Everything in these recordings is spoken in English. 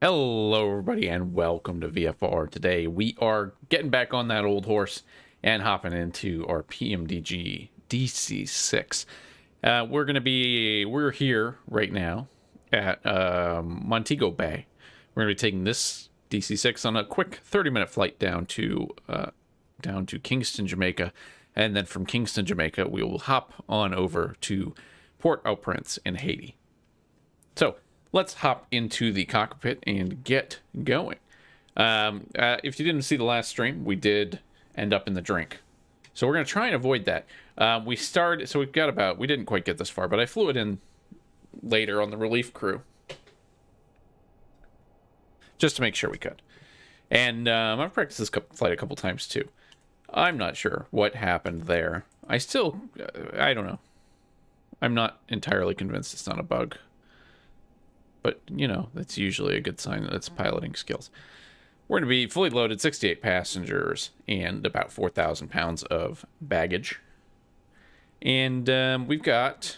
Hello everybody and welcome to VFR. Today we are getting back on that old horse and hopping into our PMDG DC-6. We're here right now at Montego Bay. We're going to be taking this DC-6 on a quick 30-minute flight down to Kingston, Jamaica. And then from Kingston, Jamaica, we will hop on over to Port-au-Prince in Haiti. So let's hop into the cockpit and get going. If you didn't see the last stream, we did end up in the drink. So we're going to try and avoid that. We didn't quite get this far, but I flew it in later on the relief crew. Just to make sure we could. And I've practiced this flight a couple times too. I'm not sure what happened there. I don't know. I'm not entirely convinced it's not a bug. But, you know, that's usually a good sign that it's piloting skills. We're going to be fully loaded, 68 passengers, and about 4,000 pounds of baggage. And we've got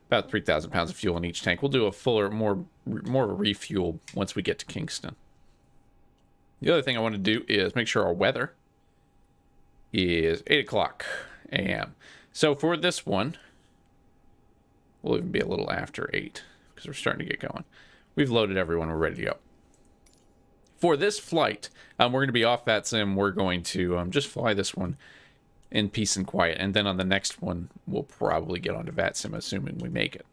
about 3,000 pounds of fuel in each tank. We'll do a fuller, more refuel once we get to Kingston. The other thing I want to do is make sure our weather is 8 o'clock a.m. So for this one, we'll even be a little after 8. Because we're starting to get going. We've loaded everyone. We're ready to go. For this flight, we're going to be off VATSIM. We're going to just fly this one in peace and quiet. And then on the next one, we'll probably get onto VATSIM, assuming we make it.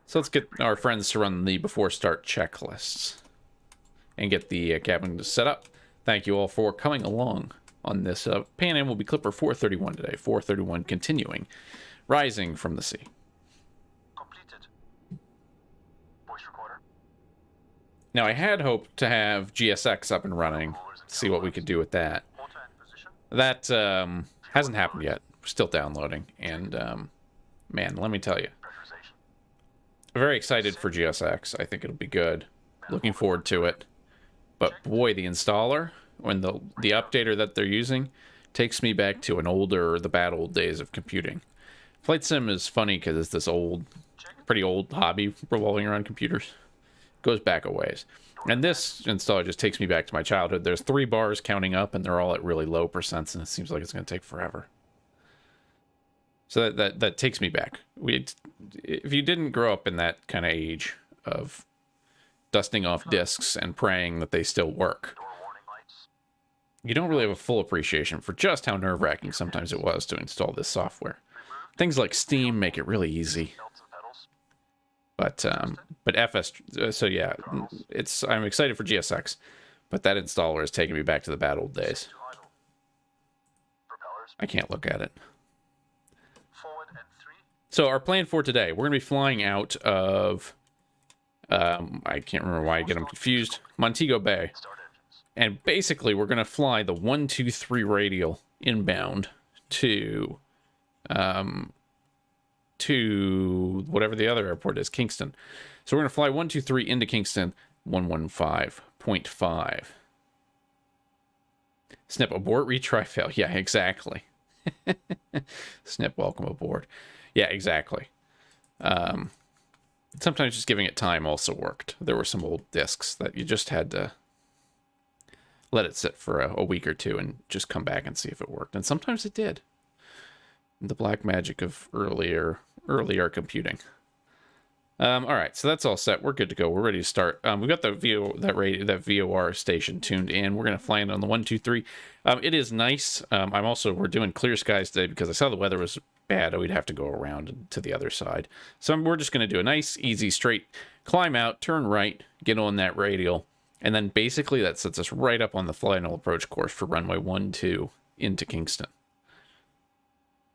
So let's get our friends to run the before start checklists. And get the cabin set up. Thank you all for coming along on this. Pan Am will be Clipper 431 today. 431 continuing. Rising from the sea. Now, I had hoped to have GSX up and running, see what we could do with that. That hasn't happened yet. We're still downloading, and man, let me tell you. I'm very excited for GSX. I think it'll be good. Looking forward to it. But boy, the installer, when the updater that they're using, takes me back to the bad old days of computing. Flight Sim is funny because it's this pretty old hobby revolving around computers. Goes back a ways. And this installer just takes me back to my childhood. There's 3 bars counting up, and they're all at really low percents, and it seems like it's going to take forever. So that takes me back. If you didn't grow up in that kind of age of dusting off disks and praying that they still work, you don't really have a full appreciation for just how nerve-wracking sometimes it was to install this software. Things like Steam make it really easy. But FS, so yeah, I'm excited for GSX, but that installer is taking me back to the bad old days. I can't look at it. So our plan for today, we're going to be flying out of, I can't remember why I get them confused, Montego Bay. And basically we're going to fly the 123 radial inbound to whatever the other airport is, Kingston. So we're going to fly 123 into Kingston, 115.5. Snip abort, retry, fail. Yeah, exactly. Snip, welcome aboard. Yeah, exactly. Sometimes just giving it time also worked. There were some old disks that you just had to let it sit for a week or two and just come back and see if it worked. And sometimes it did. The black magic of earlier computing. All right, so that's all set. We're good to go. We're ready to start. We've got that VOR station tuned in. We're going to fly in on the 123. It is nice. We're doing clear skies today because I saw the weather was bad. We'd have to go around to the other side. So we're just going to do a nice, easy, straight climb out, turn right, get on that radial, and then basically that sets us right up on the final approach course for runway 12 into Kingston.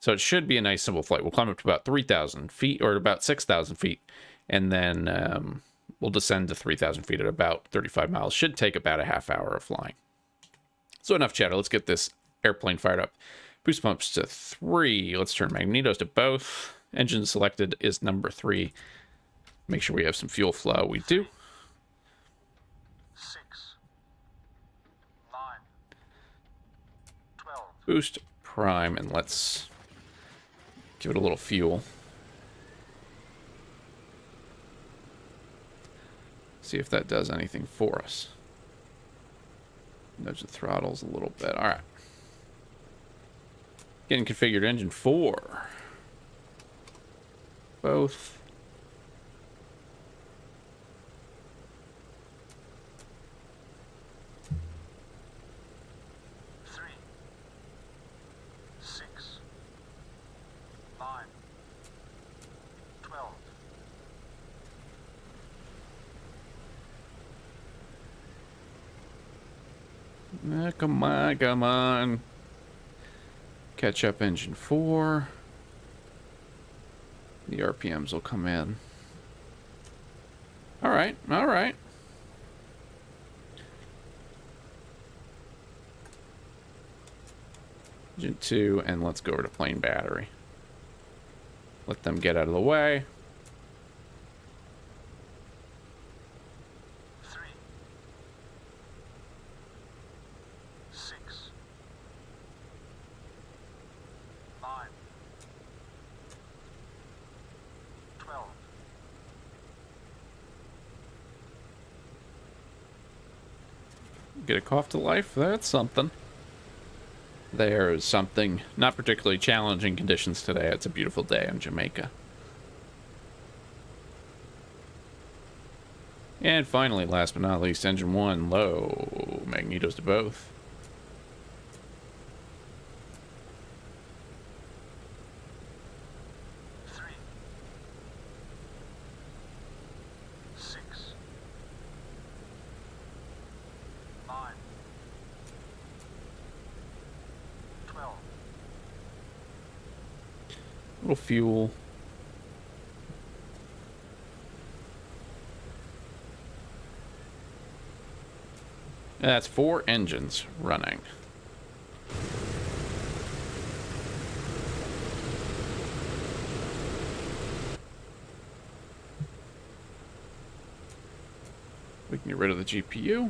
So it should be a nice, simple flight. We'll climb up to about 3,000 feet, or about 6,000 feet, and then we'll descend to 3,000 feet at about 35 miles. Should take about a half hour of flying. So enough chatter. Let's get this airplane fired up. Boost pumps to 3. Let's turn magnetos to both. Engine selected is number 3. Make sure we have some fuel flow. We do. 6, 9, 12. Boost prime, and let's give it a little fuel. See if that does anything for us. Nudge the throttles a little bit. All right. Getting configured engine 4. Both. Come on, come on. Catch up engine 4. The RPMs will come in. All right, all right. Engine 2, and let's go over to plane battery. Let them get out of the way. 3, 6, 9, 12. Get a cough to life. That's something. There's something. Not particularly challenging conditions today. It's a beautiful day in Jamaica. And finally, last but not least, engine 1 low. Magnetos to both. Little fuel. That's 4 engines running. We can get rid of the GPU.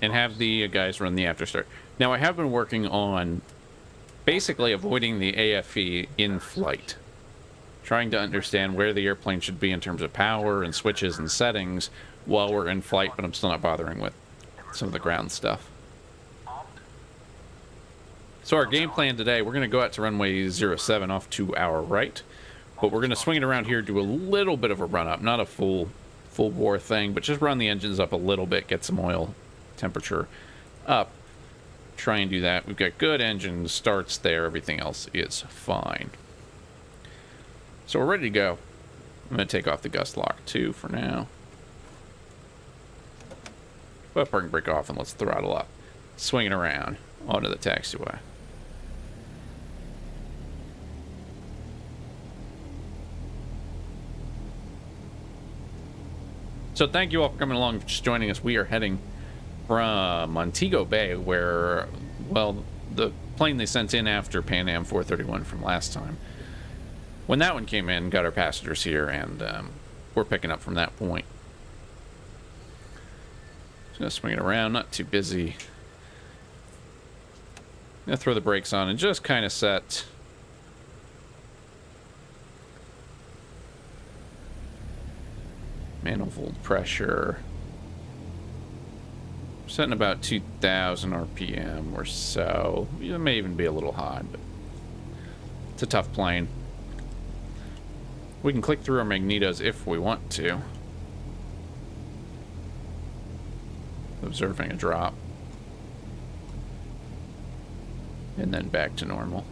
And have the guys run the after start. Now I have been working on basically avoiding the AFE in flight. Trying to understand where the airplane should be in terms of power and switches and settings while we're in flight, but I'm still not bothering with some of the ground stuff. So our game plan today, we're going to go out to runway 07 off to our right, but we're going to swing it around here, do a little bit of a run up, not a full bore thing, but just run the engines up a little bit, get some oil temperature up. Try and do that. We've got good engine starts there. Everything else is fine. So we're ready to go. I'm going to take off the gust lock too for now. Put parking brake off and let's throttle up. Swing it around onto the taxiway. So thank you all for coming along, just joining us. We are heading from Montego Bay, where, well, the plane they sent in after Pan Am 431 from last time, when that one came in, got our passengers here, and we're picking up from that point. Just gonna swing it around, not too busy. Gonna throw the brakes on and just kind of set manifold pressure. Setting about 2,000 RPM or so. It may even be a little high, but it's a tough plane. We can click through our magnetos if we want to. Observing a drop. And then back to normal.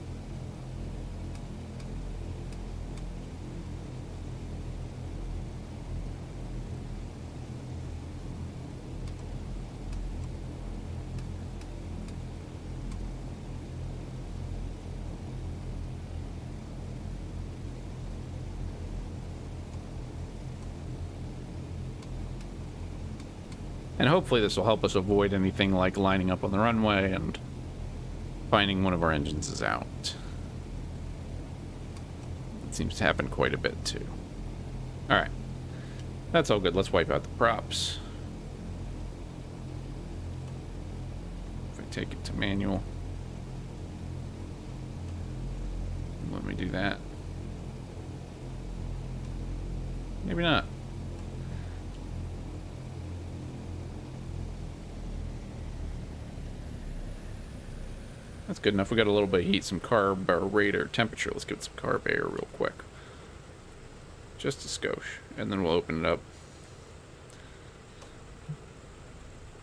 And hopefully this will help us avoid anything like lining up on the runway and finding one of our engines is out. It seems to happen quite a bit too. Alright. That's all good. Let's wipe out the props. If I take it to manual. Let me do that. Maybe not. That's good enough. We got a little bit of heat, some carburetor temperature. Let's get some carb air real quick. Just a skosh. And then we'll open it up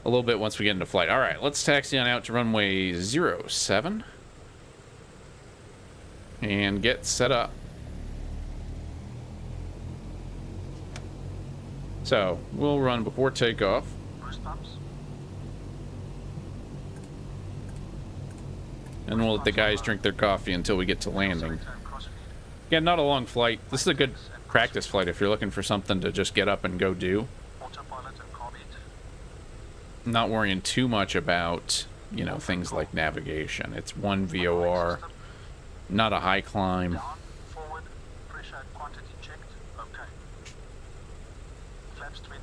a little bit once we get into flight. All right, let's taxi on out to runway 07 and get set up. So we'll run before takeoff. Boost pumps. And we'll let the guys drink their coffee until we get to landing. Return crossfeed. Again, not a long flight. This is a good practice flight if you're looking for something to just get up and go do. Autopilot and carb heat. Not worrying too much about, you know, things like navigation. It's one VOR, not a high climb. Down, forward, pressure and quantity checked. Okay. Flaps 20.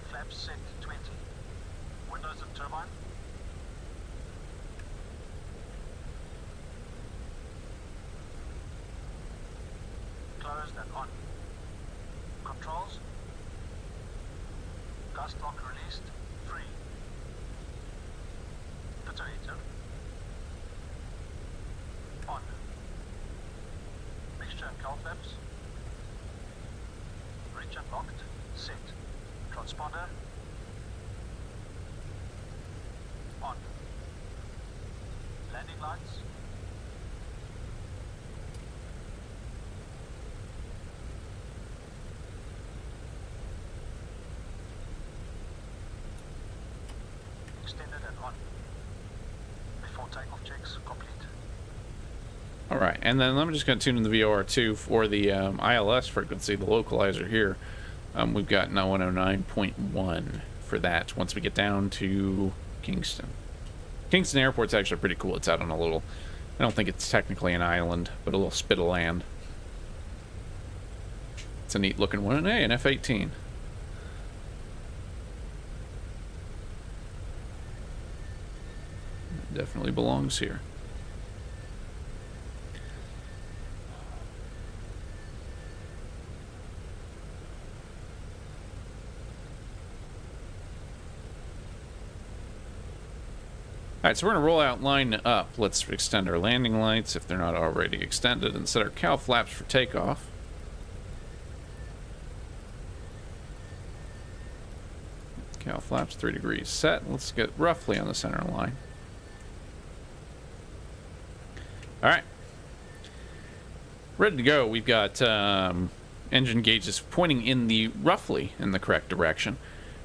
Flaps set 20. Windows and turbine. Closed and on. Controls. Gust lock released. Free. Detonator. On. Mixture and cowl flaps. Reach unlocked. Set. Transponder. On. Landing lights. Extended and on. Before takeoff checks complete. All right, and then I'm just going to tune in the VOR2 for the ILS frequency, the localizer here. We've got 109.1 for that once we get down to Kingston. Kingston Airport's actually pretty cool. It's out on a little, I don't think it's technically an island, but a little spit of land. It's a neat looking one. Hey, an F-18. Definitely belongs here. Alright, so we're going to roll out, line up. Let's extend our landing lights if they're not already extended, and set our cowl flaps for takeoff. Cowl flaps 3 degrees set. Let's get roughly on the center line. Alright. Ready to go. We've got engine gauges pointing in the roughly in the correct direction.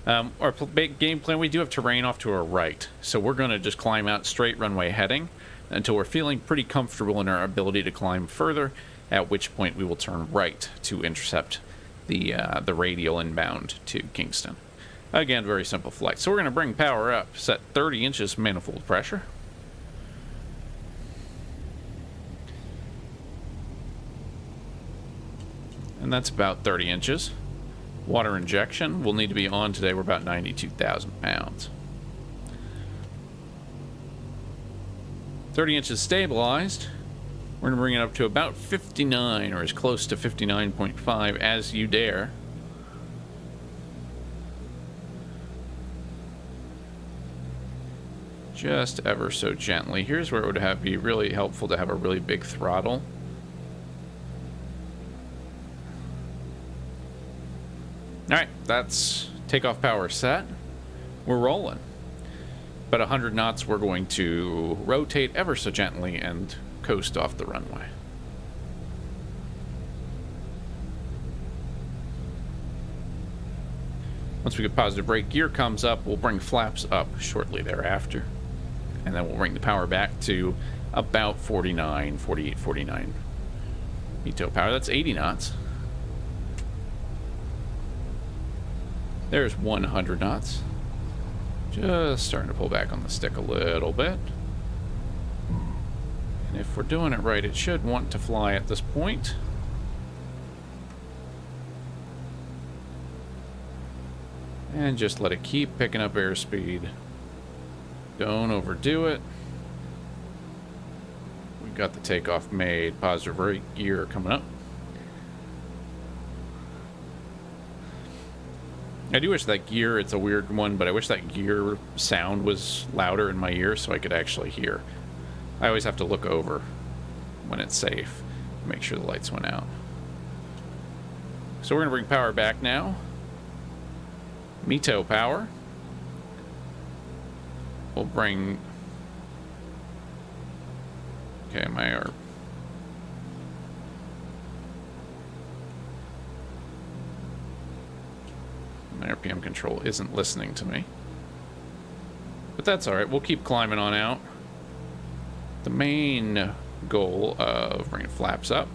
Our game plan, we do have terrain off to our right, so we're going to just climb out straight runway heading until we're feeling pretty comfortable in our ability to climb further, at which point we will turn right to intercept the radial inbound to Kingston. Again, very simple flight. So we're going to bring power up, set 30 inches manifold pressure. And that's about 30 inches. Water injection will need to be on today. We're about 92,000 pounds. 30 inches stabilized. We're going to bring it up to about 59, or as close to 59.5 as you dare. Just ever so gently. Here's where it would be really helpful to have a really big throttle. Alright, that's takeoff power set. We're rolling. About 100 knots, we're going to rotate ever so gently and coast off the runway. Once we get positive brake gear comes up, we'll bring flaps up shortly thereafter. And then we'll bring the power back to about 49, 48, 49 VTOL power. That's 80 knots. There's 100 knots. Just starting to pull back on the stick a little bit. And if we're doing it right, it should want to fly at this point. And just let it keep picking up airspeed. Don't overdo it. We've got the takeoff made. Positive brake gear coming up. I do wish that gear, it's a weird one, but I wish that gear sound was louder in my ear so I could actually hear. I always have to look over when it's safe. Make sure the lights went out. So we're going to bring power back now. Mito power. We'll bring... Okay, my RPM control isn't listening to me. But that's alright, we'll keep climbing on out. The main goal of bringing flaps up.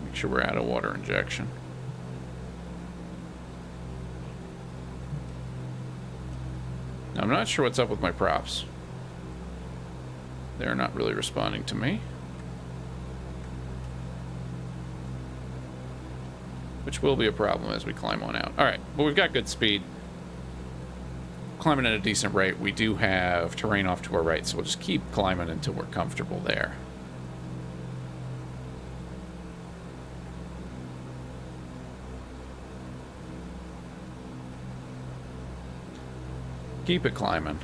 Make sure we're out of water injection. Now, I'm not sure what's up with my props. They're not really responding to me. Which will be a problem as we climb on out. Alright, but we've got good speed. Climbing at a decent rate. We do have terrain off to our right, so we'll just keep climbing until we're comfortable there. Keep it climbing.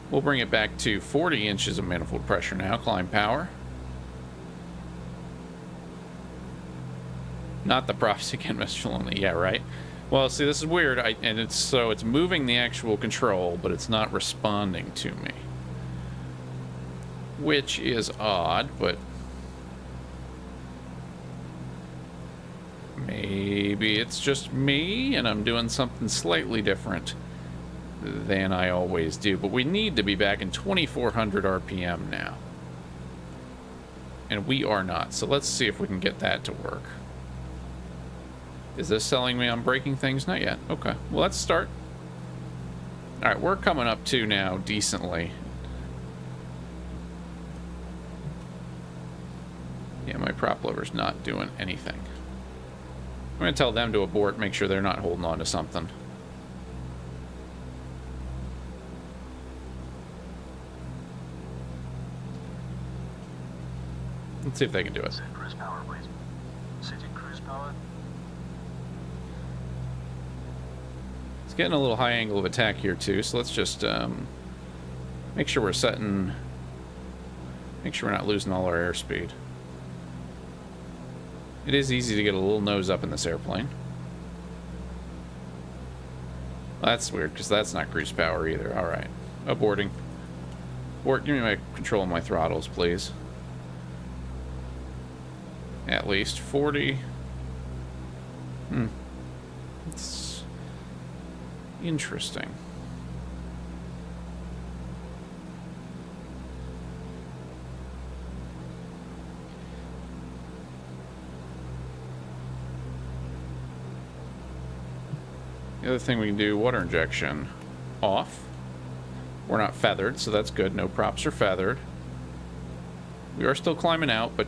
We'll bring it back to 40 inches of manifold pressure now. Climb power. Not the props again, Mr. Lonely. Yeah, right. Well, see, this is weird. And it's moving the actual control, but it's not responding to me, which is odd. But maybe it's just me, and I'm doing something slightly different than I always do. But we need to be back in 2400 RPM now, and we are not. So let's see if we can get that to work. Is this telling me I'm breaking things? Not yet. Okay, well, let's start. All right, we're coming up to now decently. Yeah, my prop lever's not doing anything. I'm going to tell them to abort, make sure they're not holding on to something. Let's see if they can do it. Set cruise power, please. Setting cruise power. It's getting a little high angle of attack here too, so let's just make sure we're setting... Make sure we're not losing all our airspeed. It is easy to get a little nose up in this airplane. Well, that's weird, because that's not cruise power either. Alright. Aborting. Abort, give me my control of my throttles, please. At least 40. It's interesting. The other thing we can do, water injection off. We're not feathered, so that's good. No props are feathered. We are still climbing out, but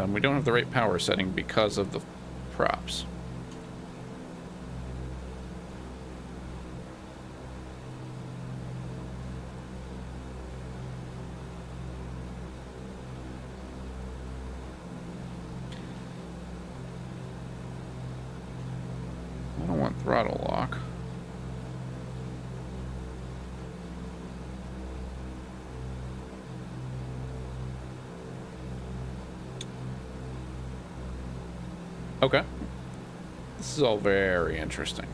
we don't have the right power setting because of the props. I don't want throttle lock. Okay. This is all very interesting.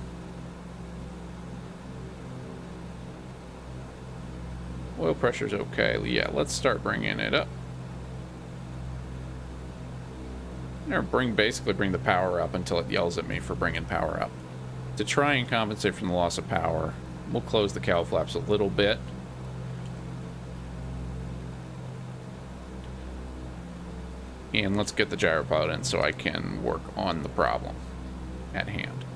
Oil pressure's okay. Yeah, let's start bringing it up. Or basically bring the power up until it yells at me for bringing power up. To try and compensate from the loss of power, we'll close the cowl flaps a little bit. And let's get the gyropilot in so I can work on the problem at hand.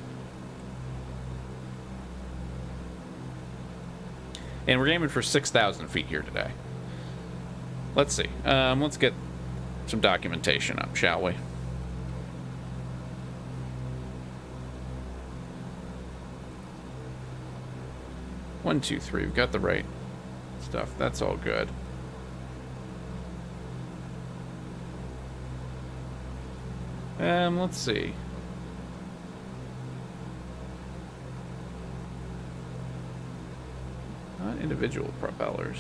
And we're aiming for 6,000 feet here today. Let's see. Let's get some documentation up, shall we? One, two, three. We've got the right stuff. That's all good. Let's see. Not individual propellers.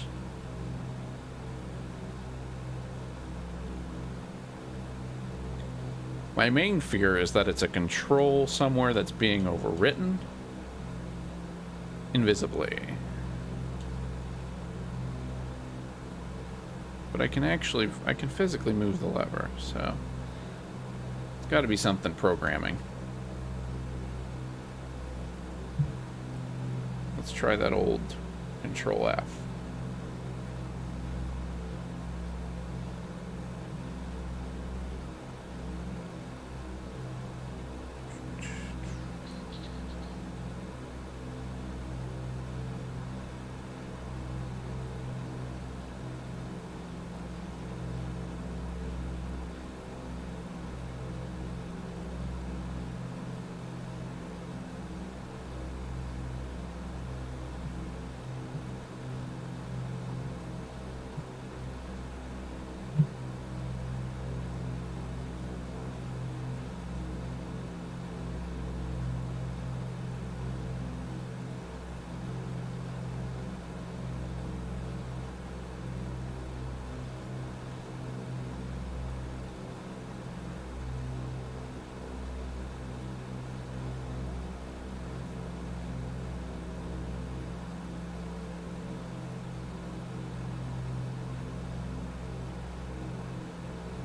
My main fear is that it's a control somewhere that's being overwritten invisibly. But I can physically move the lever, so it's got to be something programming. Let's try that old Control F.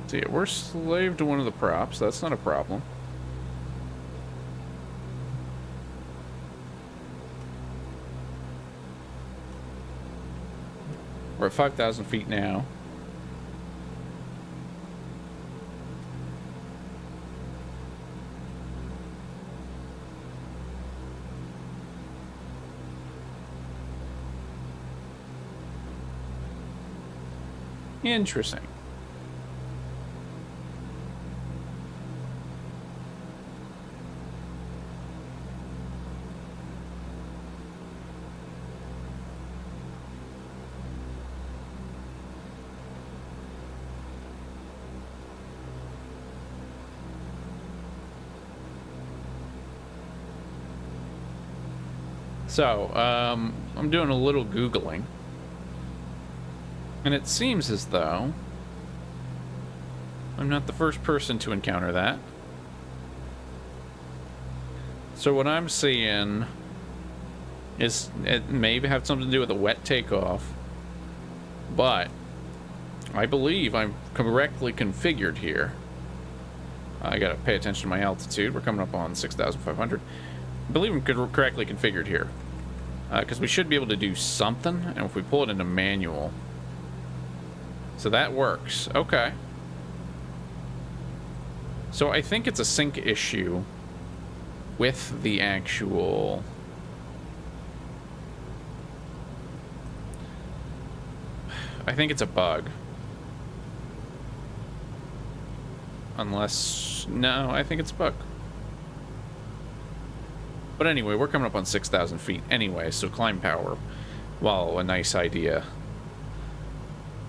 See, we're slave to one of the props. That's not a problem. We're at 5,000 feet now. Interesting. So, I'm doing a little Googling, and it seems as though I'm not the first person to encounter that. So what I'm seeing is it may have something to do with a wet takeoff, but I believe I'm correctly configured here. I gotta pay attention to my altitude. We're coming up on 6,500. I believe I'm correctly configured here. Because we should be able to do something, and if we pull it into manual. So that works. Okay. So I think it's a sync issue with the actual... I think it's a bug. Unless... No, I think it's a bug. But anyway, we're coming up on 6,000 feet anyway, so climb power, while a nice idea,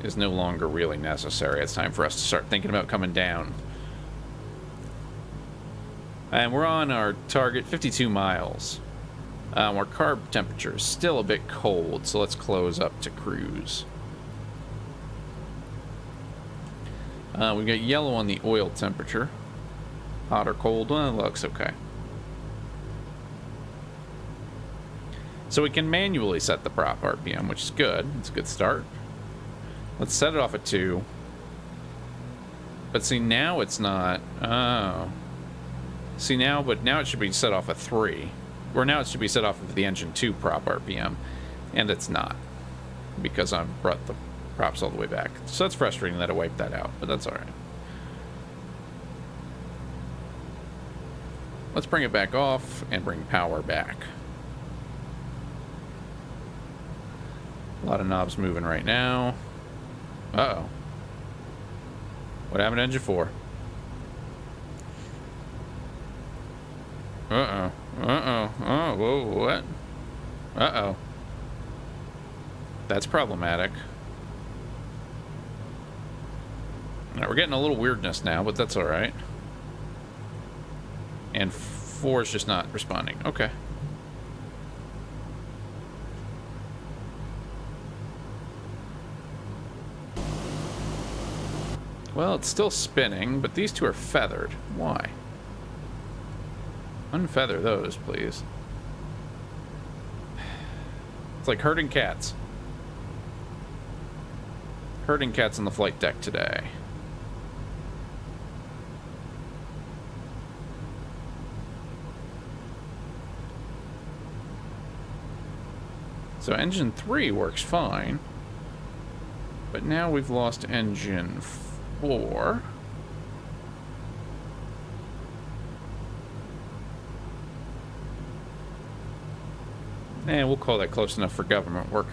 is no longer really necessary. It's time for us to start thinking about coming down. And we're on our target, 52 miles. Our carb temperature is still a bit cold, so let's close up to cruise. We've got yellow on the oil temperature. Hot or cold? Well, it looks okay. So we can manually set the prop RPM, which is good. It's a good start. Let's set it off at 2. But see, now it's not... Oh. See, now it should be set off at 3. Or now it should be set off of the engine 2 prop RPM. And it's not. Because I've brought the props all the way back. So that's frustrating that I wiped that out, but that's alright. Let's bring it back off and bring power back. A lot of knobs moving right now. Uh-oh. What happened to engine 4? Uh-oh. Uh-oh. Oh, whoa, what? Uh-oh. That's problematic. Alright, we're getting a little weirdness now, but that's alright. And 4 is just not responding. Okay. Well, it's still spinning, but these two are feathered. Why? Unfeather those, please. It's like herding cats. Herding cats on the flight deck today. So engine 3 works fine. But now we've lost engine 4. And we'll call that close enough for government work.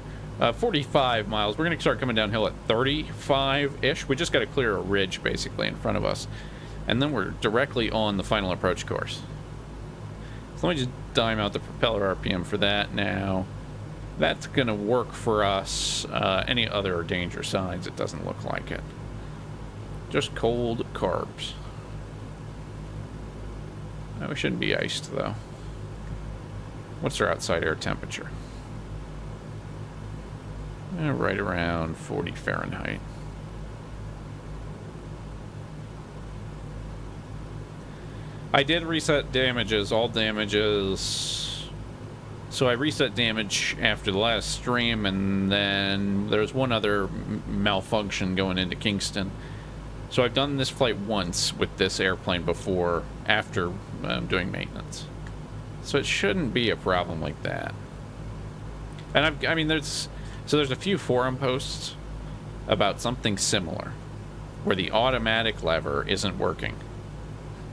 45 miles. We're going to start coming downhill at 35-ish. We just got to clear a ridge, basically, in front of us. And then we're directly on the final approach course. So let me just dime out the propeller RPM for that now. That's going to work for us. Any other danger signs, it doesn't look like it. Just cold carbs. Oh, we shouldn't be iced, though. What's our outside air temperature? Right around 40 Fahrenheit. I did reset damages, all damages. So I reset damage after the last stream, and then there's one other malfunction going into Kingston. So I've done this flight once with this airplane before, after doing maintenance. So it shouldn't be a problem like that. And I mean, there's a few forum posts about something similar, where the automatic lever isn't working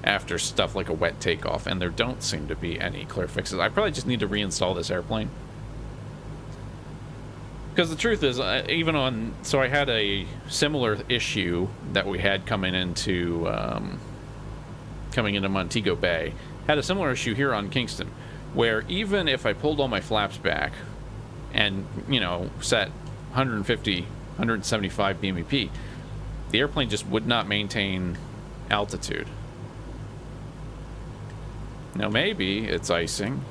after stuff like a wet takeoff, and there don't seem to be any clear fixes. I probably just need to reinstall this airplane. Because the truth is, even on... So I had a similar issue that we had coming into Montego Bay. Had a similar issue here on Kingston, where even if I pulled all my flaps back and, you know, set 150, 175 BMEP, the airplane just would not maintain altitude. Now, maybe it's icing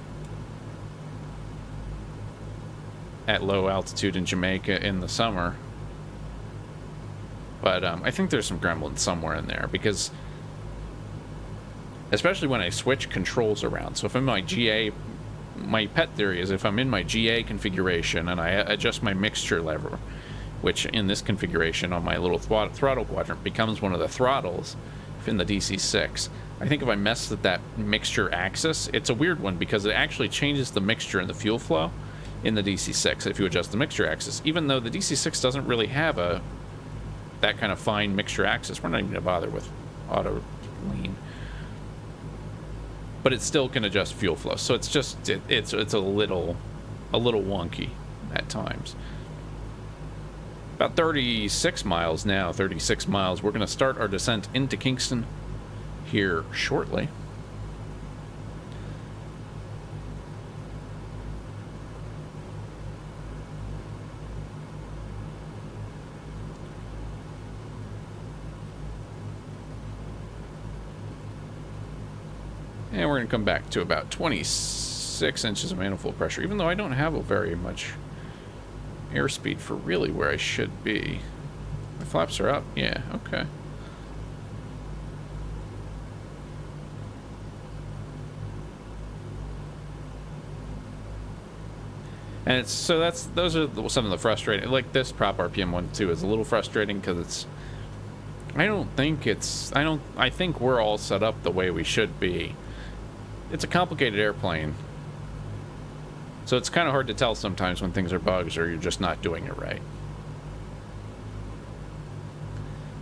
at low altitude in Jamaica in the summer. But I think there's some gremlins somewhere in there, because especially when I switch controls around. So if I'm in my GA, my pet theory is if I'm in my GA configuration and I adjust my mixture lever, which in this configuration on my little throttle quadrant becomes one of the throttles in the DC-6. I think if I mess with that mixture axis, it's a weird one because it actually changes the mixture and the fuel flow in the DC-6 if you adjust the mixture axis. Even though the DC-6 doesn't really have that kind of fine mixture axis, we're not even going to bother with auto lean. But it still can adjust fuel flow, so it's just it's a little wonky at times. About 36 miles now, 36 miles. We're going to start our descent into Kingston here shortly. And we're going to come back to about 26 inches of manifold pressure, even though I don't have a very much airspeed for really where I should be. My flaps are up. Yeah, okay. And it's so those are some of the frustrating, like this prop RPM one too is a little frustrating because it's I think we're all set up the way we should be. It's a complicated airplane, so it's kind of hard to tell sometimes when things are bugs or you're just not doing it right.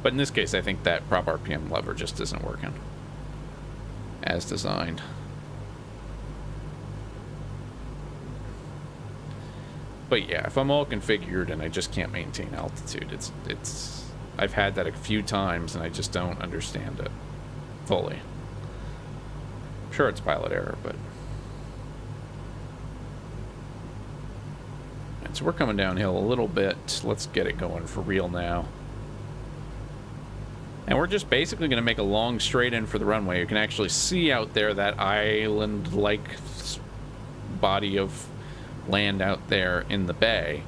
But in this case, I think that prop RPM lever just isn't working as designed. But yeah, if I'm all configured and I just can't maintain altitude, it's I've had that a few times and I just don't understand it fully. Sure, it's pilot error, but so we're coming downhill a little bit. Let's get it going for real now. And we're just basically going to make a long straight in for the runway. You can actually see out there that island-like body of land out there in the bay.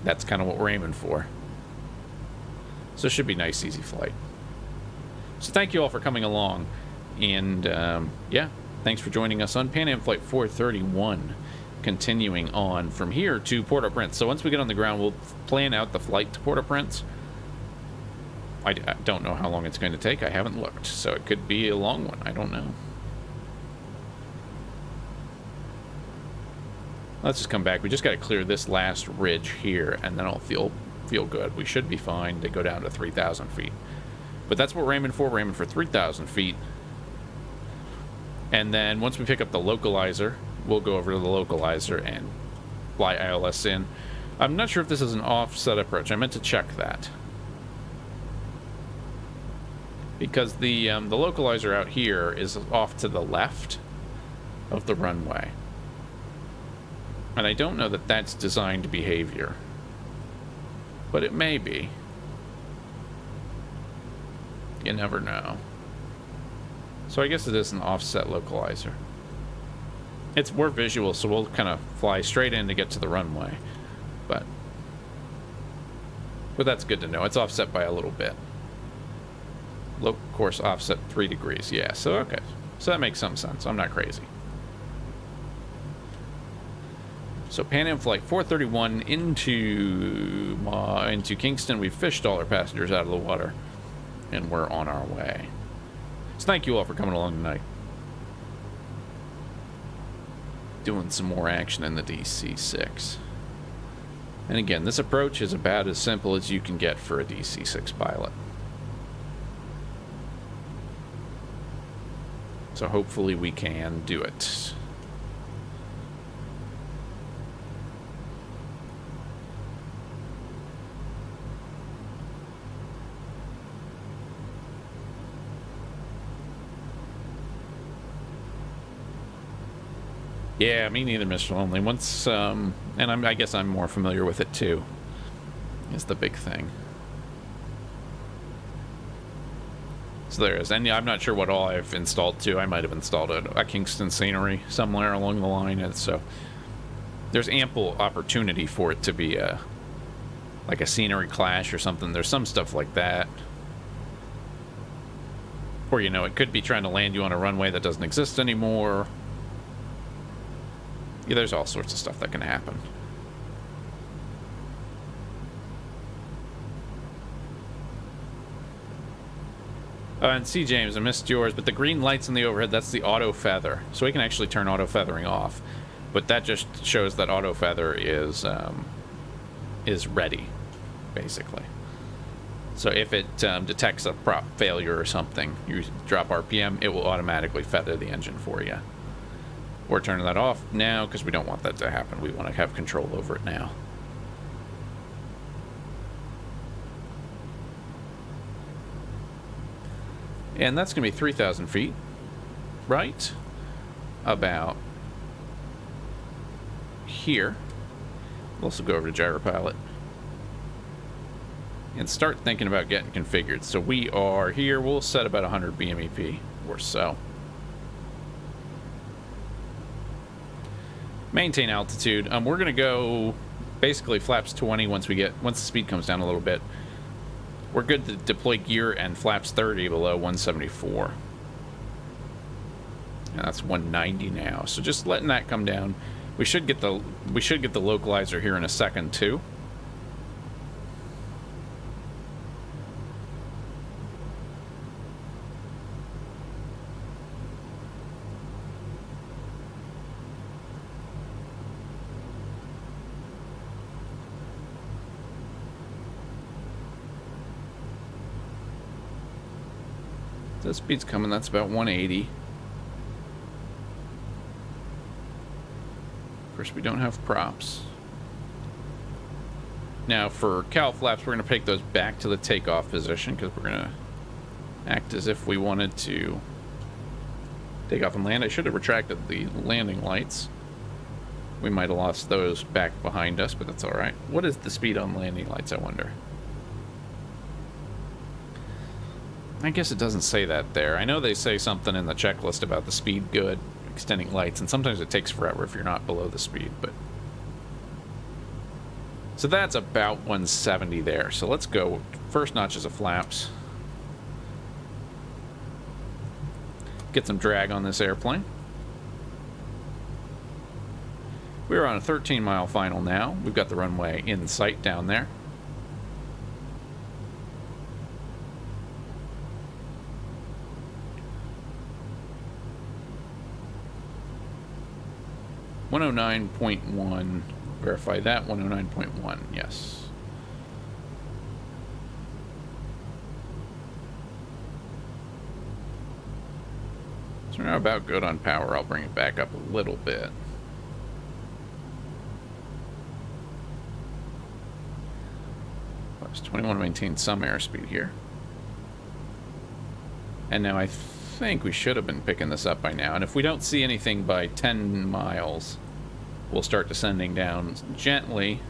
That's kind of what we're aiming for. So it should be a nice, easy flight. So thank you all for coming along. And, yeah, thanks for joining us on Pan Am Flight 431. Continuing on from here to Port-au-Prince. So once we get on the ground, we'll plan out the flight to Port-au-Prince. I don't know how long it's going to take. I haven't looked, so it could be a long one. I don't know. Let's just come back. We just got to clear this last ridge here, and then I'll feel good. We should be fine to go down to 3,000 feet. But that's what we're aiming for. We're aiming for 3,000 feet. And then once we pick up the localizer, we'll go over to the localizer and fly ILS in. I'm not sure if this is an offset approach. I meant to check that. Because the localizer out here is off to the left of the runway. And I don't know that that's designed behavior. But it may be. You never know. So I guess it is an offset localizer. It's more visual, so we'll kind of fly straight in to get to the runway. But that's good to know. It's offset by a little bit. Low course offset 3 degrees. Yeah, so okay. So that makes some sense. I'm not crazy. So Pan Am Flight 431 into Kingston. We've fished all our passengers out of the water. And we're on our way. So thank you all for coming along tonight. Doing some more action in the DC-6. And again, this approach is about as simple as you can get for a DC-6 pilot. So hopefully we can do it. Yeah, me neither, Mr. Lonely. Once, and I guess I'm more familiar with it too. Is the big thing. So there is, and yeah, I'm not sure what all I've installed too. I might have installed a Kingston scenery somewhere along the line, and so there's ample opportunity for it to be like a scenery clash or something. There's some stuff like that, or you know, it could be trying to land you on a runway that doesn't exist anymore. Yeah, there's all sorts of stuff that can happen. And see, James, I missed yours, but the green lights in the overhead, that's the auto feather. So we can actually turn auto feathering off. But that just shows that auto feather is ready, basically. So if it detects a prop failure or something, you drop RPM, it will automatically feather the engine for you. We're turning that off now because we don't want that to happen. We want to have control over it now. And that's going to be 3,000 feet, right about here. We'll also go over to Gyropilot and start thinking about getting configured. So we are here. We'll set about 100 BMEP or so. Maintain altitude. We're going to go basically flaps 20 once the speed comes down a little bit. We're good to deploy gear and flaps 30 below 174. And that's 190 now. So just letting that come down. We should get the localizer here in a second too. The speed's coming, that's about 180. Of course, we don't have props. Now, for cowl flaps, we're going to take those back to the takeoff position because we're going to act as if we wanted to take off and land. I should have retracted the landing lights. We might have lost those back behind us, but that's alright. What is the speed on landing lights, I wonder? I guess it doesn't say that there. I know they say something in the checklist about the speed good, extending lights, and sometimes it takes forever if you're not below the speed, but... So that's about 170 there. So let's go first notches of flaps. Get some drag on this airplane. We're on a 13-mile final now. We've got the runway in sight down there. .109.1. Verify that. 109.1. Yes. So we're now about good on power. I'll bring it back up a little bit. Plus 21 to maintain some airspeed here. And now I think we should have been picking this up by now. And if we don't see anything by 10 miles, we'll start descending down gently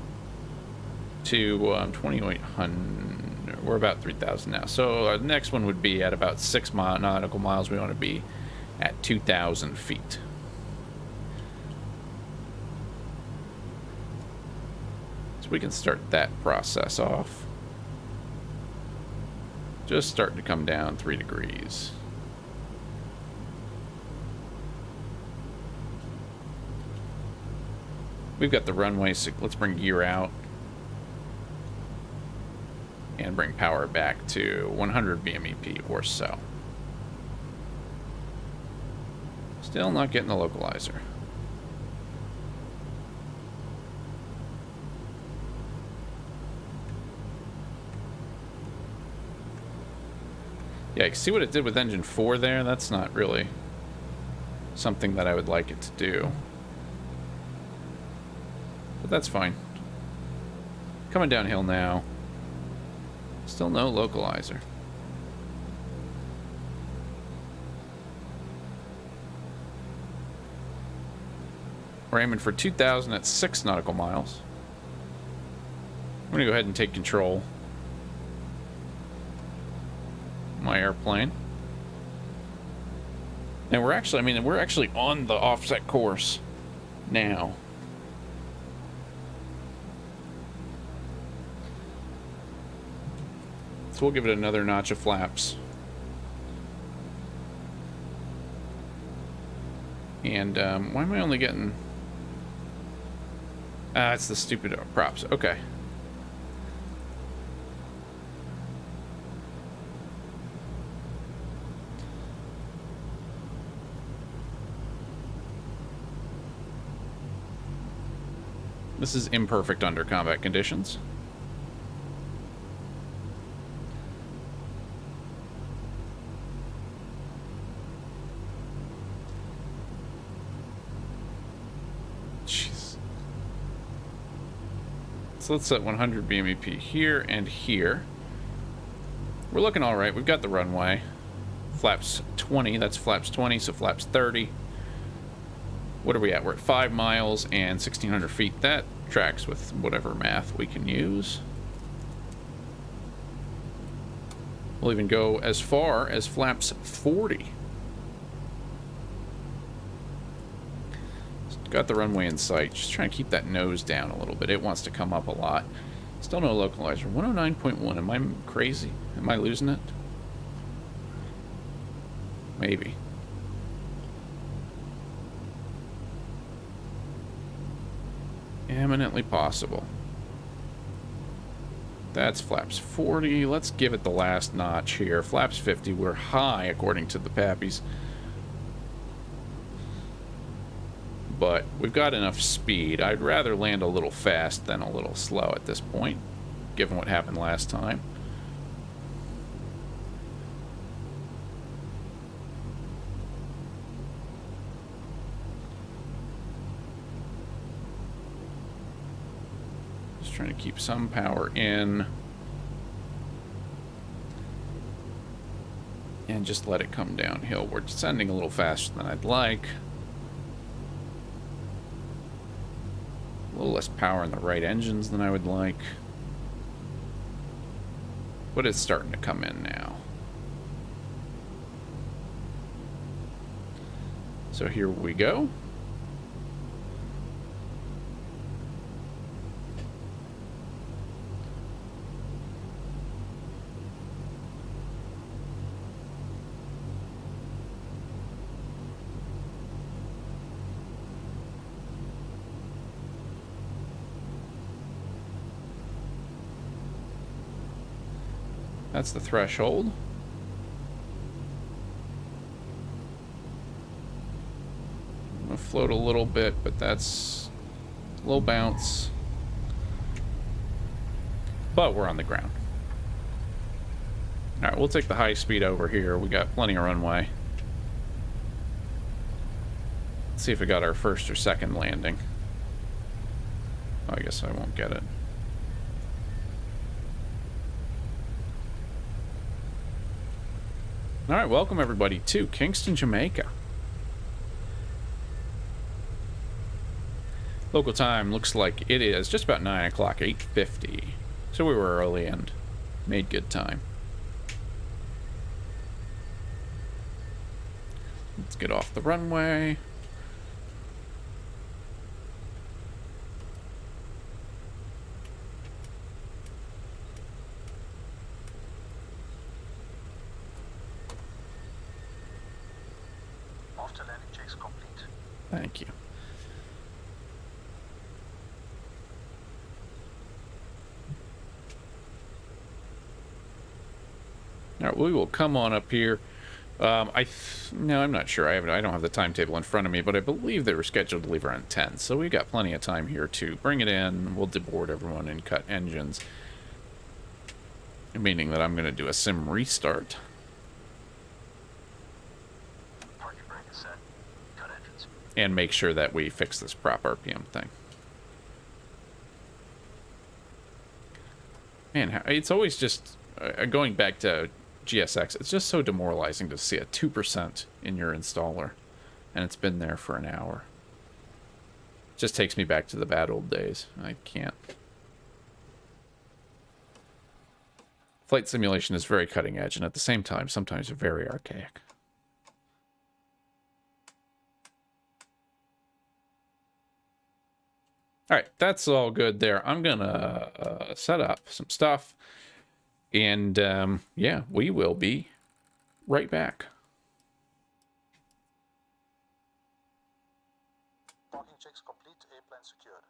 to 2,800. We're about 3,000 now. So our next one would be at about 6 nautical miles. We want to be at 2,000 feet. So we can start that process off. Just starting to come down 3 degrees. We've got the runway, so let's bring gear out. And bring power back to 100 BMEP or so. Still not getting the localizer. Yeah, you see what it did with engine 4 there? That's not really something that I would like it to do. But that's fine. Coming downhill now. Still no localizer. We're aiming for 2,000 at 6 nautical miles. I'm going to go ahead and take control of my airplane. And we're actually, we're actually on the offset course now. So we'll give it another notch of flaps. And why am I only getting... it's the stupid props. Okay. This is imperfect under combat conditions. So let's set 100 BMEP here and here. We're looking all right. We've got the runway. Flaps 20. That's flaps 20, so flaps 30. What are we at? We're at 5 miles and 1,600 feet. That tracks with whatever math we can use. We'll even go as far as flaps 40. Got the runway in sight. Just trying to keep that nose down a little bit. It wants to come up a lot. Still no localizer. 109.1. Am I crazy? Am I losing it? Maybe. Eminently possible. That's flaps 40. Let's give it the last notch here. Flaps 50. We're high according to the pappies. But we've got enough speed. I'd rather land a little fast than a little slow at this point, given what happened last time. Just trying to keep some power in. And just let it come downhill. We're descending a little faster than I'd like. little less power in the right engines than I would like. But it's starting to come in now. So here we go. That's the threshold. I'm gonna float a little bit, but that's a little bounce. But we're on the ground. Alright, we'll take the high speed over here. We got plenty of runway. Let's see if we got our first or second landing. Oh, I guess I won't get it. Alright, welcome everybody to Kingston, Jamaica. Local time looks like it is just about 9 o'clock, 8:50. So we were early and made good time. Let's get off the runway. After landing checks complete. Thank you. All right, we will come on up here. No, I'm not sure. I don't have the timetable in front of me, but I believe they were scheduled to leave around 10. So we got plenty of time here to bring it in. We'll deboard everyone and cut engines, meaning that I'm going to do a sim restart. Parking brake is set. Cut engines. And make sure that we fix this prop RPM thing. Man, it's always just going back to GSX. It's just so demoralizing to see a 2% in your installer, and it's been there for an hour. It just takes me back to the bad old days. I can't. Flight simulation is very cutting edge, and at the same time, sometimes very archaic. All right, that's all good there. I'm gonna set up some stuff, and yeah, we will be right back. Parking checks complete. Airplane secured.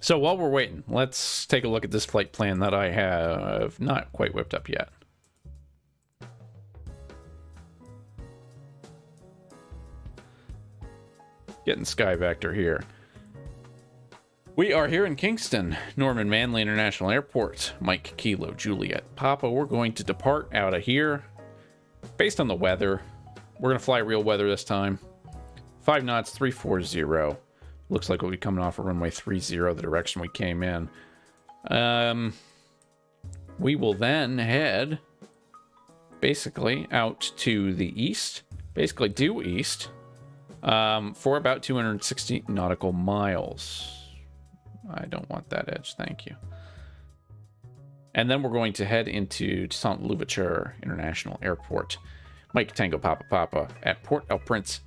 So while we're waiting, let's take a look at this flight plan that I have not quite whipped up yet. Getting Sky Vector here. We are here in Kingston, Norman Manley International Airport. Mike Kilo Juliet Papa. We're going to depart out of here. Based on the weather, we're going to fly real weather this time. 5 knots, 340. Looks like we'll be coming off of runway 30, the direction we came in. We will then head basically out to the east, basically due east, for about 260 nautical miles. I don't want that edge, thank you. And then we're going to head into Saint Louverture International Airport. Mike Tango Papa Papa at Port-au-Prince,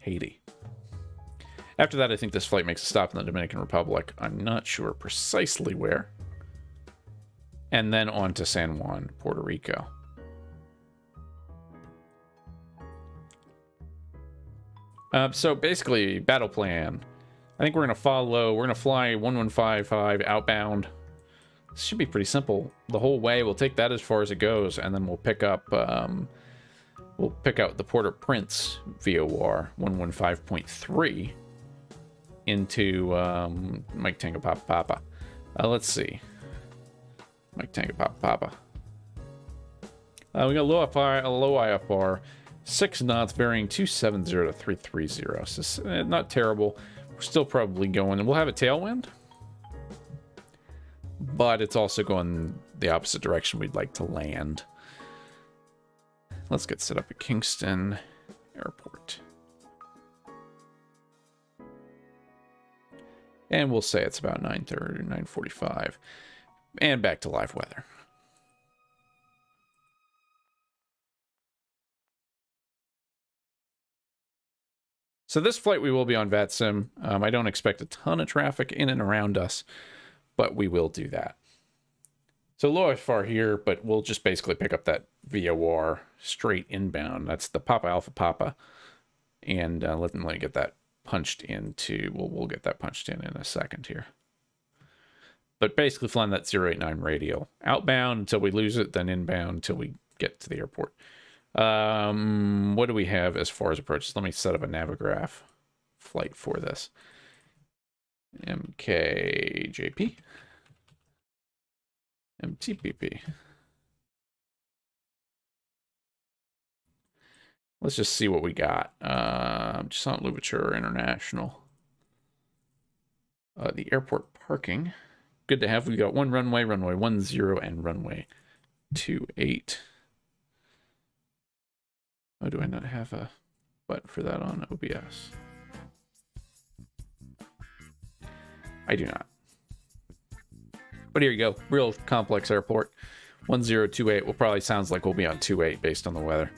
Haiti. After that, I think this flight makes a stop in the Dominican Republic. I'm not sure precisely where. And then on to San Juan, Puerto Rico. So basically, battle plan. I think we're going to fly 1155 outbound. This should be pretty simple the whole way. We'll take that as far as it goes, and then we'll pick up, we'll pick out the Port-au-Prince VOR 115.3 into Mike Tango Papa Papa. Let's see. Mike Tango Papa Papa. We got low IFR, 6 knots, varying 270 to 330. So it's not terrible. We're still probably going, and we'll have a tailwind, but it's also going the opposite direction we'd like to land. Let's get set up at Kingston Airport. And we'll say it's about 9:30, 9:45. And back to live weather. So this flight we will be on VATSIM. I don't expect a ton of traffic in and around us, but we will do that. So low IFR here, but we'll just basically pick up that VOR straight inbound. That's the Papa Alpha Papa. And let me get that punched into, we'll get that punched in a second here. But basically flying that 089 radial. Outbound until we lose it, then inbound until we get to the airport. What do we have as far as approaches? Let me set up a Navigraph flight for this. MKJP. MTPP. Let's just see what we got. Saint Louverture International. The airport parking. Good to have. We got one runway, runway 10, and runway 28. Oh, do I not have a button for that on OBS? I do not. But here you go. Real complex airport. 1028 will probably sounds like we'll be on 28 based on the weather.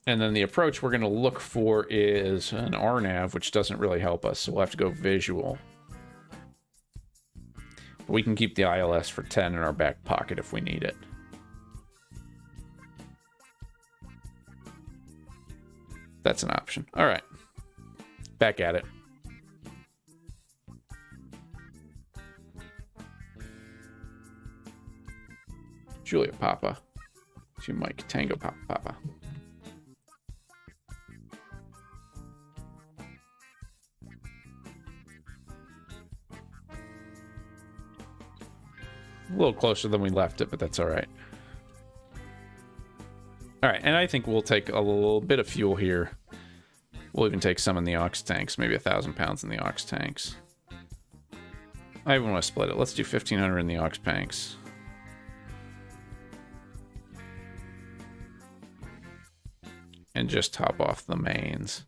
And then the approach we're going to look for is an RNAV, which doesn't really help us. So we'll have to go visual. We can keep the ILS for 10 in our back pocket if we need it. That's an option. All right. Back at it. Julia Papa to Mike Tango Papa Papa. A little closer than we left it, but that's all right. All right, and I think we'll take a little bit of fuel here. We'll even take some in the aux tanks, maybe 1,000 pounds in the aux tanks. I even want to split it. Let's do 1,500 in the aux tanks. And just top off the mains.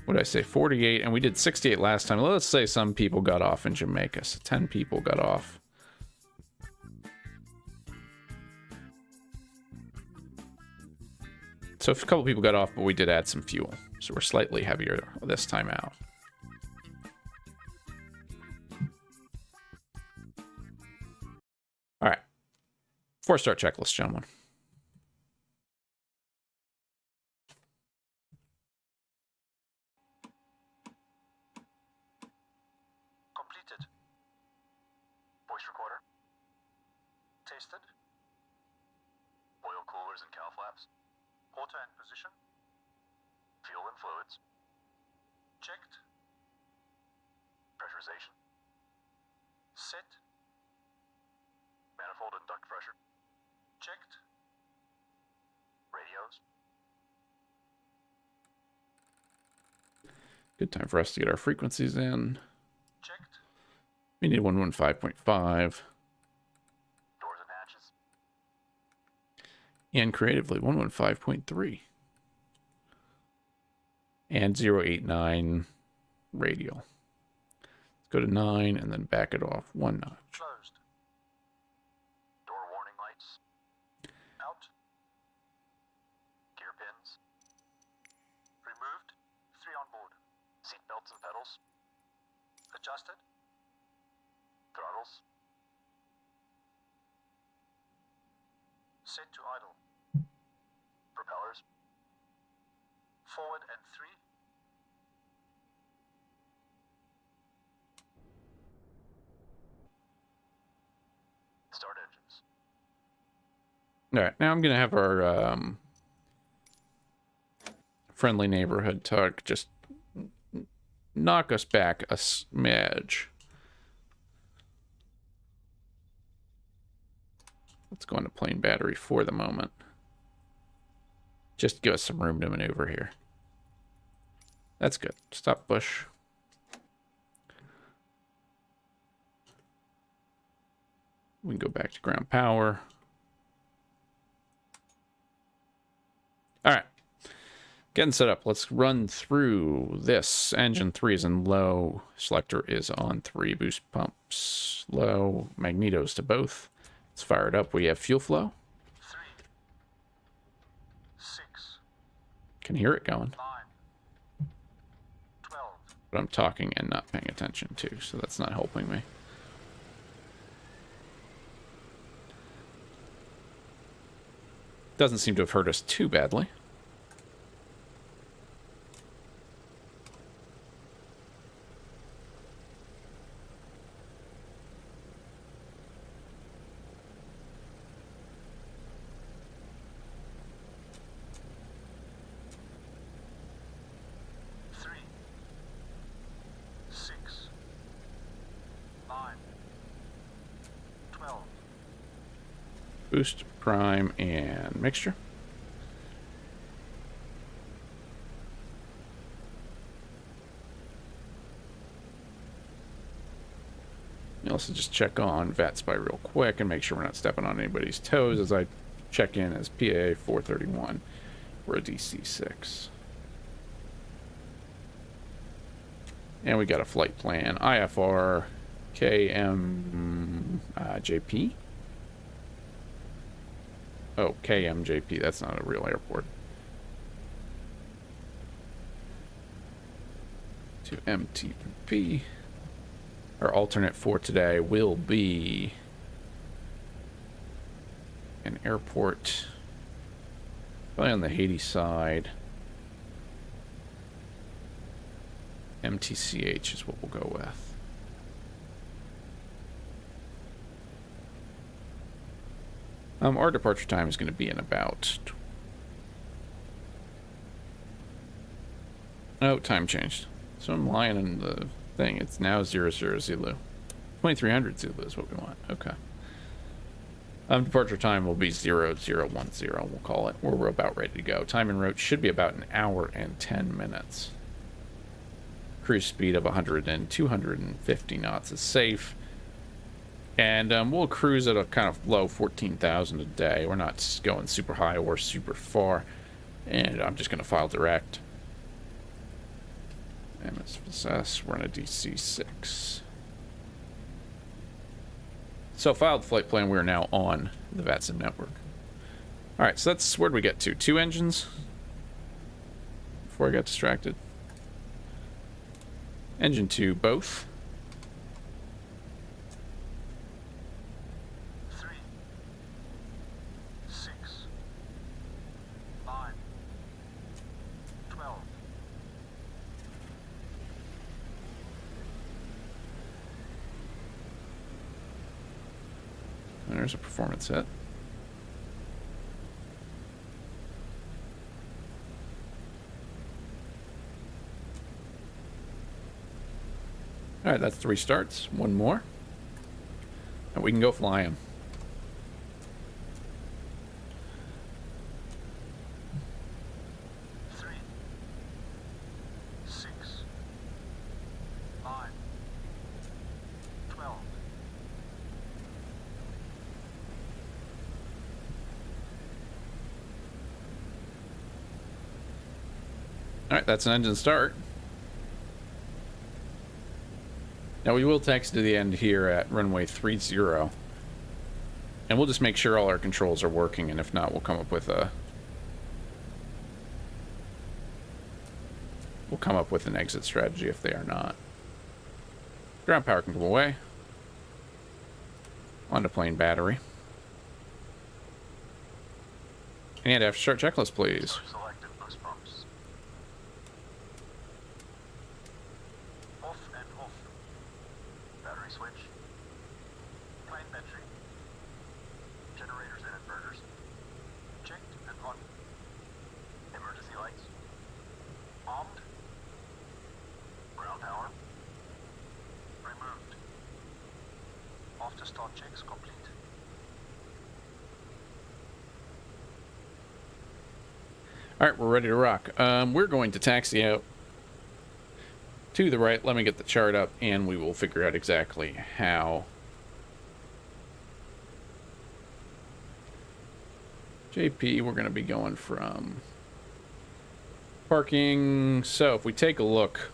What did I say? 48, and we did 68 last time. Let's say some people got off in Jamaica. So 10 people got off. So a couple people got off, but we did add some fuel. So we're slightly heavier this time out. All right. 4-star checklist, gentlemen. Tested. Oil coolers and cow flaps. Auto and position. Fuel and fluids. Checked. Pressurization. Set. Manifold and duct pressure. Checked. Radios. Good time for us to get our frequencies in. Checked. We need 115.5. Doors and hatches. And creatively, 115.3. And 089 radial. Let's go to 9 and then back it off 1 notch. Closed. Door warning lights. Out. Gear pins. Removed. 3 on board. Seat belts and pedals. Adjusted. Throttles. Set to idle. Propellers. Forward and 3. Start engines. All right, now I'm going to have our friendly neighborhood tug just knock us back a smidge. Let's go into plane battery for the moment. Just to give us some room to maneuver here. That's good. Stop push. We can go back to ground power. All right. Getting set up. Let's run through this. Engine 3 is in low. Selector is on 3. Boost pumps low. Magnetos to both. Let's fire it up. We have fuel flow. 3. 6. Can hear it going. 9. 12. But I'm talking and not paying attention too, so that's not helping me. Doesn't seem to have hurt us too badly. Boost, prime, and mixture. You also just check on VAT spy real quick and make sure we're not stepping on anybody's toes as I check in as PA 431. We're a DC-6. And we got a flight plan. IFR KMJP. Oh, KMJP. That's not a real airport. To MTP. Our alternate for today will be an airport probably on the Haiti side. MTCH is what we'll go with. Our departure time is going to be in about... Oh, time changed. So I'm lying in the thing. It's now 00 Zulu. 2300 Zulu is what we want. Okay. Departure time will be 0010, we'll call it. We're about ready to go. Time en route should be about an hour and 10 minutes. Cruise speed of 100 and 250 knots is safe. And we'll cruise at a kind of low 14,000 a day. We're not going super high or super far. And I'm just going to file direct. MSS, we're in a DC-6. So filed flight plan, we are now on the VATSIM network. Alright, so that's, where'd we get to? 2 engines? Before I got distracted. Engine 2, both. 3. 6. 9. 12. There's a performance hit. Alright, that's 3 starts. One more. And we can go fly him. Alright, that's an engine start. Now we will taxi to the end here at runway 30. And we'll just make sure all our controls are working, and if not, we'll come up with a... We'll come up with an exit strategy if they are not. Ground power can come away. Onto plane battery. And after start checklist, please. Selected boost pumps. Off and off. Battery switch. Plane battery. Generators and inverters. Checked and on. Emergency lights. Armed. Ground power. Removed. After start checks complete. Alright, we're ready to rock. We're going to taxi out to the right. Let me get the chart up, and we will figure out exactly how. JP, we're going to be going from parking. So if we take a look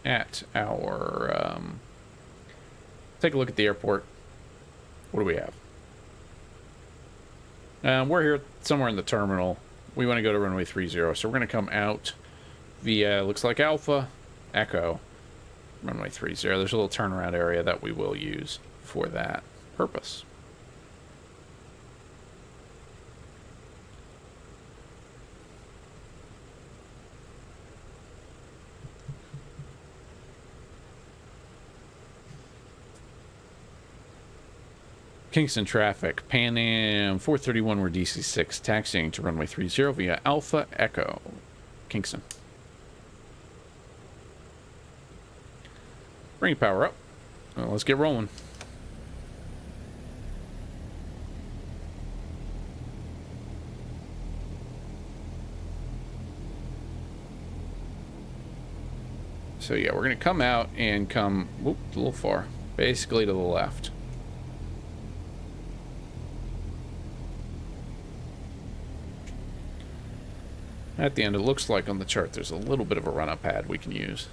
at our... take a look at the airport. What do we have? We're here somewhere in the terminal. We want to go to runway 30, so we're going to come out via, looks like Alpha, Echo, runway 30. There's a little turnaround area that we will use for that purpose. Kingston traffic, Pan Am 431, we're DC-6, taxiing to runway 30 via Alpha Echo, Kingston. Bring power up. Well, let's get rolling. So yeah, we're going to come out and come, whoop, a little far, basically to the left. At the end, it looks like on the chart there's a little bit of a run-up pad we can use.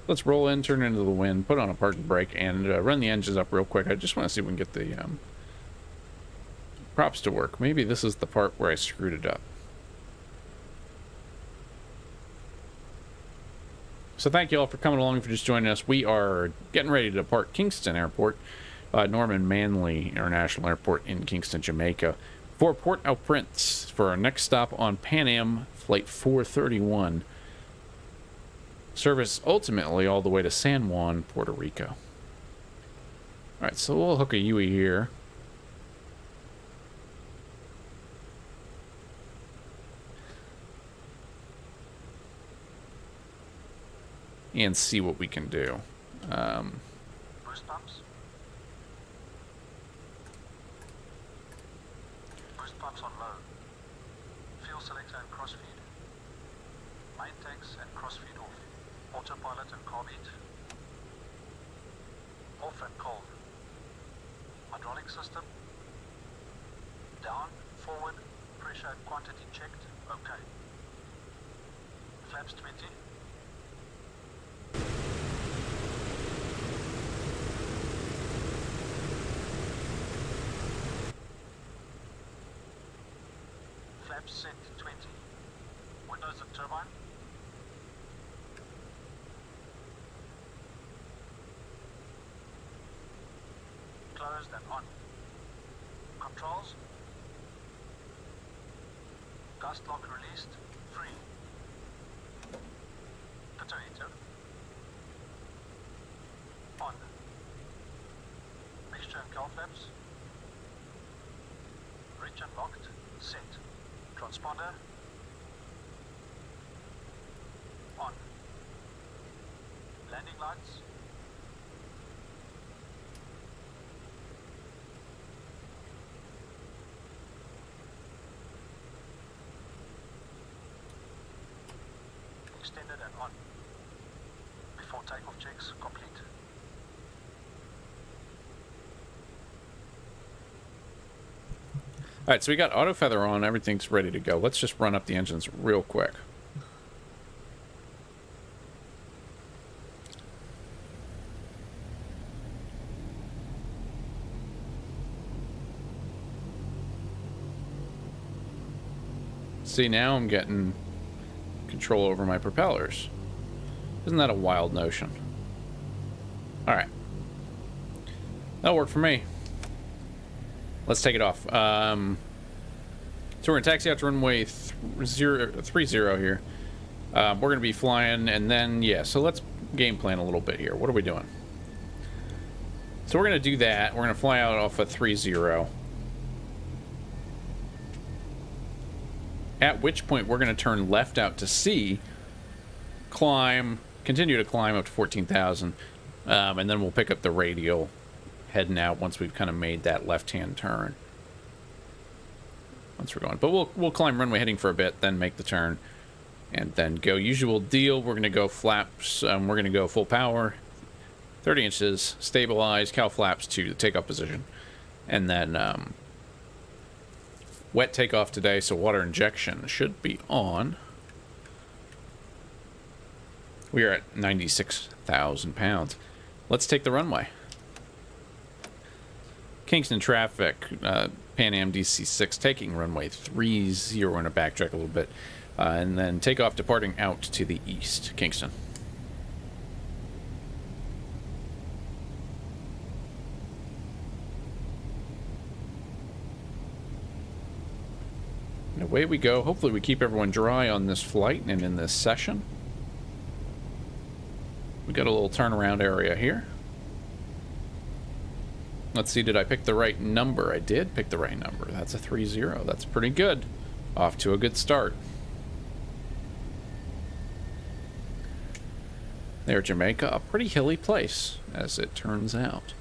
Let's roll in, turn into the wind, put on a parking brake, and run the engines up real quick. I just want to see if we can get the... props to work. Maybe this is the part where I screwed it up. So thank you all for coming along, for just joining us. We are getting ready to depart Kingston Airport, Norman Manley International Airport in Kingston, Jamaica, for Port-au-Prince for our next stop on Pan Am Flight 431. Service ultimately all the way to San Juan, Puerto Rico. Alright, so we'll hook a UE here. And see what we can do. Boost pumps. Boost pumps on low. Fuel selector and crossfeed. Main tanks and crossfeed off. Autopilot and carb heat. Off and cold. Hydraulic system. Down, forward, pressure and quantity checked. Okay. Flaps 20. Flaps set 20. Windows and turbine. closed and on. Controls. Gust lock released. Free. Pitot. On. Mixture and cowl flaps. Reach unlocked. Set. Transponder. On. Landing lights. Extended and on. Before takeoff checks complete. All right, so we got auto feather on. Everything's ready to go. Let's just run up the engines real quick. See, now I'm getting control over my propellers. Isn't that a wild notion? All right. That'll work for me. Let's take it off. So we're going to taxi out to runway 30 here. We're going to be flying, and then, yeah, so let's game plan a little bit here. What are we doing? So we're going to do that. We're going to fly out off of 30. At which point we're going to turn left out to sea, climb, continue to climb up to 14,000, and then we'll pick up the radial heading out once we've kind of made that left-hand turn. Once we're going, but we'll climb runway heading for a bit, then make the turn, and then go usual deal. We're going to go flaps. We're going to go full power, 30 inches, stabilize, cowl flaps to the takeoff position, and then wet takeoff today, so water injection should be on. We are at 96,000 pounds. Let's take the runway. Kingston traffic, Pan Am DC-6 taking runway 30. We're going to backtrack a little bit. And then takeoff departing out to the east. Kingston. And away we go. Hopefully we keep everyone dry on this flight and in this session. We got a little turnaround area here. Let's see, did I pick the right number? I did pick the right number. That's a 30. That's pretty good. Off to a good start. There, Jamaica, a pretty hilly place, as it turns out.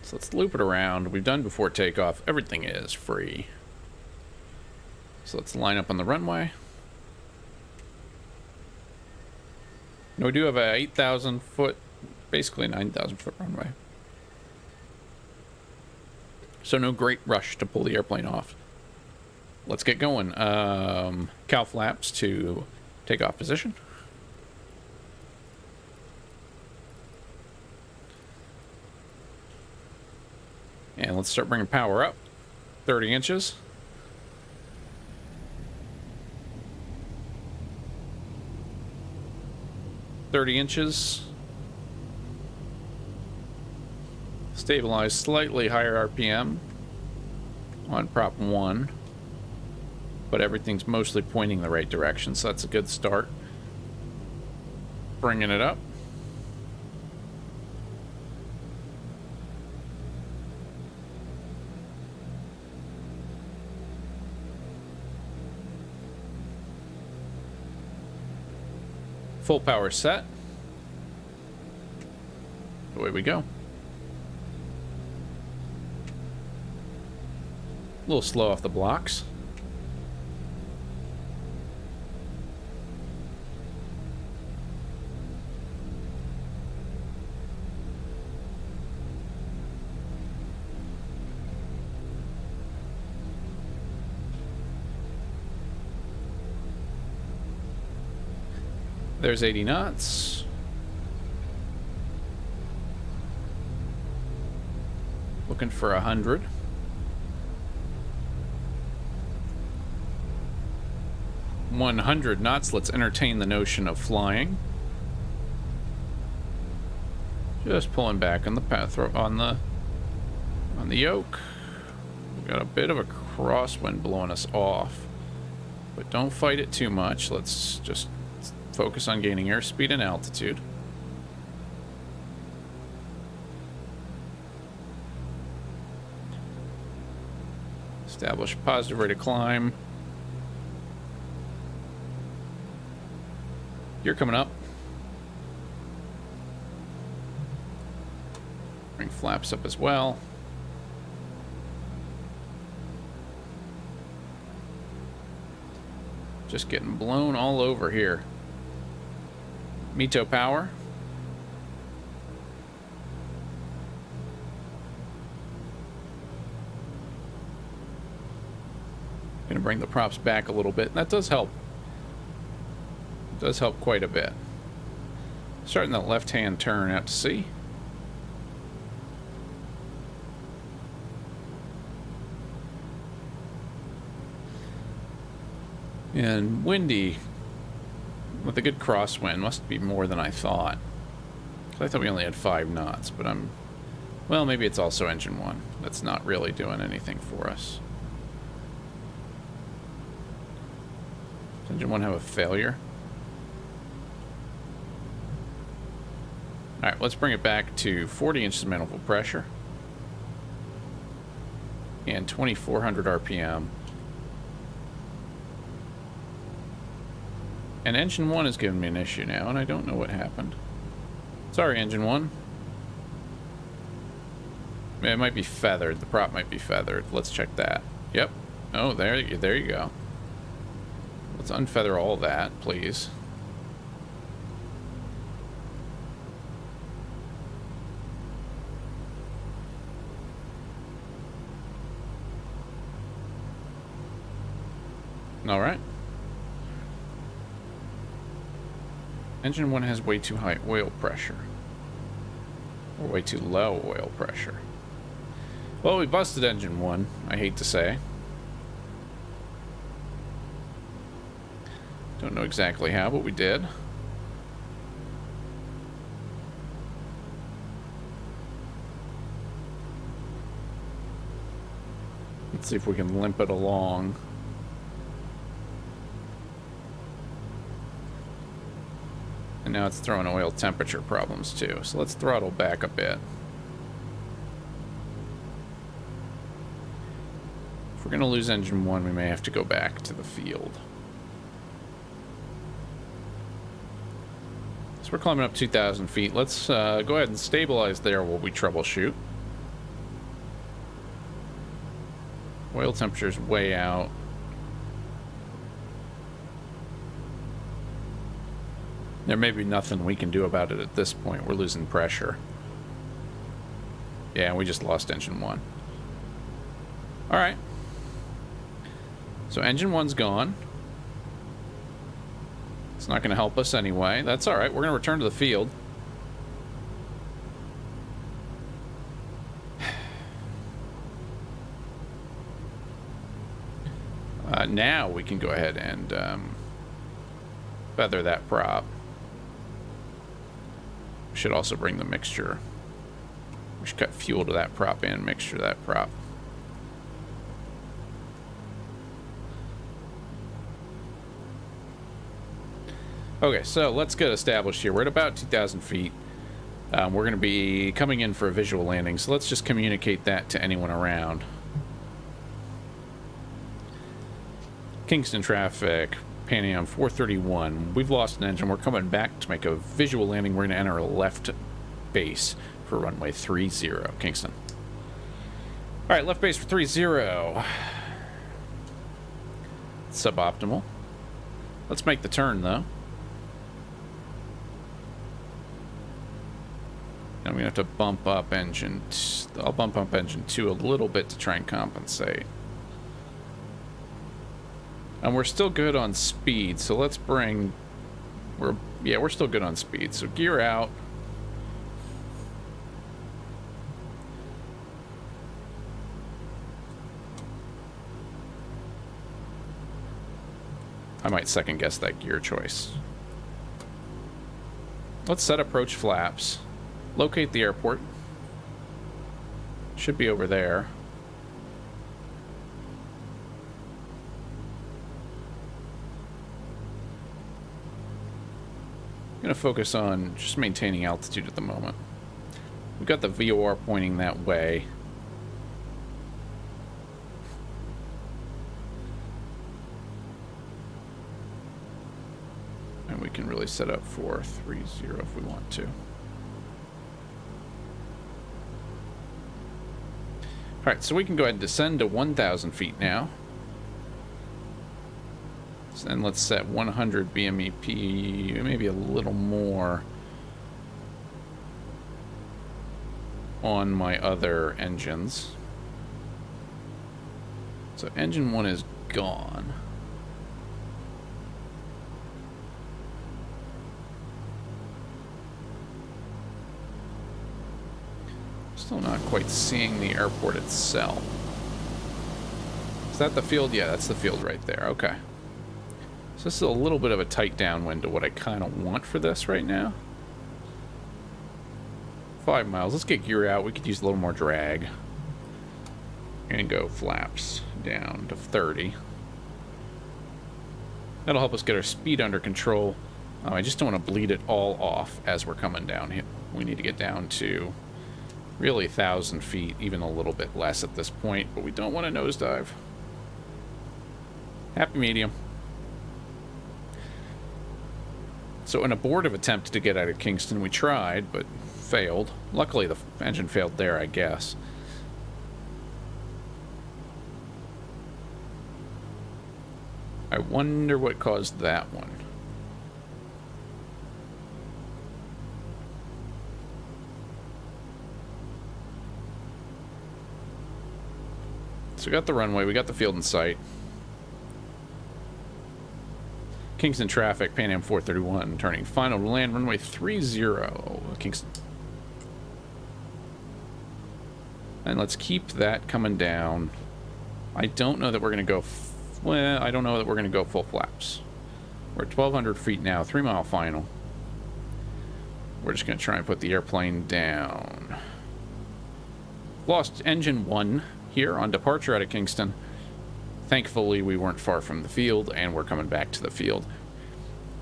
So let's loop it around. We've done before takeoff. Everything is free. So let's line up on the runway. Now we do have a 8,000 foot, basically 9,000 foot runway. So no great rush to pull the airplane off. Let's get going. Cowl flaps to takeoff position. And let's start bringing power up. 30 inches. Stabilize slightly higher RPM on prop 1, but everything's mostly pointing the right direction, so that's a good start. Bringing it up. Full power set. Away we go. A little slow off the blocks. There's 80 knots. Looking for 100. 100 knots. Let's entertain the notion of flying. Just pulling back on the path on the yoke. We've got a bit of a crosswind blowing us off, but don't fight it too much. Let's just focus on gaining airspeed and altitude. Establish positive rate of climb. You're coming up. Bring flaps up as well. Just getting blown all over here. Mito power. Gonna bring the props back a little bit. That does help. It does help quite a bit. Starting that left-hand turn out to sea. And windy with a good crosswind. Must be more than I thought. I thought we only had 5 knots, but well, maybe it's also engine 1 that's not really doing anything for us. Does engine 1 have a failure? Alright, let's bring it back to 40 inches of manifold pressure and 2400 RPM. And engine 1 is giving me an issue now, and I don't know what happened. Sorry, engine 1. It might be feathered. The prop might be feathered. Let's check that. Yep. Oh, there you go. Let's unfeather all that, please. All right. Engine 1 has way too high oil pressure. Or way too low oil pressure. Well, we busted engine 1, I hate to say. Don't know exactly how, but we did. Let's see if we can limp it along. And now it's throwing oil temperature problems too. So let's throttle back a bit. If we're going to lose engine 1, we may have to go back to the field. So we're climbing up 2,000 feet. Let's go ahead and stabilize there while we troubleshoot. Oil temperature's way out. There may be nothing we can do about it at this point. We're losing pressure. Yeah, we just lost engine 1. Alright. So engine 1's gone. It's not going to help us anyway. That's alright. We're going to return to the field. Now we can go ahead and feather that prop. We should also bring the mixture. We should cut fuel to that prop and mixture to that prop. Okay, so let's get established here. We're at about 2,000 feet. We're going to be coming in for a visual landing, so let's just communicate that to anyone around. Kingston traffic. Pan Am 431. We've lost an engine. We're coming back to make a visual landing. We're going to enter a left base for runway 30, Kingston. All right, left base for 30. Suboptimal. Let's make the turn, though. I'm going to have to bump up engine... I'll bump up engine 2 a little bit to try and compensate. And we're still good on speed, so let's bring... we're still good on speed, so gear out. I might second guess that gear choice. Let's set approach flaps. Locate the airport. Should be over there. I'm going to focus on just maintaining altitude at the moment. We've got the VOR pointing that way. And we can really set up for 30 if we want to. Alright, so we can go ahead and descend to 1,000 feet now. And let's set 100 BMEP, maybe a little more on my other engines. So engine 1 is gone. Still not quite seeing the airport itself. Is that the field? Yeah, that's the field right there. Okay. So this is a little bit of a tight downwind to what I kind of want for this right now. 5 miles. Let's get gear out. We could use a little more drag. And go flaps down to 30. That'll help us get our speed under control. I just don't want to bleed it all off as we're coming down here. We need to get down to really 1,000 feet, even a little bit less at this point, but we don't want to nosedive. Happy medium. So an abortive attempt to get out of Kingston. We tried, but failed. Luckily, the engine failed there, I guess. I wonder what caused that one. So we got the runway, we got the field in sight. Kingston traffic, Pan Am 431, turning final to land, runway 30, Kingston. And let's keep that coming down. I don't know that we're going to go, well, I don't know that we're going to go full flaps. We're at 1,200 feet now, 3 mile final. We're just going to try and put the airplane down. Lost engine 1 here on departure out of Kingston. Thankfully, we weren't far from the field, and we're coming back to the field.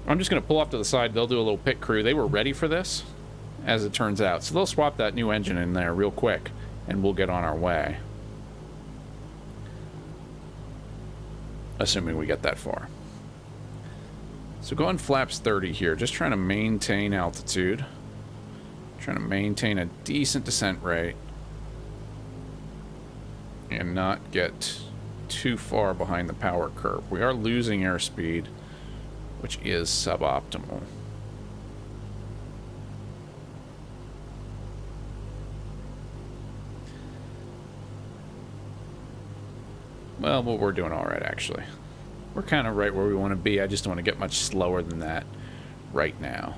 I'm just going to pull off to the side. They'll do a little pit crew. They were ready for this, as it turns out. So they'll swap that new engine in there real quick, and we'll get on our way. Assuming we get that far. So going flaps 30 here. Just trying to maintain altitude. Trying to maintain a decent descent rate. And not get too far behind the power curve. We are losing airspeed, which is suboptimal. Well, we're doing all right, actually. We're kind of right where we want to be. I just don't want to get much slower than that right now.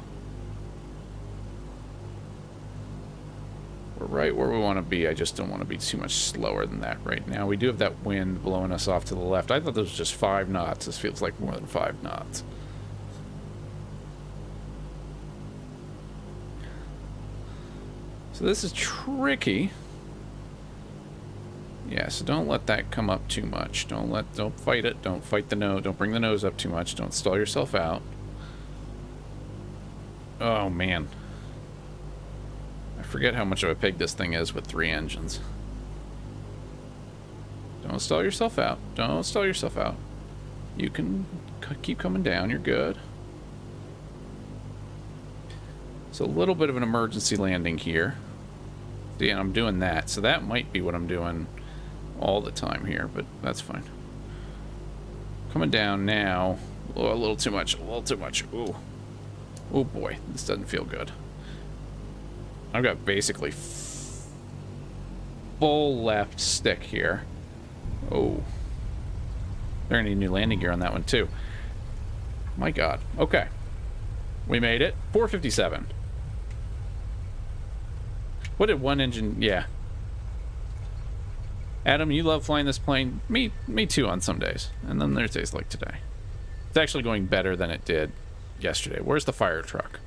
We're right where we want to be. I just don't want to be too much slower than that right now. We do have that wind blowing us off to the left. I thought this was just 5 knots. This feels like more than 5 knots. So this is tricky. Yeah, so don't let that come up too much. Don't fight it. Don't fight the nose. Don't bring the nose up too much. Don't stall yourself out. Oh, man. I forget how much of a pig this thing is with 3 engines. Don't stall yourself out. Don't stall yourself out. You can keep coming down. You're good. It's a little bit of an emergency landing here. See, and I'm doing that. So that might be what I'm doing all the time here, but that's fine. Coming down now. Oh, a little too much. A little too much. Ooh. Oh boy, this doesn't feel good. I've got basically full left stick here. Oh. They're gonna need new landing gear on that one too. My God. Okay. We made it. 457. What did one engine... Yeah. Adam, you love flying this plane. Me too on some days. And then there's days like today. It's actually going better than it did yesterday. Where's the fire truck?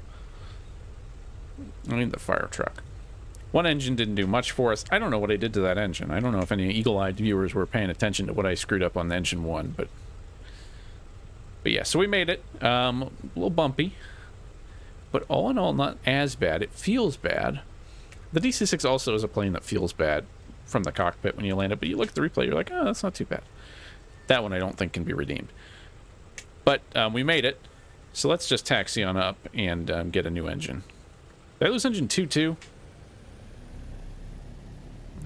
I need the fire truck. One engine didn't do much for us. I don't know what I did to that engine. I don't know if any eagle-eyed viewers were paying attention to what I screwed up on the engine one, but yeah, so we made it. A little bumpy, but all in all, not as bad. It feels bad. The DC-6 also is a plane that feels bad from the cockpit when you land it, but you look at the replay, you're like, oh, that's not too bad. That one I don't think can be redeemed. But we made it, so let's just taxi on up and get a new engine. Did I lose engine 2 too?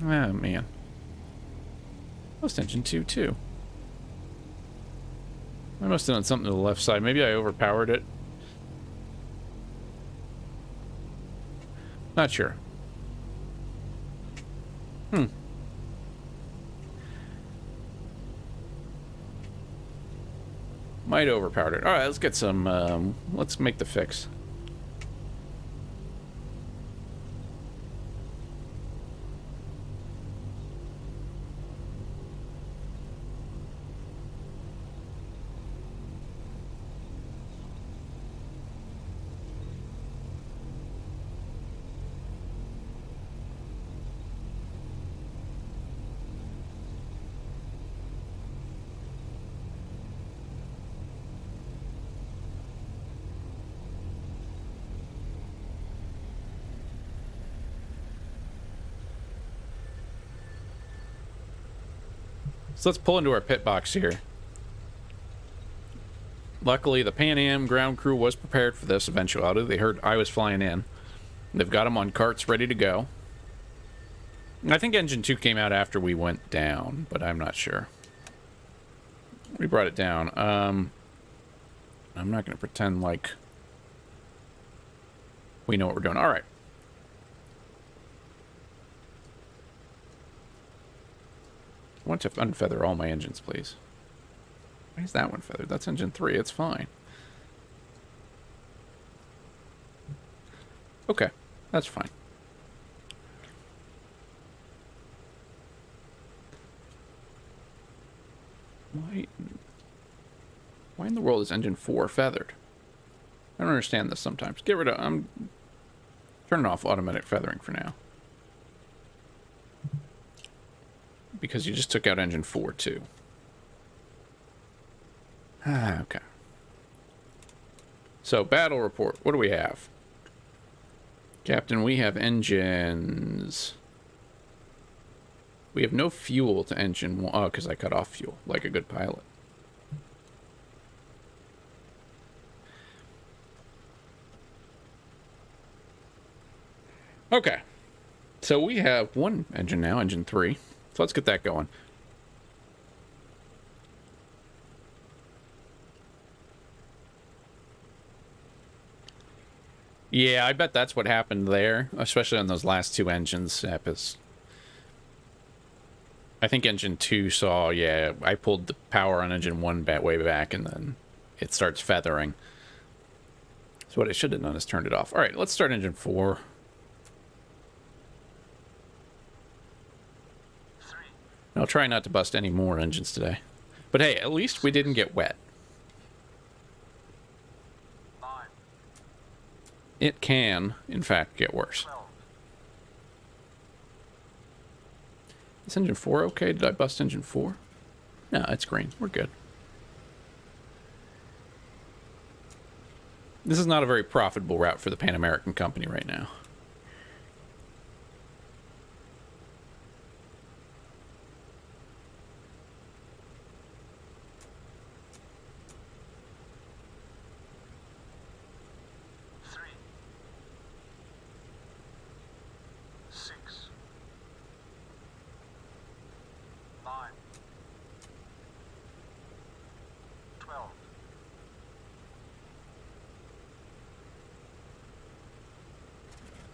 Oh, man. Lost engine 2 too. I must have done something to the left side. Maybe I overpowered it. Not sure. Might have overpowered it. Alright, let's get some, let's make the fix. So let's pull into our pit box here. Luckily, the Pan Am ground crew was prepared for this eventuality. They heard I was flying in. They've got them on carts ready to go. I think engine 2 came out after we went down, but I'm not sure. We brought it down. I'm not going to pretend like we know what we're doing. All right. I want to unfeather all my engines, please. Why is that one feathered? That's engine 3. It's fine. Okay. That's fine. Why in the world is engine 4 feathered? I don't understand this sometimes. Get rid of... I'm turning off automatic feathering for now. Because you just took out engine 4, too. Okay. So, battle report. What do we have? Captain, we have engines... We have no fuel to engine 1. Oh, because I cut off fuel, like a good pilot. Okay. So we have one engine now, engine 3. So let's get that going. Yeah, I bet that's what happened there, especially on those last two engines. I think engine 2 saw, yeah, I pulled the power on engine 1 way back, and then it starts feathering. So what I should have done is turned it off. All right, let's start engine 4. I'll try not to bust any more engines today. But hey, at least we didn't get wet. 9, It can, in fact, get worse. 12, Is engine 4 okay? Did I bust engine 4? No, it's green. We're good. This is not a very profitable route for the Pan American Company right now. three, 6, 9, 12, 13,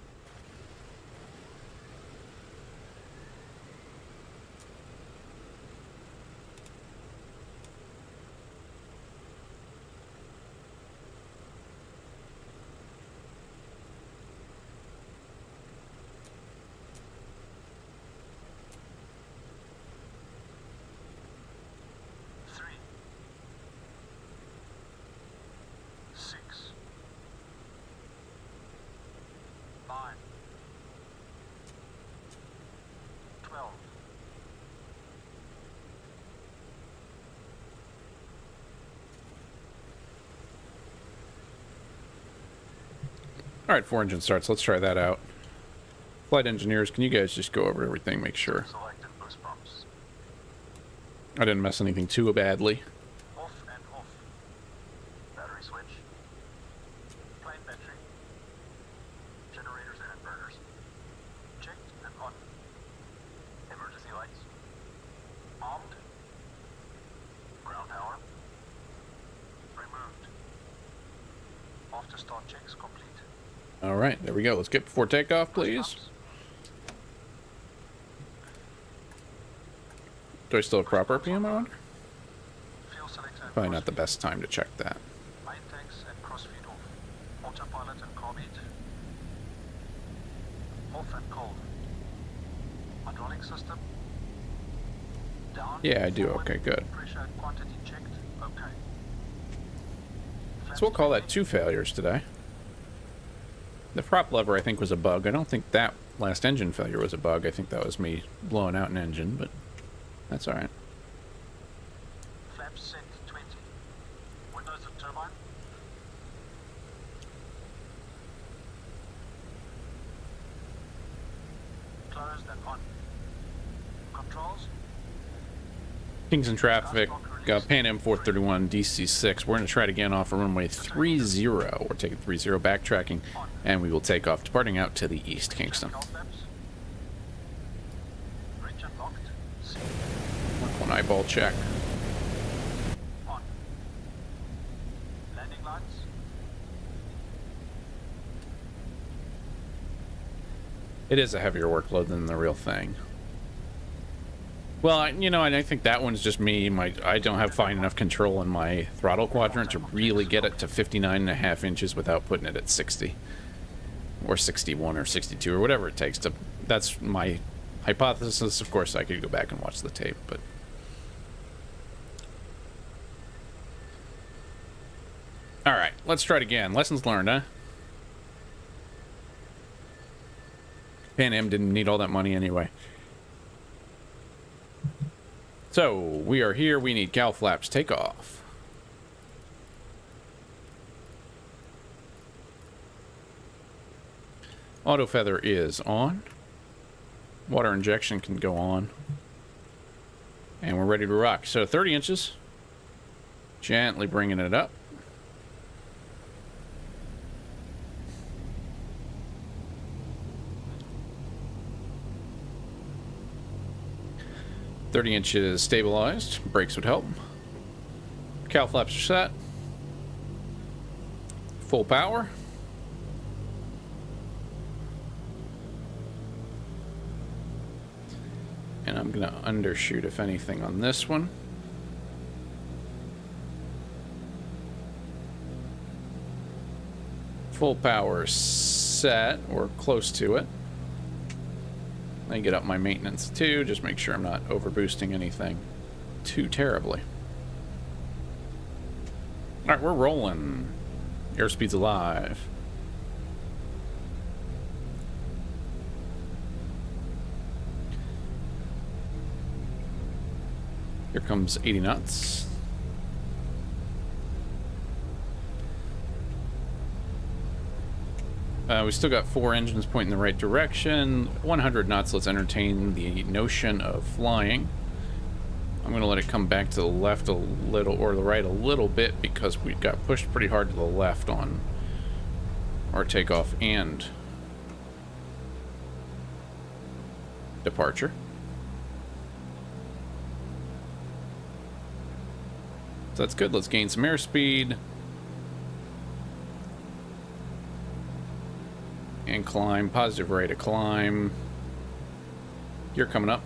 All right, 4 engine starts. Let's try that out. Flight engineers, can you guys just go over everything, make sure Selected boost pumps. I didn't mess anything too badly. Off and off. Battery switch. Plane battery. Generators and inverters. Checked and on. Emergency lights. Armed. Ground power. Removed. After start checks complete. All right, there we go. Let's get before takeoff, please. Pumps. Do I still have proper RPM, I wonder? Fuel selector and Probably not the crossfeed. best time to check that. Main tanks and crossfeed off. Autopilot and carb heat. Off and cold. Hydraulic system. Down. Yeah, I do. Forward. Okay, good. Pressure and quantity checked. Okay. So we'll call that 2 failures today. The prop lever, I think, was a bug. I don't think that last engine failure was a bug. I think that was me blowing out an engine, but that's all right. Flaps set 20. Windows and turbine. Closed and on. Controls. Kingston traffic, Pan Am 431, DC-6. We're going to try it again off of runway 30. We're taking 30, backtracking, and we will take off, departing out to the east, Kingston. Check flaps. Bridge unlocked. C. One eyeball check. On. Landing lights. It is a heavier workload than the real thing. Well, and I think that one's just me. I don't have fine enough control in my throttle quadrant to really get it to 59.5 inches without putting it at 60. Or 61 or 62 or whatever it takes to... That's my hypothesis. Of course, I could go back and watch the tape, but... Alright, let's try it again. Lessons learned, huh? Pan Am didn't need all that money anyway. So, we are here. We need cow flaps. Take off. Auto feather is on. Water injection can go on. And we're ready to rock. So, 30 inches. Gently bringing it up. "30 inches stabilized. Brakes would help. Cow flaps are set. Full power. And I'm going to undershoot, if anything, on this one. Full power set, or close to it. I get up my maintenance too, just make sure I'm not overboosting anything too terribly. Alright, we're rolling. Airspeed's alive. Here comes 80 knots. We still got 4 engines pointing in the right direction. 100 knots, let's entertain the notion of flying. I'm going to let it come back to the left a little, or the right a little bit, because we got pushed pretty hard to the left on our takeoff and departure. So that's good. Let's gain some airspeed. And climb. Positive rate of climb. You're coming up.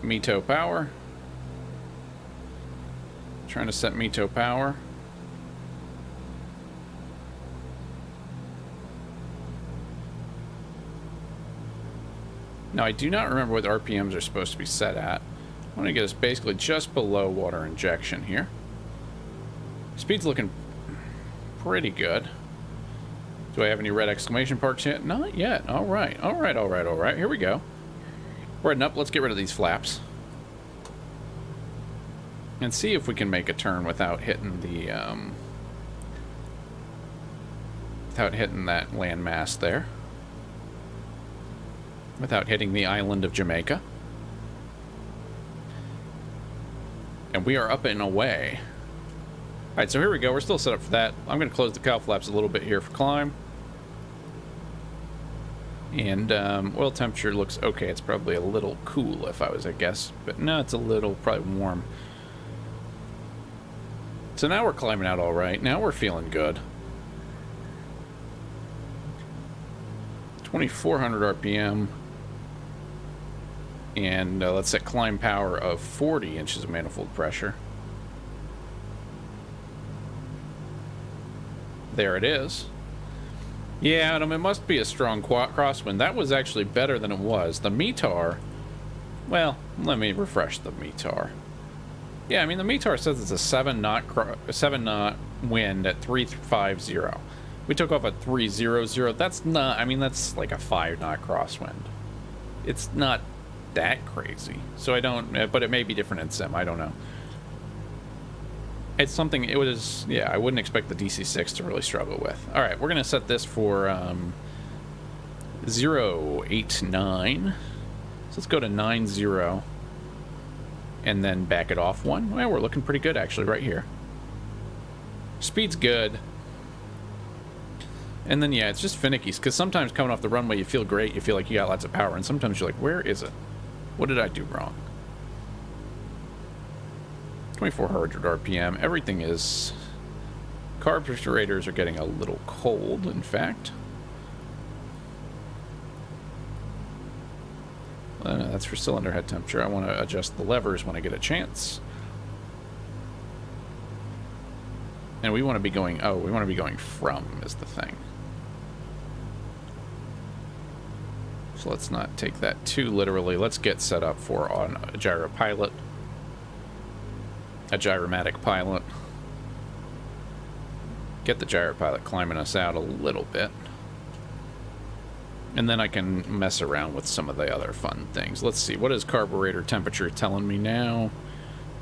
METO power. Trying to set METO power. Now, I do not remember what the RPMs are supposed to be set at. I want to get us basically just below water injection here. Speed's looking pretty good. Do I have any red exclamation marks yet? Not yet. All right. All right, all right, all right. Here we go. We're heading up. Let's get rid of these flaps. And see if we can make a turn without hitting the, without hitting that landmass there. Without hitting the island of Jamaica. And we are up and away. Alright, so here we go. We're still set up for that. I'm going to close the cowl flaps a little bit here for climb. And oil temperature looks okay. It's probably a little cool if I was a guess. But no, it's a little probably warm. So now we're climbing out all right. Now we're feeling good. 2,400 RPM. And let's set climb power of 40 inches of manifold pressure. There it is. Yeah, Adam, it must be a strong crosswind. That was actually better than it was. The METAR, well, let me refresh the METAR. Yeah, I mean, the METAR says it's a 7-knot wind at 350. We took off at 300. That's not, I mean, that's like a 5-knot crosswind. It's not that crazy. So I don't, but it may be different in sim. I don't know. It's something, it was, yeah, I wouldn't expect the DC-6 to really struggle with. All right, we're going to set this for 089. So let's go to 90 and then back it off one. Well, we're looking pretty good actually right here. Speed's good. And then, yeah, it's just finicky because sometimes coming off the runway, you feel great. You feel like you got lots of power. And sometimes you're like, where is it? What did I do wrong? 2,400 RPM. Everything is... Carburetors are getting a little cold, in fact. That's for cylinder head temperature. I want to adjust the levers when I get a chance. And we want to be going... Oh, we want to be going from is the thing. So let's not take that too literally. Let's get set up for on a gyro pilot. A gyromatic pilot. Get the gyro pilot climbing us out a little bit. And then I can mess around with some of the other fun things. Let's see, what is carburetor temperature telling me now?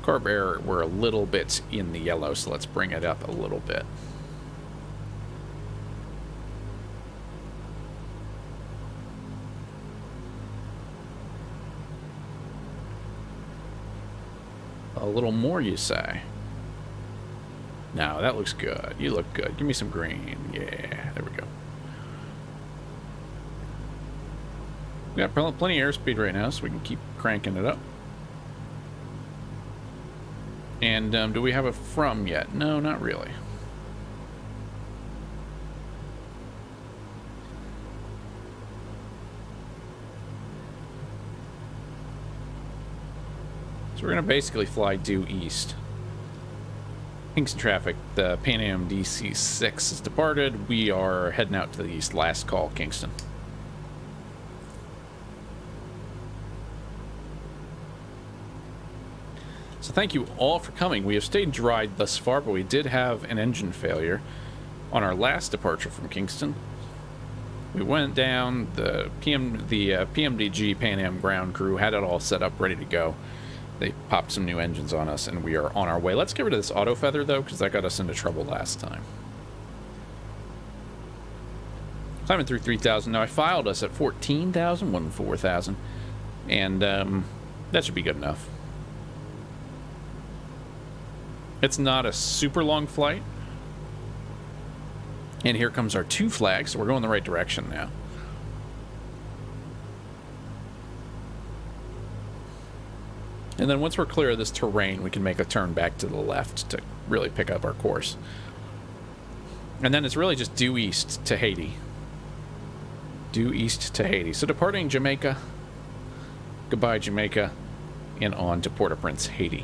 Carb air, we're a little bit in the yellow, so let's bring it up a little bit. A little more, you say? No, that looks good. You look good. Give me some green. Yeah, there we go. We got plenty of airspeed right now, so we can keep cranking it up. And do we have a from yet? No, not really. So we're going to basically fly due east. Kingston traffic, the Pan Am DC-6 has departed. We are heading out to the east. Last call, Kingston. So thank you all for coming. We have stayed dry thus far, but we did have an engine failure on our last departure from Kingston. We went down, the PMDG Pan Am ground crew had it all set up, ready to go. They popped some new engines on us, and we are on our way. Let's get rid of this auto feather, though, because that got us into trouble last time. Climbing through 3,000. Now, I filed us at 14,000, 4,000, and that should be good enough. It's not a super long flight. And here comes our 2 flags, so we're going the right direction now. And then once we're clear of this terrain, we can make a turn back to the left to really pick up our course. And then it's really just due east to Haiti. Due east to Haiti. So departing Jamaica, goodbye Jamaica, and on to Port-au-Prince, Haiti.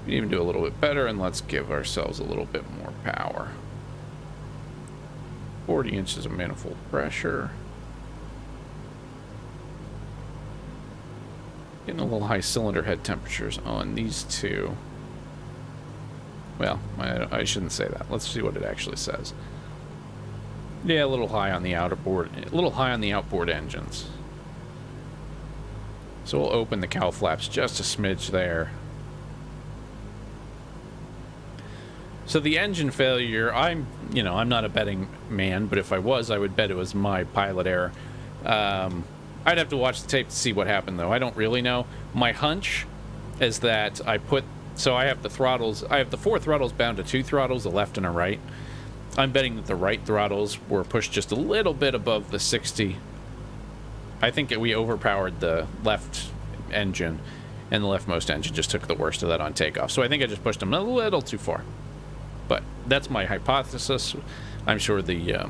We can even do a little bit better, and let's give ourselves a little bit more power. 40 inches of manifold pressure. Getting a little high cylinder head temperatures on these two. Well, I shouldn't say that. Let's see what it actually says. Yeah, a little high on the outboard, engines. So we'll open the cowl flaps just a smidge there. So the engine failure, I'm not a betting man, but if I was, I would bet it was my pilot error. I'd have to watch the tape to see what happened, though. I don't really know. My hunch is that I have the throttles, I have the 4 throttles bound to 2 throttles, a left and a right. I'm betting that the right throttles were pushed just a little bit above the 60. I think we overpowered the left engine, and the leftmost engine just took the worst of that on takeoff. So I think I just pushed them a little too far. But that's my hypothesis. I'm sure the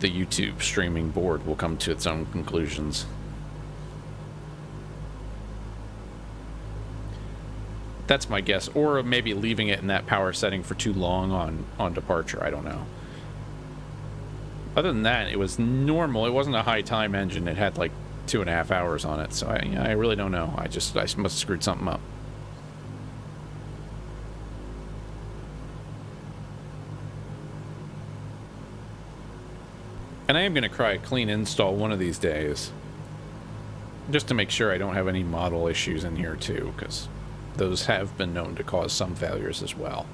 YouTube streaming board will come to its own conclusions. That's my guess. Or maybe leaving it in that power setting for too long on departure. I don't know. Other than that, it was normal. It wasn't a high time engine. It had like 2.5 hours on it. So I really don't know. I must have screwed something up. And I am going to try a clean install one of these days. Just to make sure I don't have any model issues in here too, because those have been known to cause some failures as well.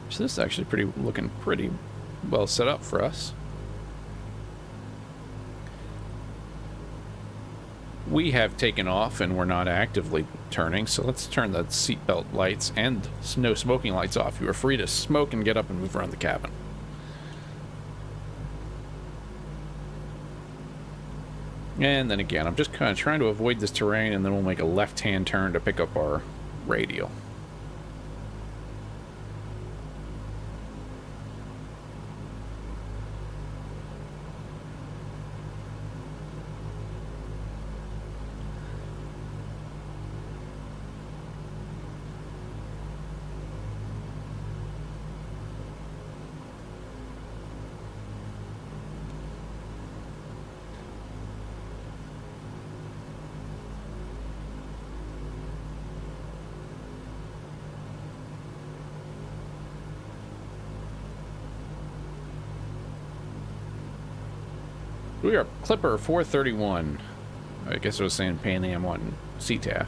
So this is actually looking pretty well set up for us. We have taken off and we're not actively turning, so let's turn the seatbelt lights and no smoking lights off. You are free to smoke and get up and move around the cabin. And then again, I'm just kind of trying to avoid this terrain, and then we'll make a left-hand turn to pick up our radial. We are Clipper 431. I guess I was saying Pan Am on CTAF.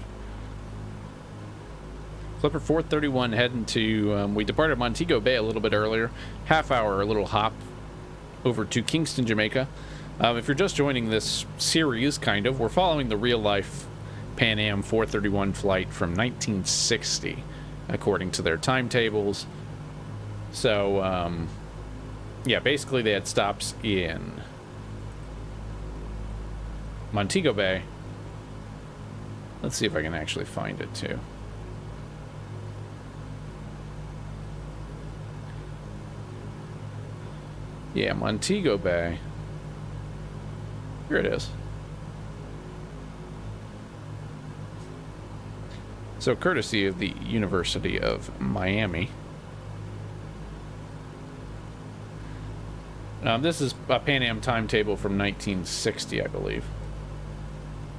Clipper 431 heading to, we departed Montego Bay a little bit earlier. Half hour, a little hop over to Kingston, Jamaica. If you're just joining this series, kind of, we're following the real-life Pan Am 431 flight from 1960, according to their timetables. So, yeah, basically they had stops in Montego Bay. Let's see if I can actually find it too. Yeah, Montego Bay. Here it is. So courtesy of the University of Miami. This is a Pan Am timetable from 1960, I believe.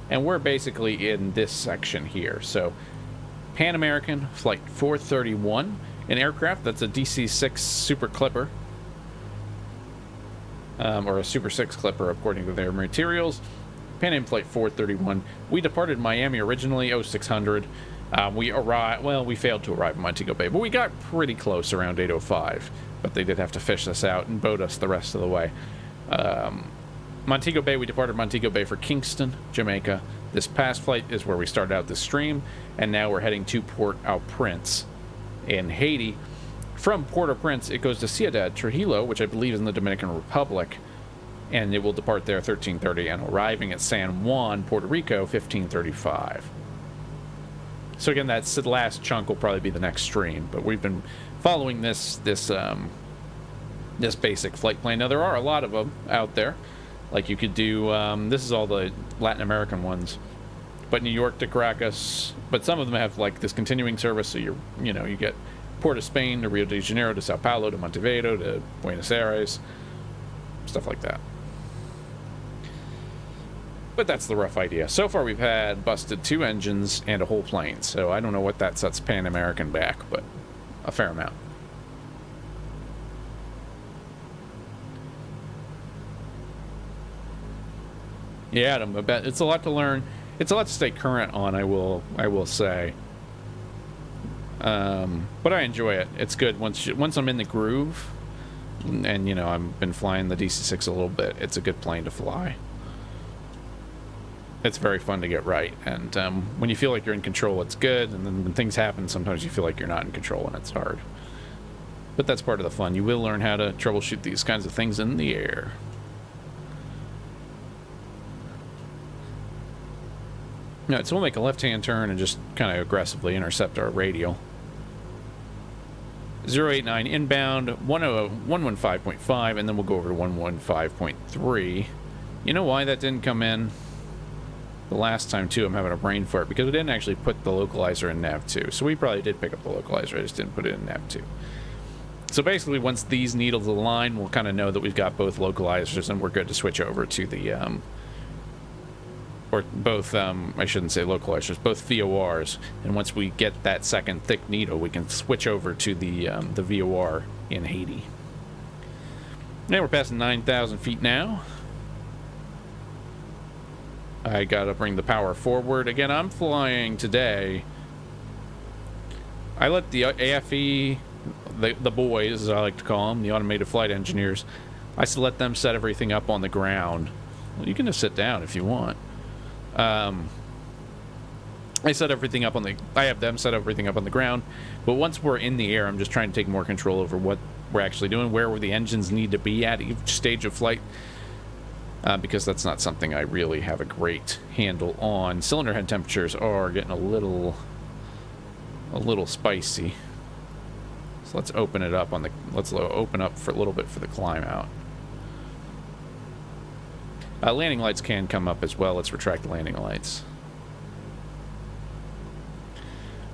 And we're basically in this section here. So, Pan American Flight 431, an aircraft that's a DC-6 Super Clipper. Or a Super 6 Clipper, according to their materials. Pan Am Flight 431. We departed Miami originally, 0600. We failed to arrive in Montego Bay, but we got pretty close around 8:05. But they did have to fish us out and boat us the rest of the way. Montego Bay, we departed Montego Bay for Kingston, Jamaica. This past flight is where we started out the stream, and now we're heading to Port-au-Prince in Haiti. From Port-au-Prince, it goes to Ciudad Trujillo, which I believe is in the Dominican Republic, and it will depart there 13:30 and arriving at San Juan, Puerto Rico, 15:35. So again, that's the last chunk will probably be the next stream, but we've been following this basic flight plan. Now there are a lot of them out there. Like you could do, this is all the Latin American ones, but New York to Caracas. But some of them have like this continuing service, so you get Port of Spain to Rio de Janeiro to Sao Paulo to Montego to Buenos Aires, stuff like that. But that's the rough idea. So far we've had busted 2 engines and a whole plane, so I don't know what that sets Pan American back, but a fair amount. Yeah, Adam, I bet it's a lot to learn. It's a lot to stay current on, I will say. But I enjoy it. It's good once I'm in the groove, and you know I've been flying the DC-6 a little bit. It's a good plane to fly. It's very fun to get right, and when you feel like you're in control, it's good. And then when things happen, sometimes you feel like you're not in control, and it's hard. But that's part of the fun. You will learn how to troubleshoot these kinds of things in the air. Alright, so we'll make a left-hand turn and just kind of aggressively intercept our radial. 089 inbound, 115.5, and then we'll go over to 115.3. You know why that didn't come in the last time, too? I'm having a brain fart, because we didn't actually put the localizer in nav2. So we probably did pick up the localizer, I just didn't put it in nav2. So basically, once these needles align, we'll kind of know that we've got both localizers, and we're good to switch over to the, or both, I shouldn't say localizers, both VORs. And once we get that second thick needle, we can switch over to the VOR in Haiti. Now we're passing 9,000 feet now. I gotta bring the power forward. Again, I'm flying today. I let the AFE, the boys, as I like to call them, the automated flight engineers, I let them set everything up on the ground. Well, you can just sit down if you want. I set everything up on the... I have them set everything up on the ground, but once we're in the air, I'm just trying to take more control over what we're actually doing, where the engines need to be at each stage of flight, because that's not something I really have a great handle on. Cylinder head temperatures are getting a little spicy. So let's open it up on the... Let's open up for a little bit for the climb out. Landing lights can come up as well. Let's retract the landing lights.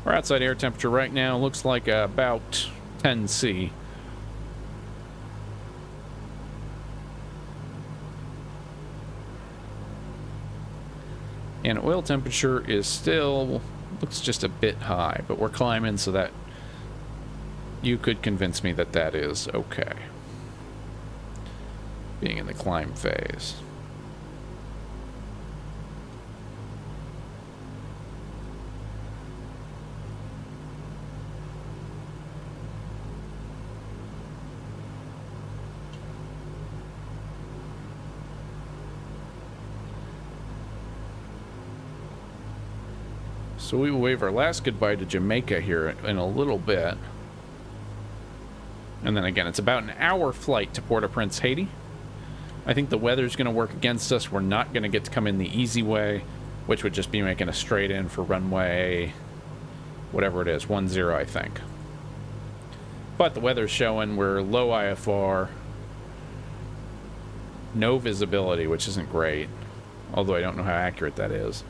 Our outside air temperature right now looks like about 10 C. And oil temperature is still, looks just a bit high, but we're climbing, so that you could convince me that that is okay. Being in the climb phase. So we will wave our last goodbye to Jamaica here in a little bit. And then again, it's about an hour flight to Port-au-Prince, Haiti. I think the weather's going to work against us. We're not going to get to come in the easy way, which would just be making a straight in for runway, whatever it is, 10, I think. But the weather's showing we're low IFR, no visibility, which isn't great, although I don't know how accurate that is.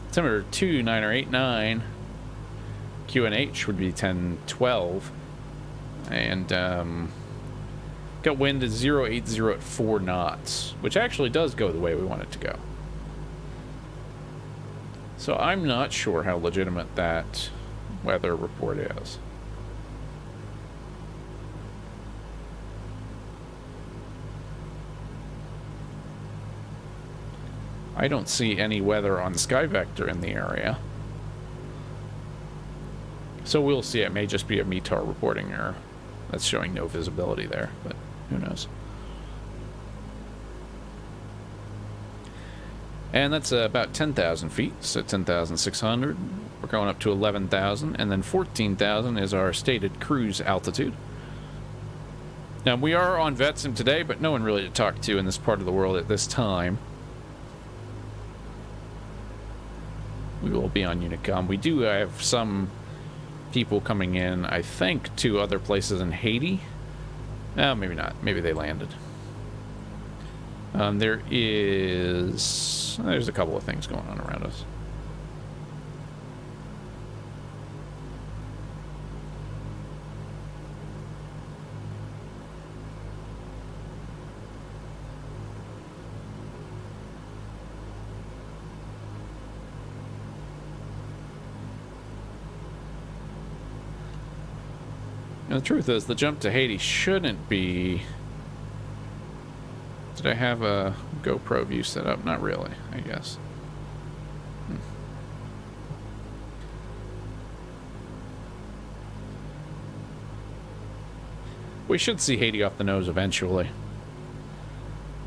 Altimeter 29089, QNH would be 1012, and got wind at 080 at 4 knots, which actually does go the way we want it to go. So I'm not sure how legitimate that weather report is. I don't see any weather on SkyVector in the area. So we'll see. It may just be a METAR reporting error that's showing no visibility there, but who knows. And that's about 10,000 feet, so 10,600. We're going up to 11,000, and then 14,000 is our stated cruise altitude. Now, we are on VETSIM today, but no one really to talk to in this part of the world at this time. We will be on Unicom. We do have some people coming in, I think, to other places in Haiti. Maybe not. Maybe they landed. There's a couple of things going on around us. And the truth is, the jump to Haiti shouldn't be... Did I have a GoPro view set up? Not really, I guess. We should see Haiti off the nose eventually.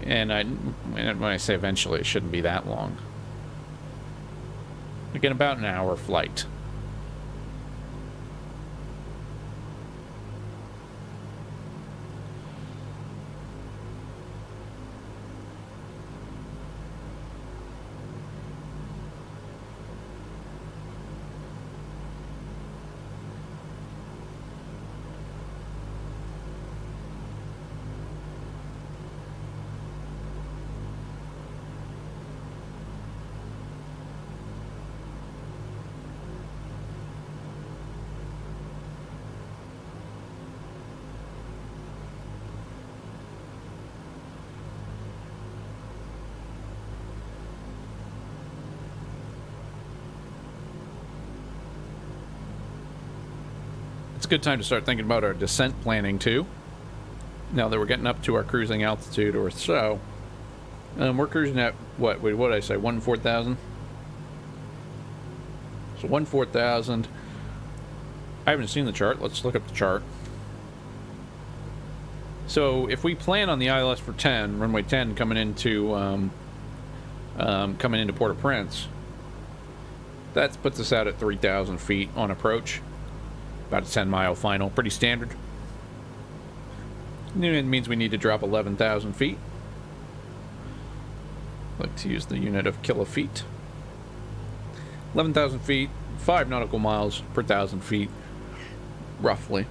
And when I say eventually, it shouldn't be that long. Again, about an hour flight. It's a good time to start thinking about our descent planning too. Now that we're getting up to our cruising altitude or so. We're cruising at what did I say, 1,400? So 1,400. I haven't seen the chart. Let's look up the chart. So if we plan on the ILS for 10, runway 10 coming into Port-au-Prince, that puts us out at 3,000 feet on approach. About a 10-mile final. Pretty standard. It means we need to drop 11,000 feet. I like to use the unit of kilofeet. 11,000 feet, 5 nautical miles per 1,000 feet, roughly.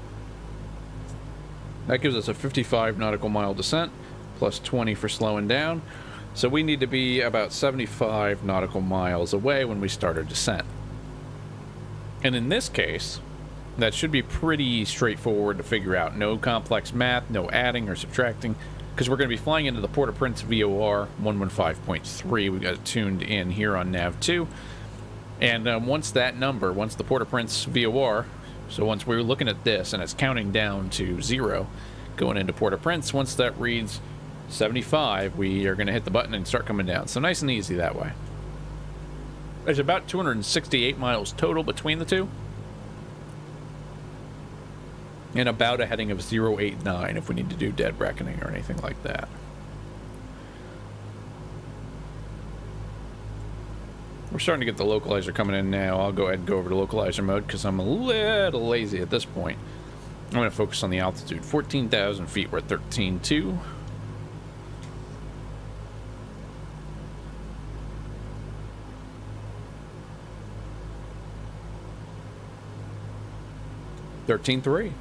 That gives us a 55 nautical mile descent, plus 20 for slowing down. So we need to be about 75 nautical miles away when we start our descent. And in this case, that should be pretty straightforward to figure out. No complex math, no adding or subtracting, because we're going to be flying into the Port-au-Prince VOR 115.3. We've got it tuned in here on Nav 2. And once the Port-au-Prince VOR, so once we're looking at this and it's counting down to 0 going into Port-au-Prince, once that reads 75, we are going to hit the button and start coming down. So nice and easy that way. There's about 268 miles total between the two. And about a heading of 089 if we need to do dead reckoning or anything like that. We're starting to get the localizer coming in now. I'll go ahead and go over to localizer mode because I'm a little lazy at this point. I'm going to focus on the altitude. 14,000 feet, we're at 13.2. $13.3.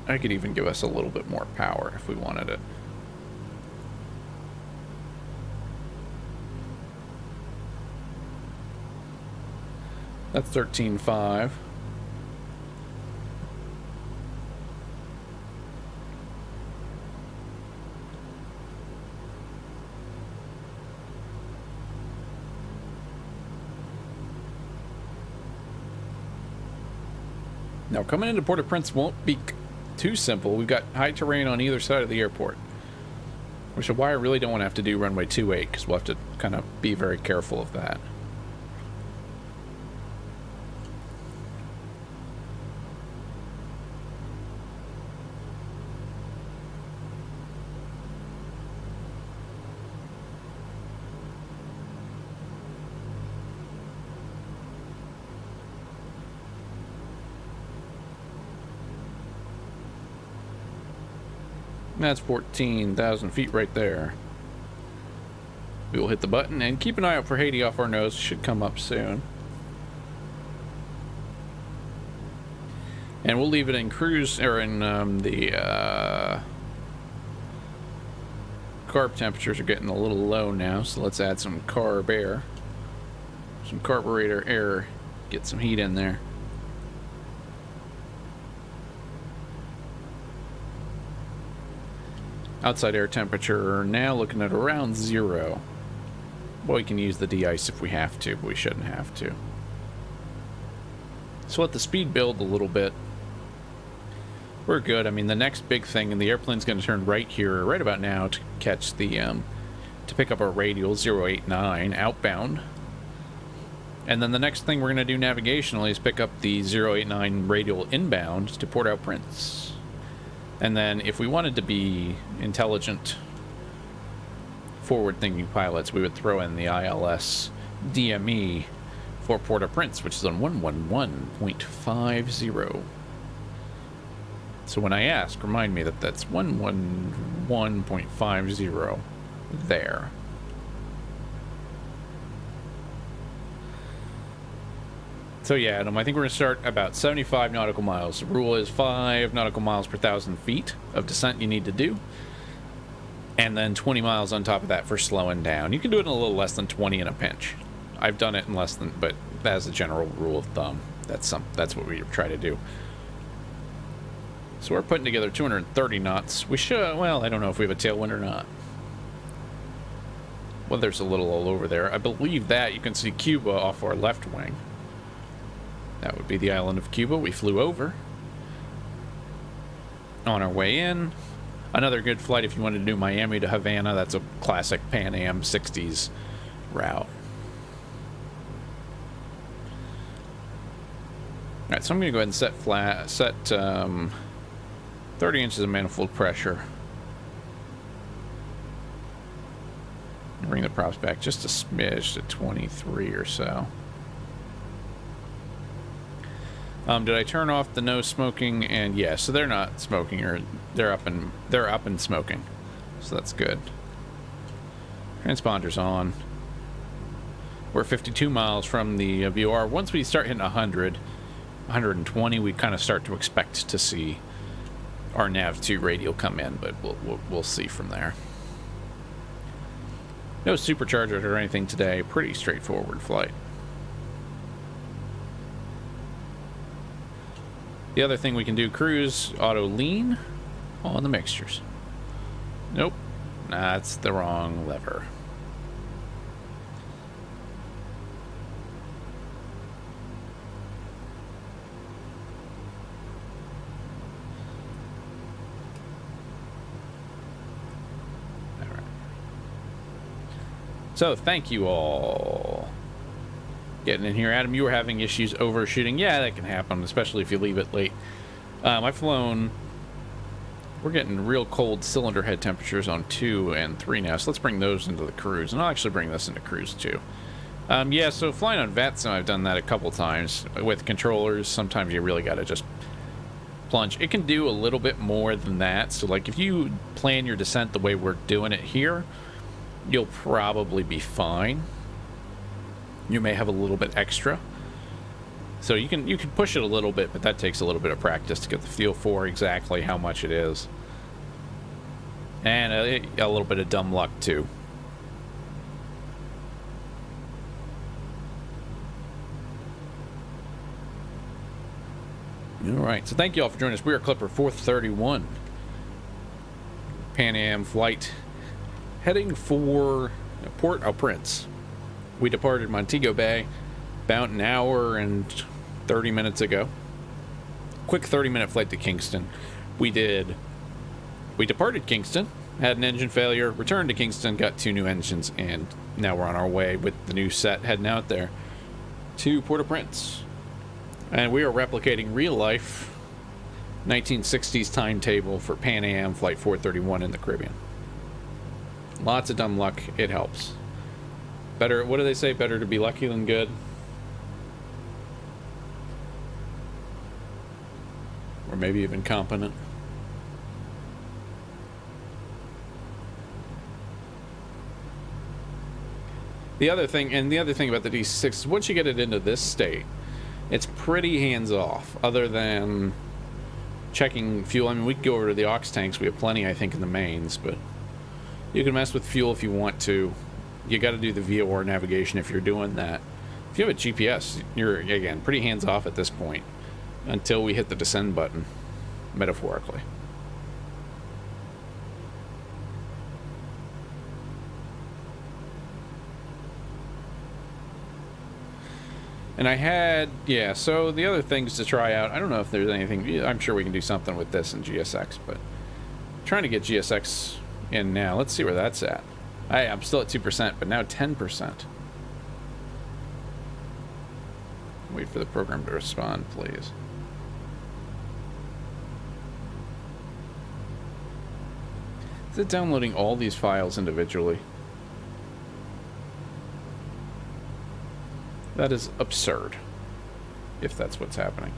I could even give us a little bit more power if we wanted it. That's 13.5. Now, coming into Port-au-Prince won't be too simple. We've got high terrain on either side of the airport, which is why I really don't want to have to do runway 28, because we'll have to kind of be very careful of that. That's 14,000 feet right there. We will hit the button and keep an eye out for Haiti off our nose. Should come up soon. And we'll leave it in cruise, or in the carb temperatures are getting a little low now, so let's add some carb air. Some carburetor air. Get some heat in there. Outside air temperature now looking at around 0. Well, we can use the de-ice if we have to, but we shouldn't have to. So let the speed build a little bit. We're good. I mean, the next big thing, and the airplane's going to turn right here, right about now, to catch the, to pick up our radial 089 outbound. And then the next thing we're going to do navigationally is pick up the 089 radial inbound to Port-au-Prince. And then if we wanted to be intelligent, forward-thinking pilots, we would throw in the ILS DME for Port-au-Prince, which is on 111.50. So when I ask, remind me that that's 111.50 there. So yeah, Adam, I think we're going to start about 75 nautical miles. The rule is 5 nautical miles per 1,000 feet of descent you need to do. And then 20 miles on top of that for slowing down. You can do it in a little less than 20 in a pinch. I've done it in less than, but that's a general rule of thumb. That's what we try to do. So we're putting together 230 knots. We should, well, I don't know if we have a tailwind or not. Well, there's a little all over there. I believe that you can see Cuba off our left wing. That would be the island of Cuba. We flew over. On our way in. Another good flight if you wanted to do Miami to Havana. That's a classic Pan Am 60s route. Alright, so I'm going to go ahead and set 30 inches of manifold pressure. Bring the props back just a smidge to 23 or so. Did I turn off the no smoking? And yeah, so they're not smoking, or they're up and smoking, so that's good. Transponder's on. We're 52 miles from the VOR. Once we start hitting 100, 120, we kind of start to expect to see our nav2 radial come in, but we'll see from there. No superchargers or anything today. Pretty straightforward flight. The other thing we can do, cruise, auto lean on the mixtures. Nope, that's the wrong lever. All right. So thank you all. Getting in here. Adam, you were having issues overshooting. Yeah, that can happen, especially if you leave it late. I've flown... We're getting real cold cylinder head temperatures on 2 and 3 now, so let's bring those into the cruise. And I'll actually bring this into cruise, too. Yeah, so flying on VATSIM, I've done that a couple times. With controllers, sometimes you really got to just plunge. It can do a little bit more than that. So, like, if you plan your descent the way we're doing it here, you'll probably be fine. You may have a little bit extra, so you can push it a little bit, but that takes a little bit of practice to get the feel for exactly how much it is, and a little bit of dumb luck too. All right, so thank you all for joining us. We are Clipper 431, Pan Am flight, heading for Port-au-Prince. We departed Montego Bay about an hour and 30 minutes ago. Quick 30-minute flight to Kingston. We departed Kingston, had an engine failure, returned to Kingston, got 2 new engines, and now we're on our way with the new set heading out there to Port-au-Prince. And we are replicating real-life 1960s timetable for Pan Am Flight 431 in the Caribbean. Lots of dumb luck. It helps. Better, what do they say? Better to be lucky than good. Or maybe even competent. The other thing about the DC-6 is once you get it into this state, it's pretty hands-off, other than checking fuel. I mean, we can go over to the aux tanks. We have plenty, I think, in the mains, but you can mess with fuel if you want to. You got to do the VOR navigation if you're doing that. If you have a GPS, you're, again, pretty hands-off at this point until we hit the descend button, metaphorically. And I had, yeah, so the other things to try out, I don't know if there's anything, I'm sure we can do something with this in GSX, but trying to get GSX in now. Let's see where that's at. I'm still at 2%, but now 10%. Wait for the program to respond, please. Is it downloading all these files individually? That is absurd, if that's what's happening.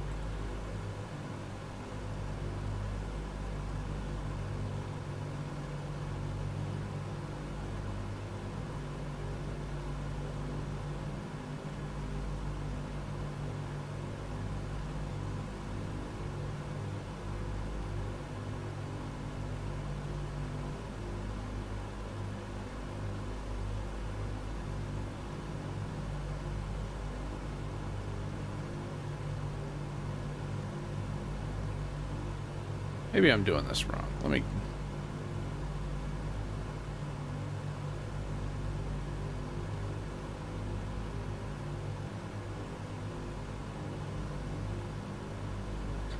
Maybe I'm doing this wrong. Let me...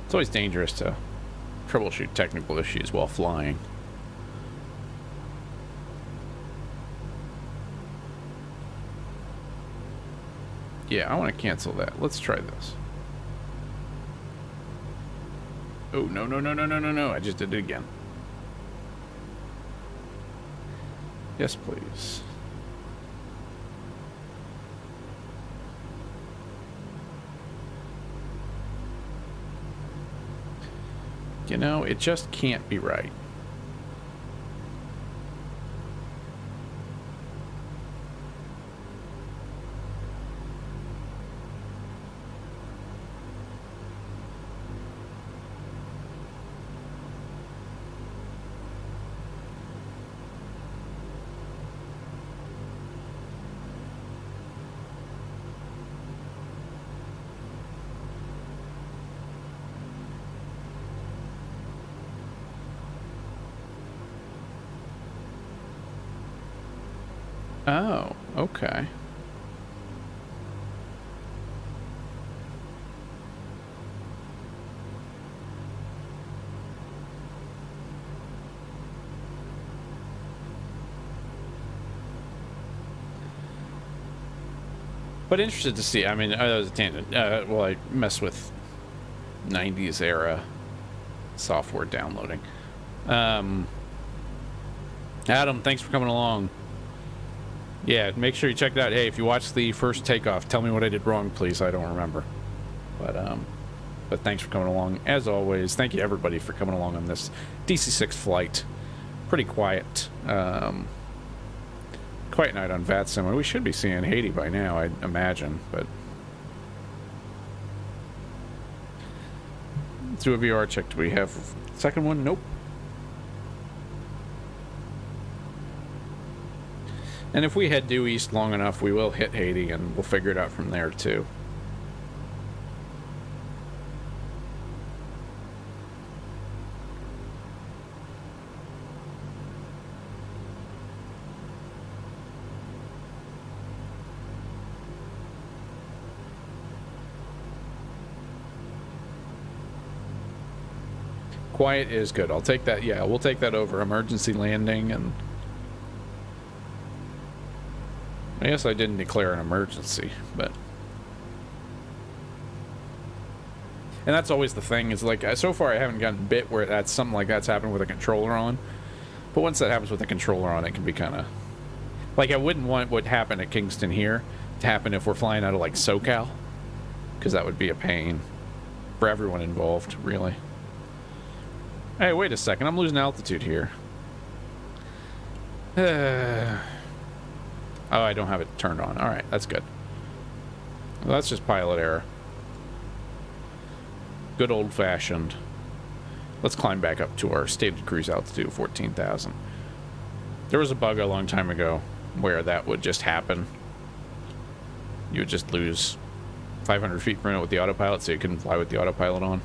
It's always dangerous to troubleshoot technical issues while flying. Yeah, I want to cancel that. Let's try this. Oh, no, no, no, no, no, no, no. I just did it again. Yes, please. You know, it just can't be right. Oh, okay. But interested to see. I mean, that was a tangent. Well, I mess with 90s era software downloading. Adam, thanks for coming along. Yeah, make sure you check that. Hey, if you watch the first Takeoff, tell me what I did wrong, please. I don't remember. But thanks for coming along. As always, thank you to everybody for coming along on this DC-6 flight. Pretty quiet. Quiet night on VATSIM. We should be seeing Haiti by now, I imagine, but... Let's do a VR check. Do we have a second one? Nope. And if we head due east long enough, we will hit Haiti, and we'll figure it out from there, too. Quiet is good. I'll take that. Yeah, we'll take that over emergency landing, and... I guess I didn't declare an emergency, but... And that's always the thing, is like, so far I haven't gotten bit where that's something like that's happened with a controller on. But once that happens with a controller on, it can be kind of... Like, I wouldn't want what happened at Kingston here to happen if we're flying out of, like, SoCal. Because that would be a pain for everyone involved, really. Hey, wait a second, I'm losing altitude here. Oh, I don't have it turned on. Alright, that's good. Well, that's just pilot error. Good old-fashioned. Let's climb back up to our stated cruise altitude of 14,000. There was a bug a long time ago where that would just happen. You would just lose 500 feet per minute with the autopilot, so you couldn't fly with the autopilot on.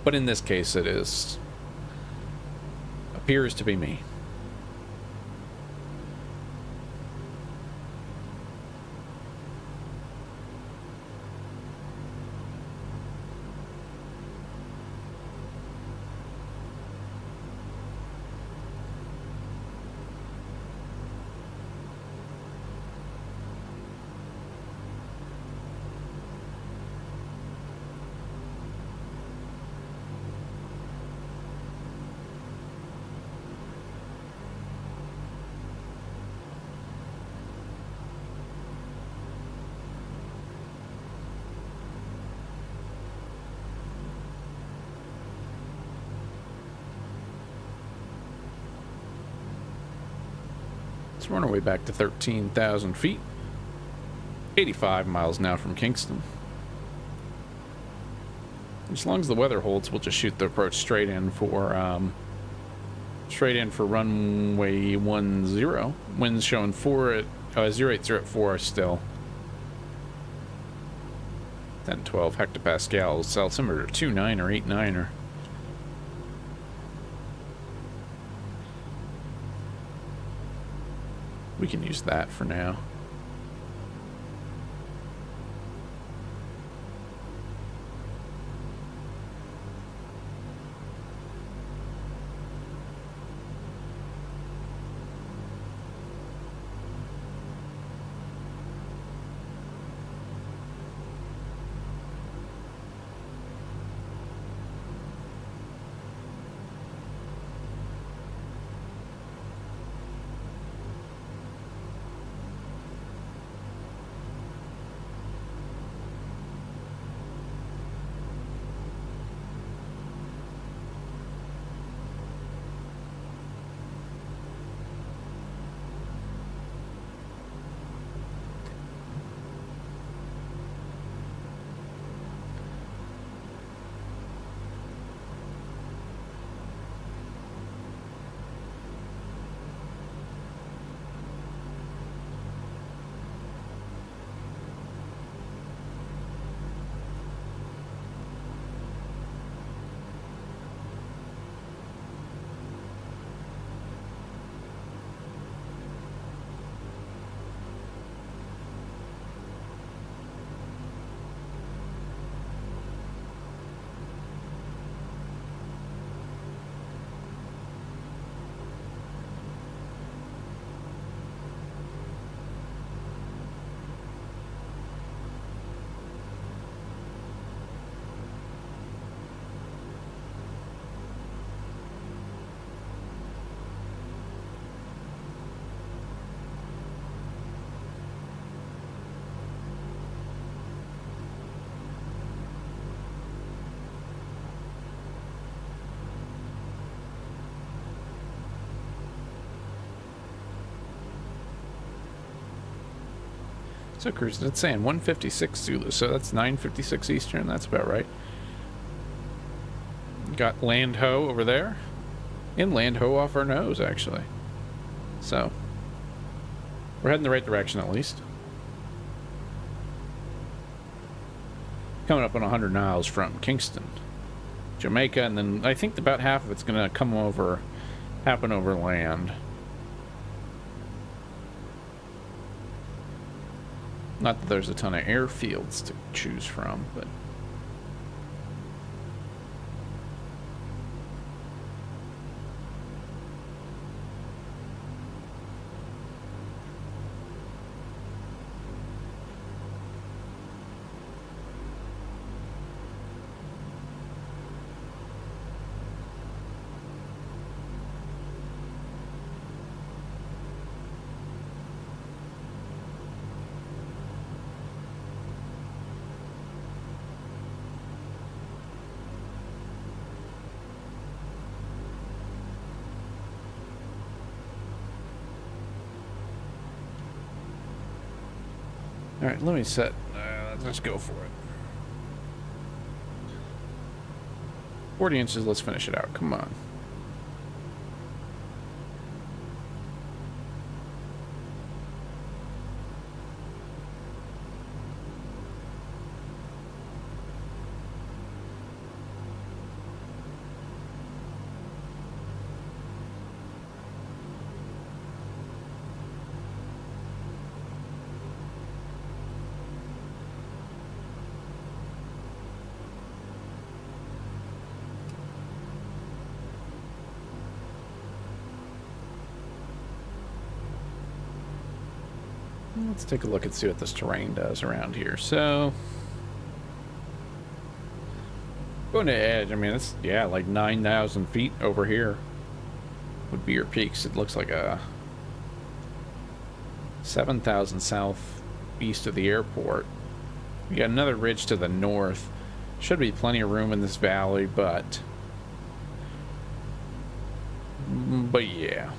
But in this case, it is... appears to be me. We're on our way back to 13,000 feet. 85 miles now from Kingston. As long as the weather holds, we'll just shoot the approach straight in for runway 10. Winds showing 080 at 4 still. 10-12 hectopascals. Altimeter 29 or 89er. We can use that for now. So cruising, it's saying 156 Zulu, so that's 9:56 Eastern. That's about right. Got land ho over there, and land ho off our nose actually. So we're heading the right direction at least. Coming up on 100 miles from Kingston, Jamaica, and then I think about half of it's gonna happen over land. Not that there's a ton of airfields to choose from, but... Alright, let me set... let's go for it. 40 inches, let's finish it out. Come on. Let's take a look and see what this terrain does around here. So, going to edge, I mean, it's, yeah, like 9,000 feet over here would be your peaks. It looks like a 7,000 south east of the airport. You got another ridge to the north. Should be plenty of room in this valley, but yeah.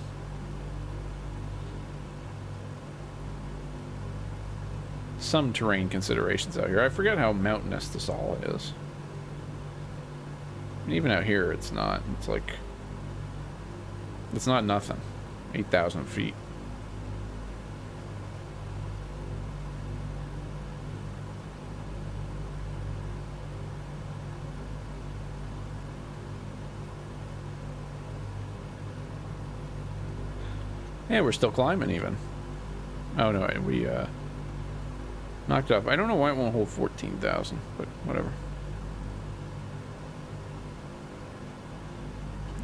some terrain considerations out here. I forget how mountainous this all is. Even out here, it's not. It's like... It's not nothing. 8,000 feet. Yeah, we're still climbing even. Oh no, we knocked it off. I don't know why it won't hold 14,000, but whatever.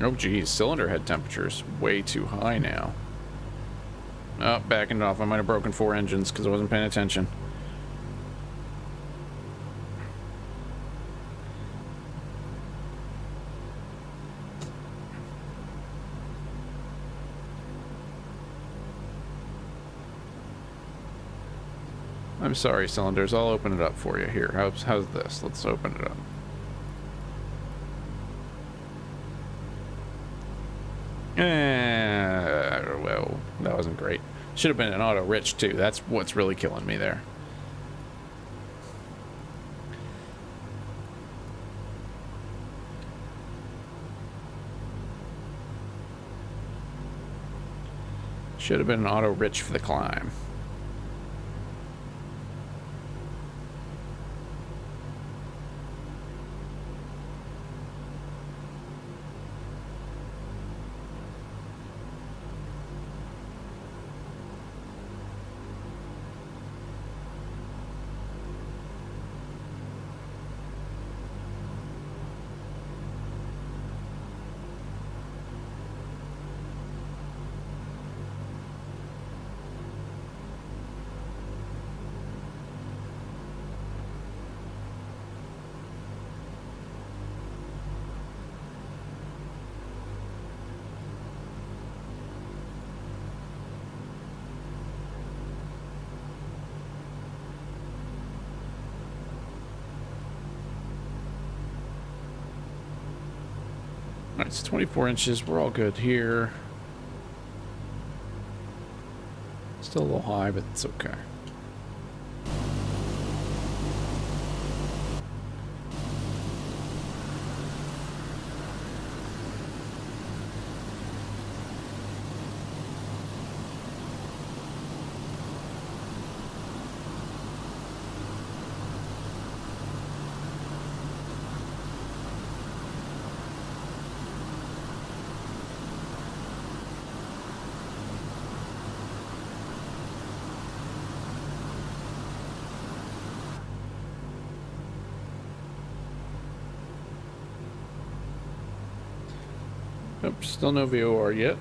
Oh geez, cylinder head temperature's way too high now. Oh, backing it off. I might have broken 4 engines because I wasn't paying attention. I'm sorry, cylinders. I'll open it up for you here. How's this? Let's open it up. Well, that wasn't great. Should have been an auto rich too. That's what's really killing me there. Should have been an auto rich for the climb. Alright, it's 24 inches. We're all good here. Still a little high, but it's okay. Nope, still no VOR yet.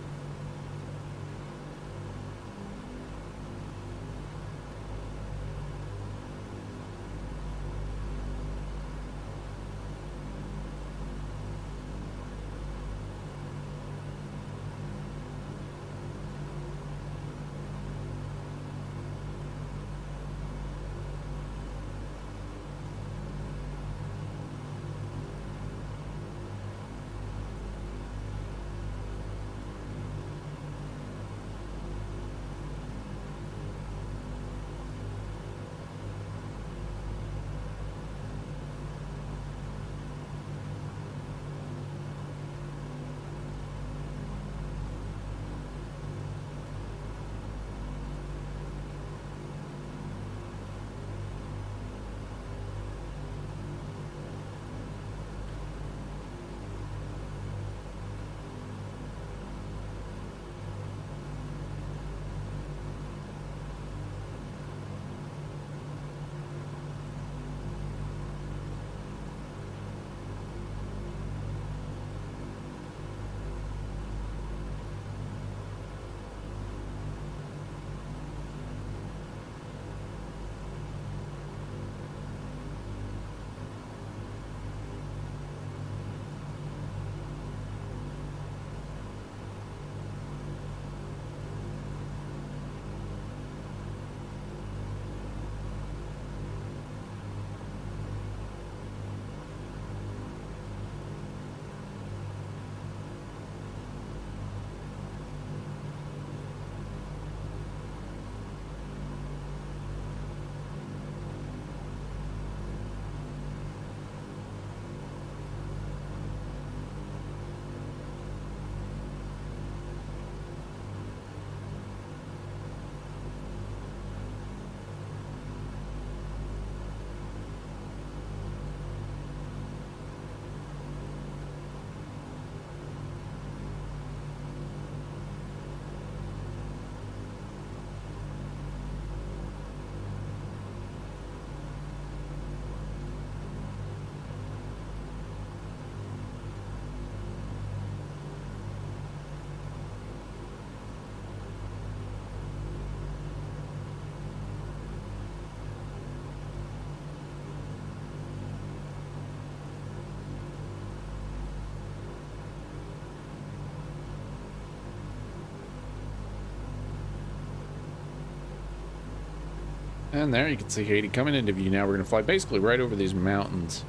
And there you can see Haiti coming into view now. We're going to fly basically right over these mountains.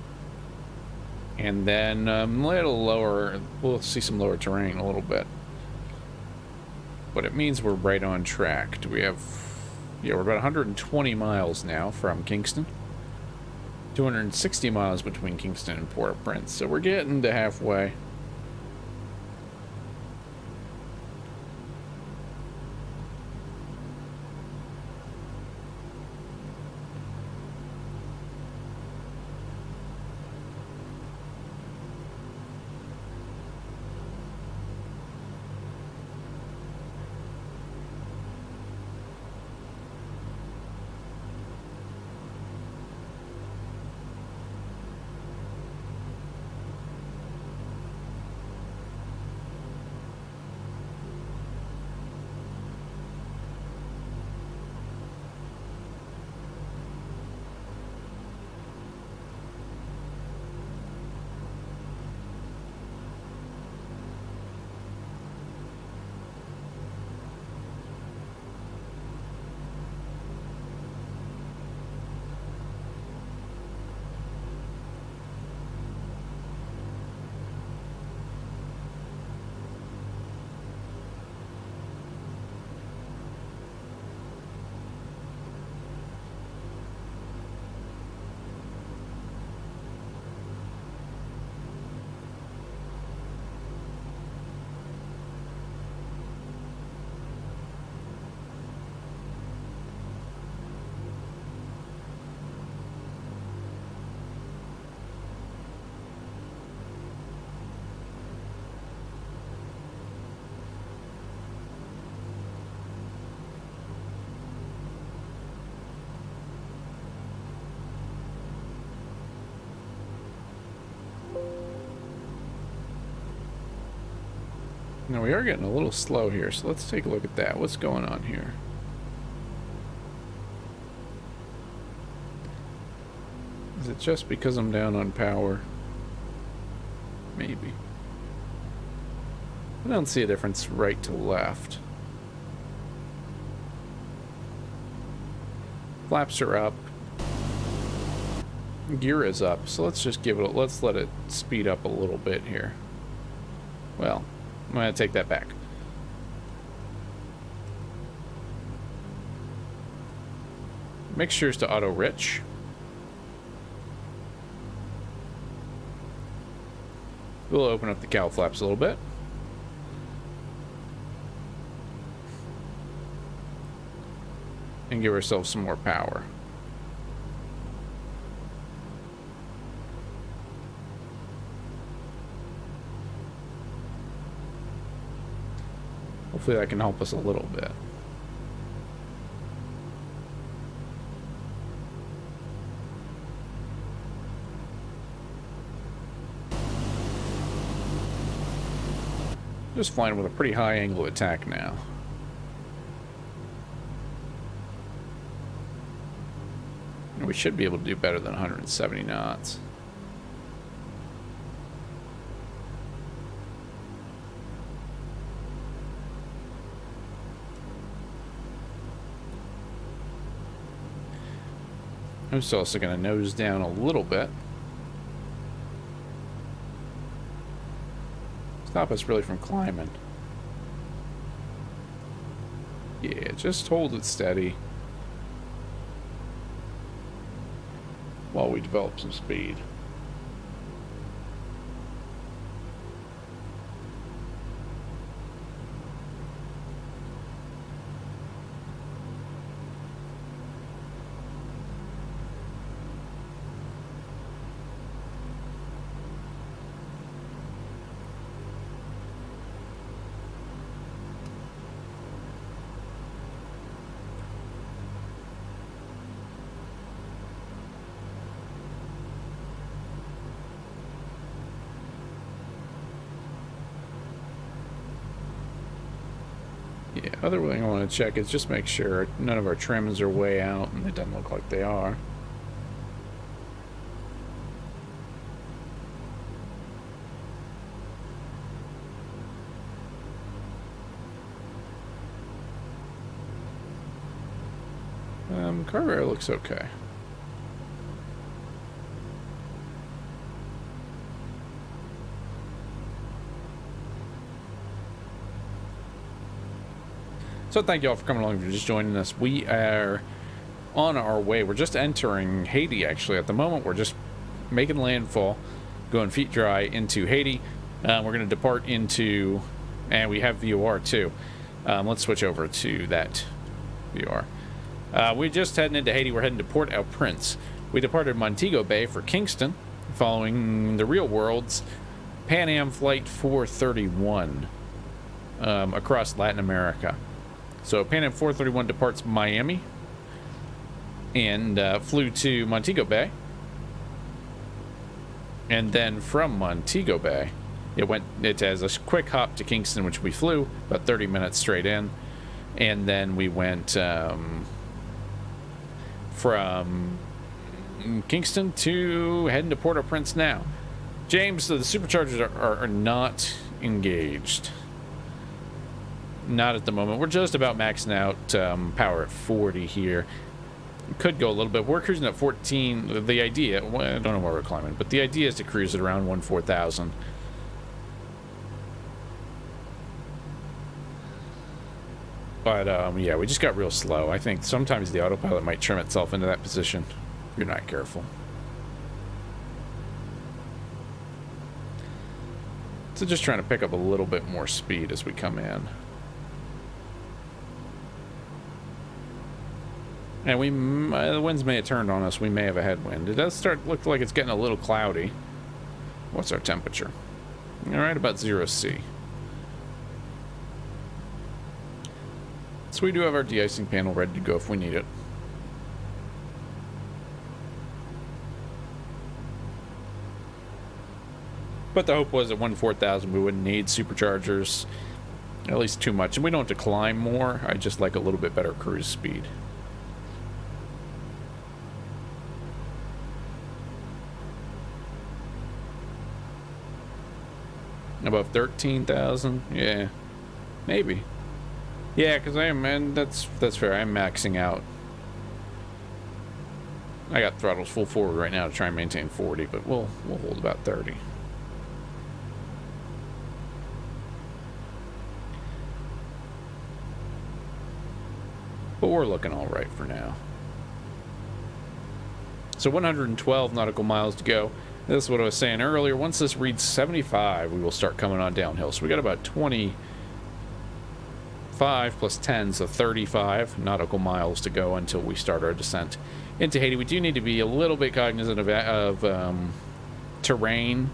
And then a little lower, we'll see some lower terrain a little bit. But it means we're right on track. Do we have... Yeah, we're about 120 miles now from Kingston. 260 miles between Kingston and Port-au-Prince. So we're getting to halfway. Now we are getting a little slow here, so let's take a look at that. What's going on here? Is it just because I'm down on power? Maybe. I don't see a difference right to left. Flaps are up. Gear is up, so let's just give it let's let it speed up a little bit here. Well, I'm going to take that back. Mixtures to auto rich. We'll open up the cowl flaps a little bit. And give ourselves some more power. Hopefully that can help us a little bit. Just flying with a pretty high angle of attack now. And we should be able to do better than 170 knots. I'm still also going to nose down a little bit. Stop us really from climbing. Yeah, just hold it steady while we develop some speed. Yeah, other thing I want to check is just make sure none of our trims are way out, and it doesn't look like they are. Cargo area looks okay. So thank you all for coming along, for just joining us. We are on our way. We're just entering Haiti, actually. At the moment, we're just making landfall, going feet dry into Haiti. We're going to depart into, and we have VOR too. Let's switch over to that VOR. We're just heading into Haiti. We're heading to Port-au-Prince. We departed Montego Bay for Kingston, following the real world's Pan Am Flight 431 across Latin America. So Pan Am 431 departs Miami and flew to Montego Bay. And then from Montego Bay, it has a quick hop to Kingston, which we flew about 30 minutes straight in. And then we went from Kingston to heading to Port-au-Prince now. James, the superchargers are not engaged. Not at the moment. We're just about maxing out power at 40 here. Could go a little bit. We're cruising at 14. The idea, well, I don't know where we're climbing, but the idea is to cruise at around 14,000. But yeah, we just got real slow. I think sometimes the autopilot might trim itself into that position if you're not careful. So just trying to pick up a little bit more speed as we come in. And the winds may have turned on us. We may have a headwind. It does look like it's getting a little cloudy. What's our temperature? All right, about 0°C. So we do have our de-icing panel ready to go if we need it. But the hope was at 14,000 we wouldn't need superchargers at least too much. And we don't have to climb more. I just like a little bit better cruise speed. Above 13,000? Yeah. Maybe. Yeah, because I am, and that's fair. I'm maxing out. I got throttles full forward right now to try and maintain 40, but we'll hold about 30. But we're looking all right for now. So 112 nautical miles to go. This is what I was saying earlier. Once this reads 75, we will start coming on downhill. So we got about 25 plus 10, so 35 nautical miles to go until we start our descent into Haiti. We do need to be a little bit cognizant of terrain,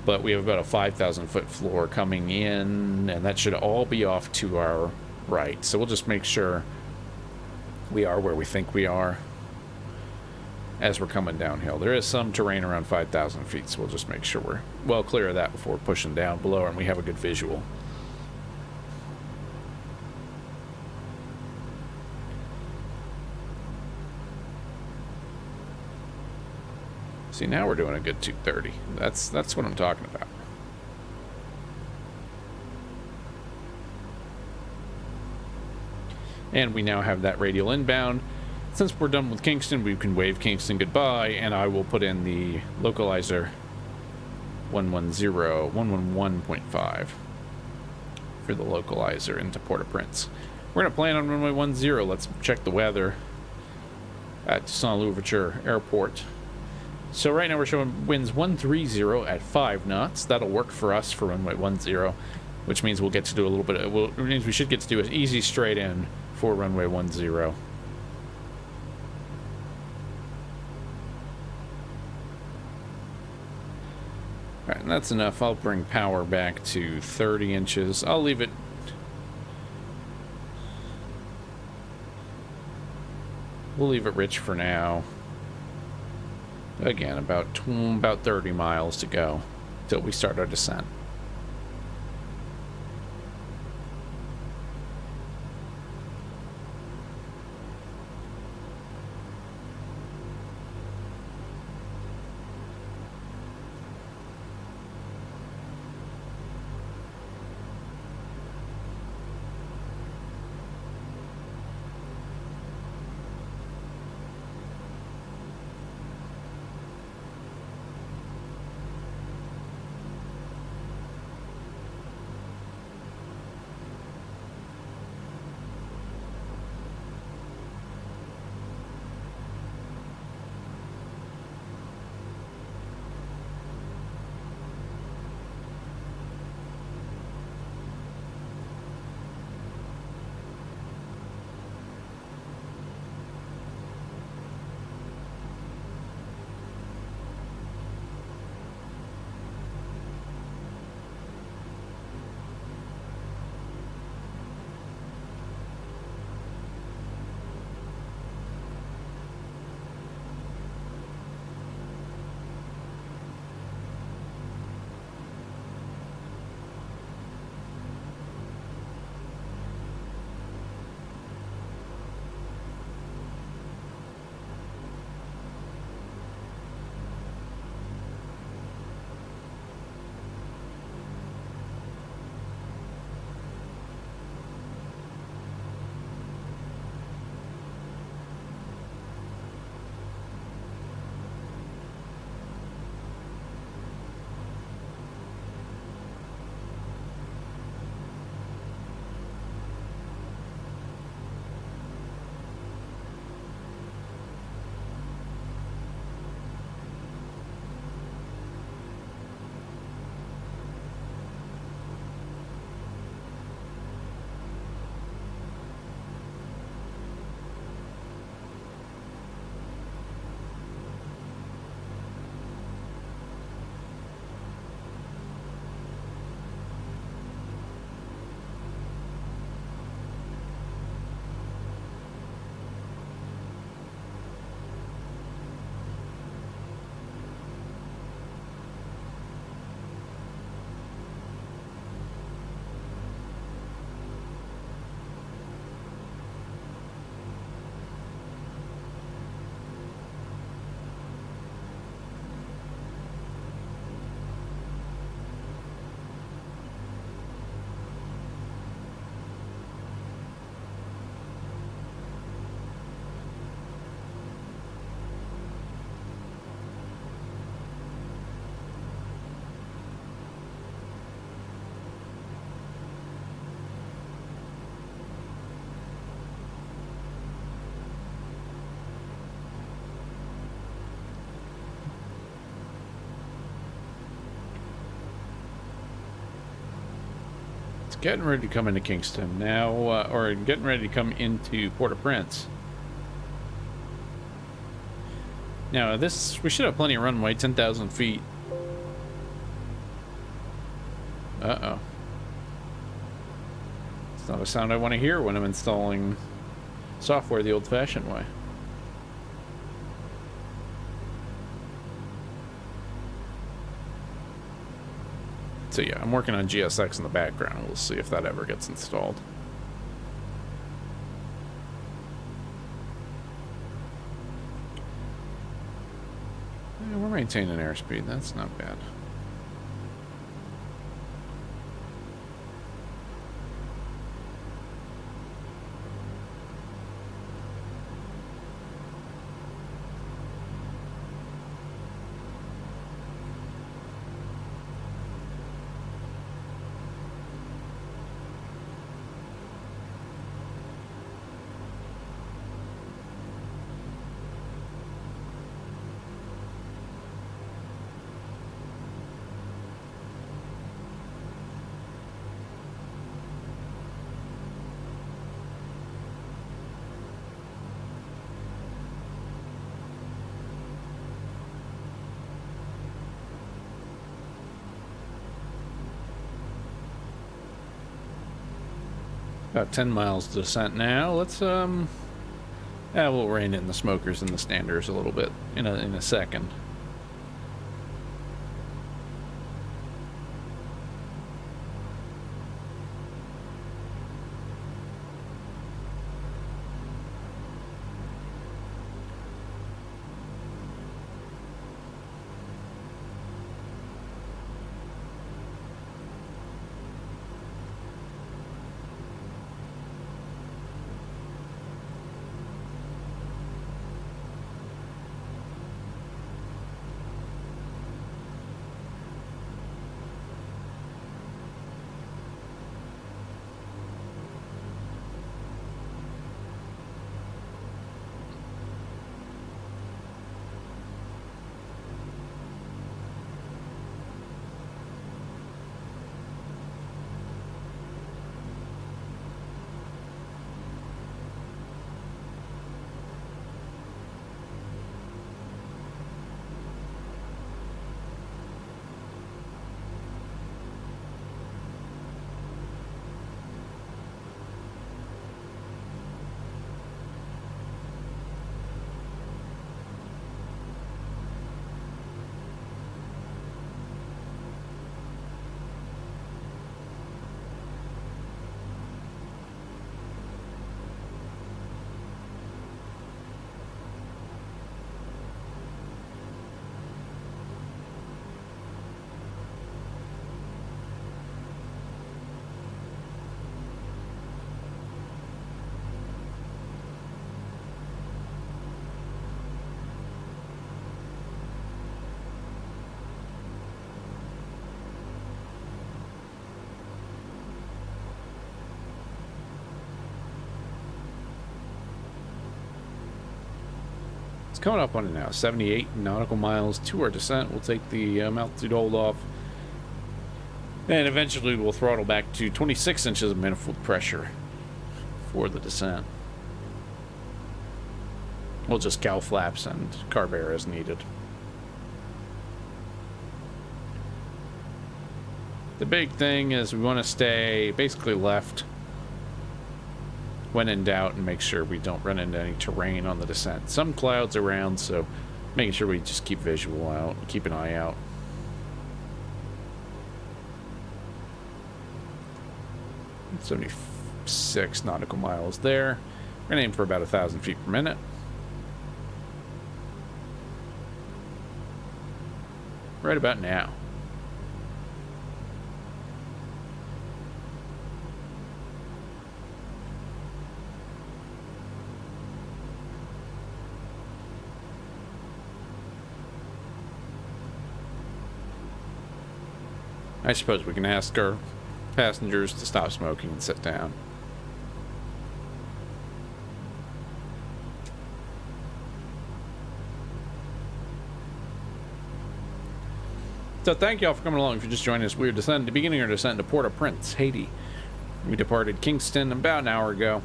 but we have about a 5,000 foot floor coming in, and that should all be off to our right. So we'll just make sure we are where we think we are as we're coming downhill. There is some terrain around 5,000 feet, so we'll just make sure we're well clear of that before pushing down below and we have a good visual. See, now we're doing a good 230. That's what I'm talking about. And we now have that radial inbound. Since we're done with Kingston, we can wave Kingston goodbye, and I will put in the localizer 111.5 for the localizer into Port-au-Prince. We're going to plan on runway 10. Let's check the weather at Saint-Louverture Airport. So right now we're showing winds 130 at 5 knots. That'll work for us for runway 10, which means we'll get to do a little bit of, it means we should get to do an easy straight in for runway 10. Alright, and that's enough. I'll bring power back to 30 inches. I'll leave it. We'll leave it rich for now. Again, about 30 miles to go till we start our descent. getting ready to come into Kingston now, or getting ready to come into Port-au-Prince. Now, this, we should have plenty of runway, 10,000 feet. Uh-oh. It's not a sound I want to hear when I'm installing software the old-fashioned way. So yeah, I'm working on GSX in the background. We'll see if that ever gets installed. Yeah, we're maintaining airspeed. That's not bad. About 10 miles to descent now. Let's we'll rein in the smokers and the standers a little bit in a second. It's coming up on it now. 78 nautical miles to our descent. We'll take the altitude hold off. And eventually we'll throttle back to 26 inches of manifold pressure for the descent. We'll just cow flaps and carb air as needed. The big thing is we want to stay basically left when in doubt and make sure we don't run into any terrain on the descent. Some clouds around, so making sure we just keep visual out, keep an eye out. .76 nautical miles there. We're gonna aim for about 1,000 feet per minute. Right about now. I suppose we can ask our passengers to stop smoking and sit down. So thank you all for coming along. If you're just joining us, we're descending, beginning our descent to Port-au-Prince, Haiti. We departed Kingston about an hour ago.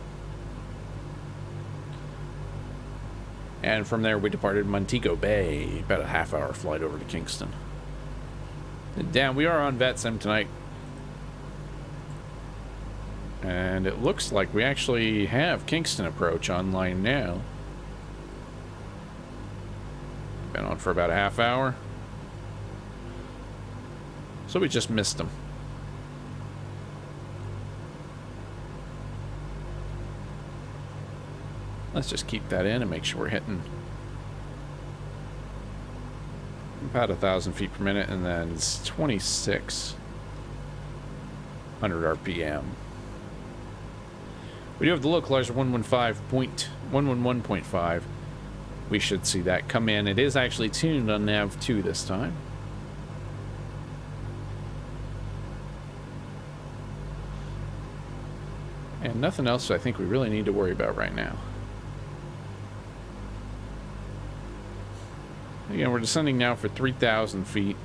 And from there, we departed Montego Bay, about a half-hour flight over to Kingston. Damn, we are on VetSim tonight. And it looks like we actually have Kingston approach online now. Been on for about a half hour. So we just missed them. Let's just keep that in and make sure we're hitting about 1,000 feet per minute, and then it's 2,600 RPM. We do have the localizer 111.5. We should see that come in. It is actually tuned on nav 2 this time. And nothing else I think we really need to worry about right now. Again, we're descending now for 3,000 feet.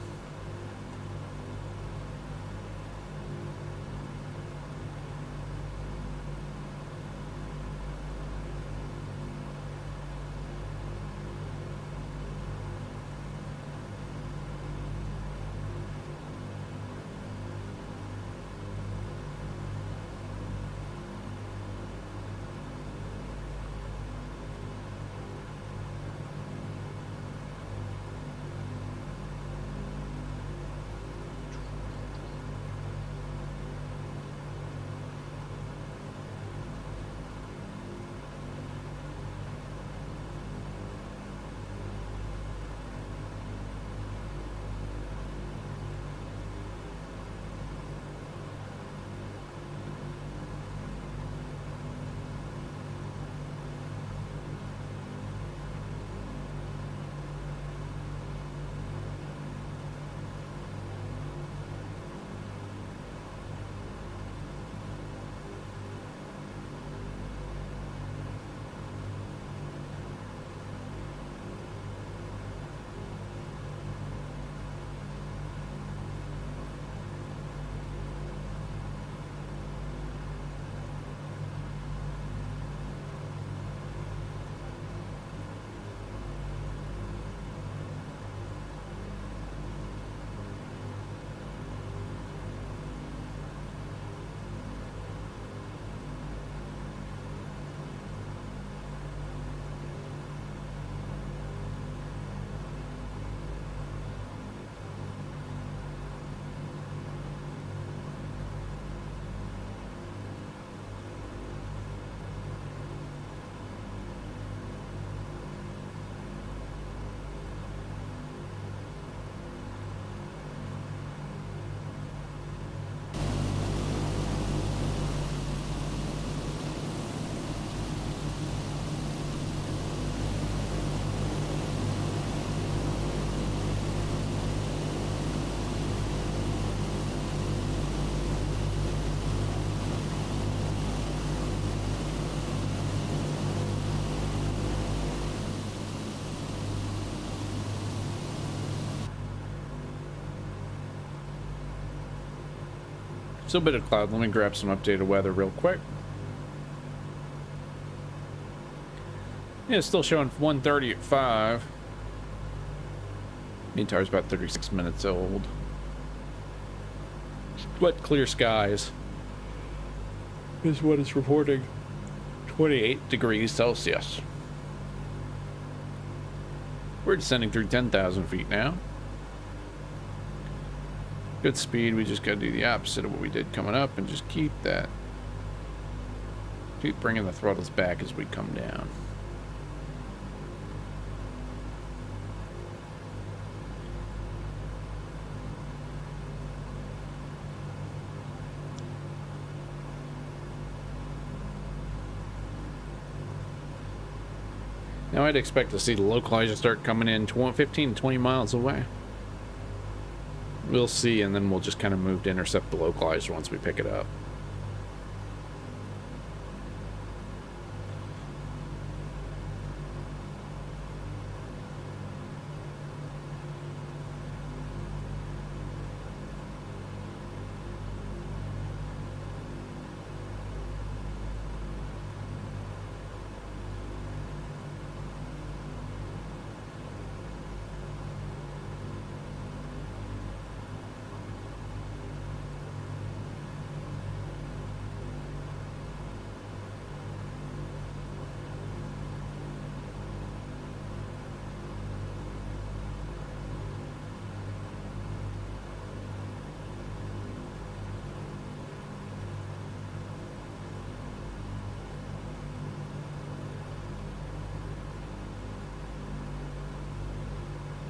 Still a bit of cloud. Let me grab some updated weather real quick. Yeah, it's still showing 1:30 at 5. Mean tire's about 36 minutes old. But clear skies is what it's reporting. 28 degrees Celsius. We're descending through 10,000 feet now. Good speed. We just got to do the opposite of what we did coming up and just keep that. Keep bringing the throttles back as we come down. Now I'd expect to see the localizer start coming in 15 to 20 miles away. We'll see, and then we'll just kind of move to intercept the localizer once we pick it up.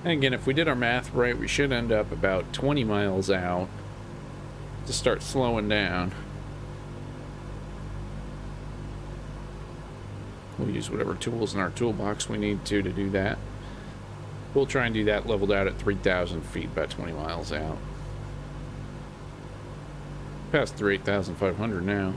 And again, if we did our math right, we should end up about 20 miles out to start slowing down. We'll use whatever tools in our toolbox we need to do that. We'll try and do that leveled out at 3,000 feet, about 20 miles out. Past through 8,500 now.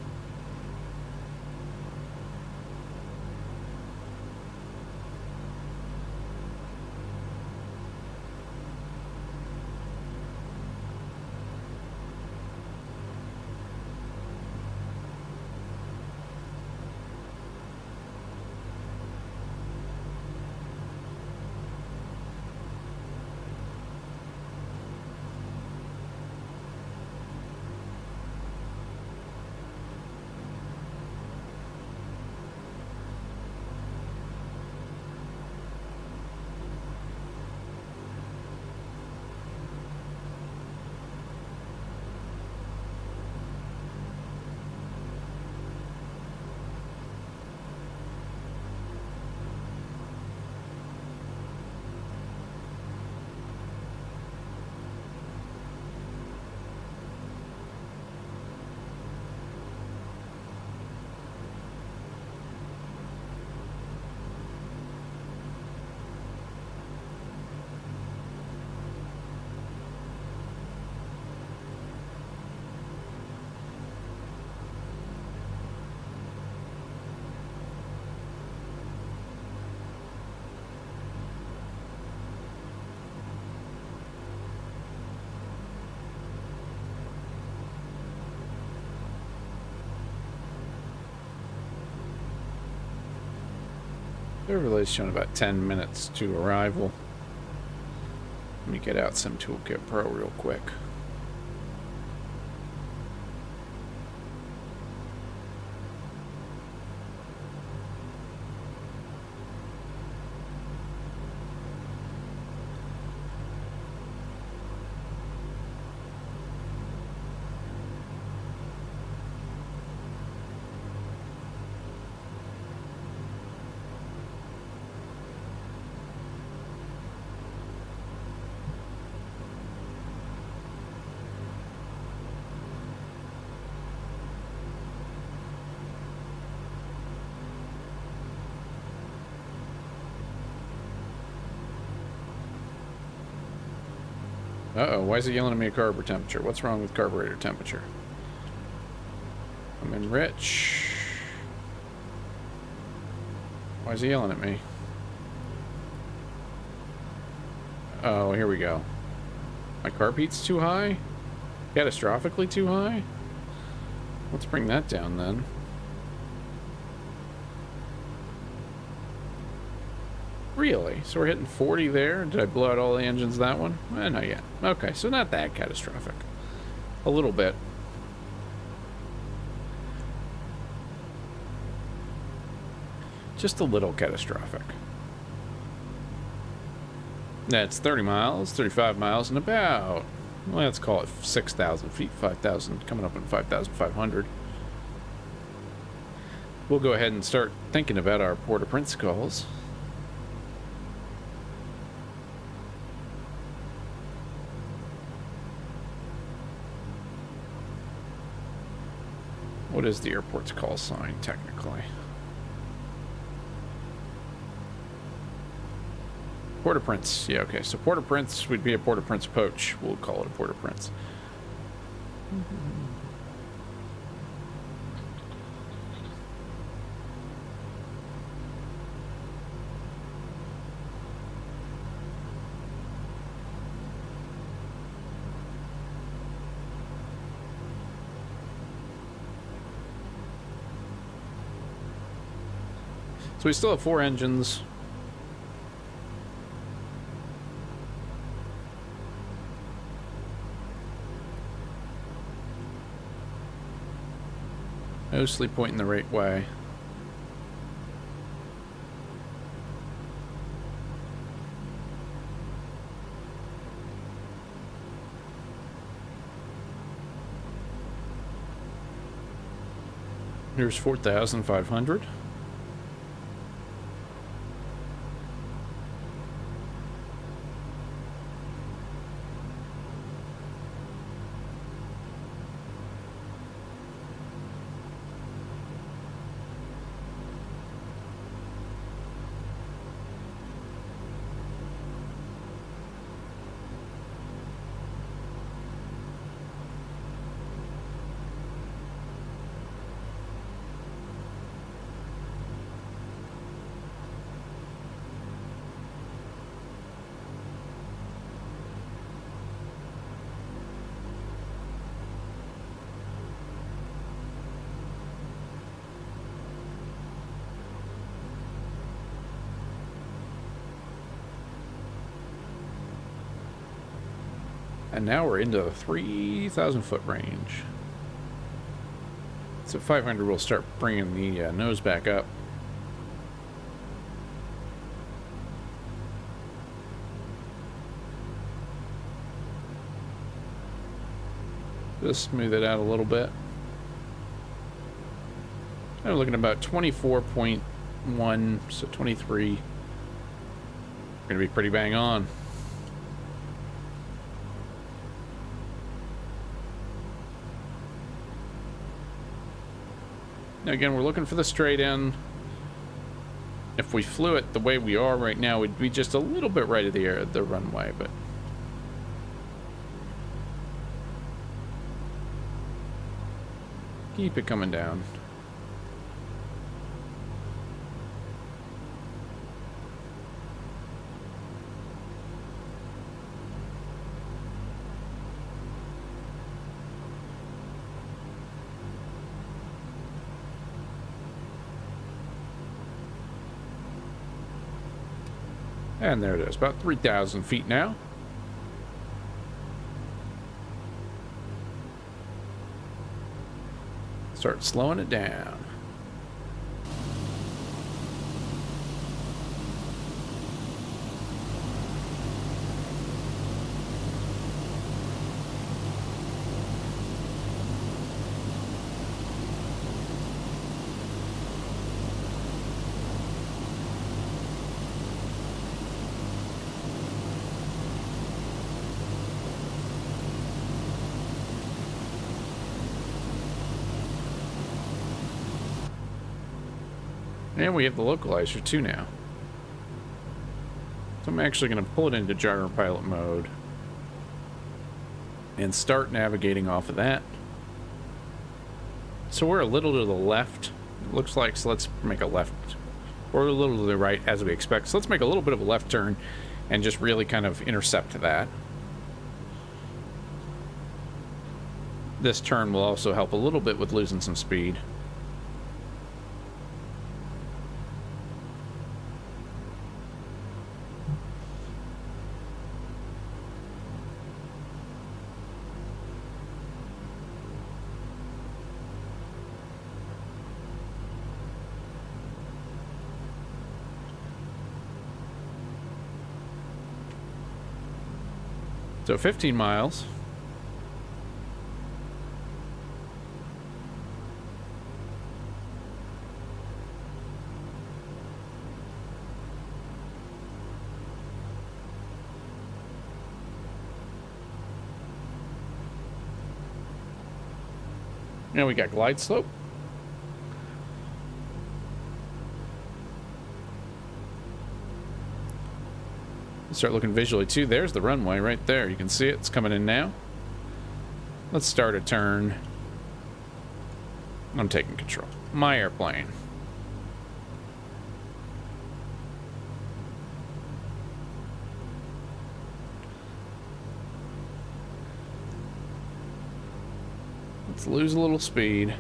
Their relay's showing about 10 minutes to arrival. Let me get out some Toolkit Pro real quick. Uh-oh, why is it yelling at me at carburetor temperature? What's wrong with carburetor temperature? I'm in rich. Why is he yelling at me? Oh, here we go. My carb heat's too high? Catastrophically too high? Let's bring that down then. Really? So we're hitting 40 there? Did I blow out all the engines that one? Not yet. Okay, so not that catastrophic. A little bit. Just a little catastrophic. That's 30 miles, 35 miles, and about, well, let's call it 6,000 feet, 5,000, coming up on 5,500. We'll go ahead and start thinking about our Port-au-Prince calls. What is the airport's call sign, technically? Port-au-Prince. Yeah, okay. So Port-au-Prince would be a Port-au-Prince poach. We'll call it a Port-au-Prince. So we still have 4 engines. Mostly pointing the right way. Here's 4,500. And now we're into the 3,000 foot range. So 500 will start bringing the nose back up. Just smooth it out a little bit. I'm looking at about 24.1, so 23. Gonna be pretty bang on. Now again, we're looking for the straight in. If we flew it the way we are right now, we'd be just a little bit right of the runway, but keep it coming down. And there it is, about 3,000 feet now. Start slowing it down. And we have the localizer too now. So I'm actually going to pull it into gyro pilot mode and start navigating off of that. So we're a little to the left, it looks like, so let's make a left, or a little to the right as we expect. So let's make a little bit of a left turn and just really kind of intercept that. This turn will also help a little bit with losing some speed. So 15 miles. Now we got glide slope. Start looking visually too. There's the runway right there. You can see it. It's coming in now. Let's start a turn. I'm taking control. My airplane. Let's lose a little speed.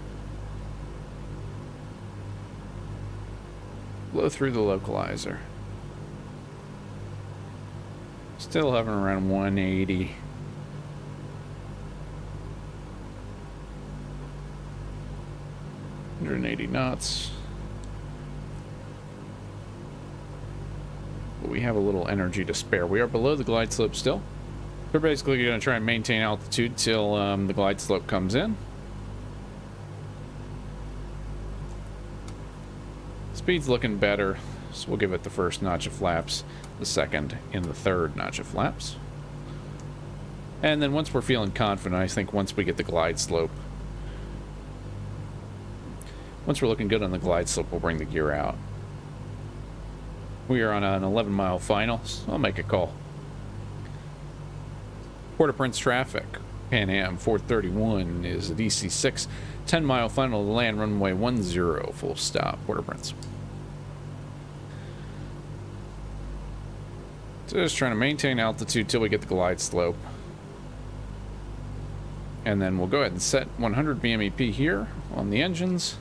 Blow through the localizer. Still hovering around 180. knots. But we have a little energy to spare. We are below the glide slope still. We're basically going to try and maintain altitude till the glide slope comes in. Speed's looking better, so we'll give it the first notch of flaps, the second, and the third notch of flaps. And then once we're feeling confident, I think once we get the glide slope, once we're looking good on the glide slope, we'll bring the gear out. We are on an 11-mile final, so I'll make a call. Port-au-Prince traffic, Pan Am 431 is a DC-6, 10-mile final to land runway 10, full stop, Port-au-Prince. So just trying to maintain altitude till we get the glide slope. And then we'll go ahead and set 100 BMEP here on the engines.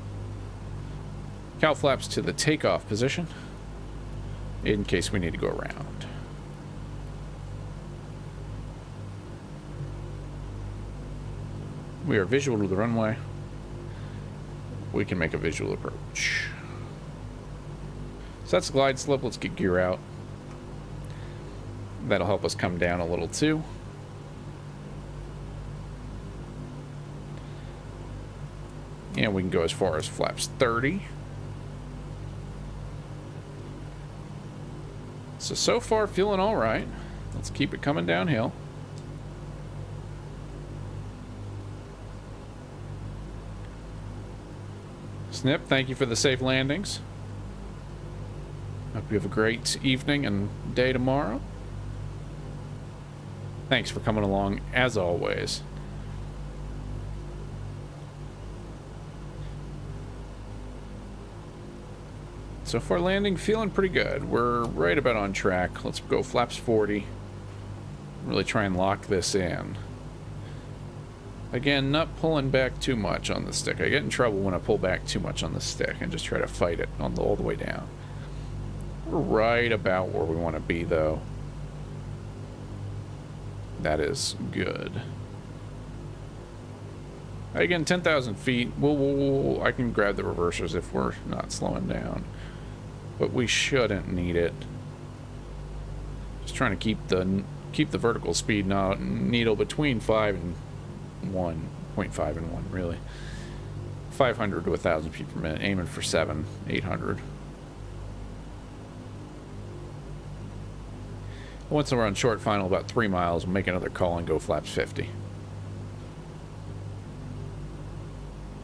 Cow flaps to the takeoff position in case we need to go around. We are visual to the runway. We can make a visual approach. So that's the glide slope. Let's get gear out. That'll help us come down a little too. And we can go as far as flaps 30. So far feeling all right. Let's keep it coming downhill. Snip, thank you for the safe landings. Hope you have a great evening and day tomorrow. Thanks for coming along, as always. So far landing, feeling pretty good. We're right about on track. Let's go flaps 40. Really try and lock this in. Again, not pulling back too much on the stick. I get in trouble when I pull back too much on the stick and just try to fight it on all the way down. We're right about where we want to be, though. That is good. Again, 10,000 feet. I can grab the reversers if we're not slowing down. But we shouldn't need it. Just trying to keep the vertical speed needle between 5 and 1, 0.5 and 1, really. 500 to 1,000 feet per minute, aiming for 800. Once we're on short final, about 3 miles, we'll make another call and go flaps 50.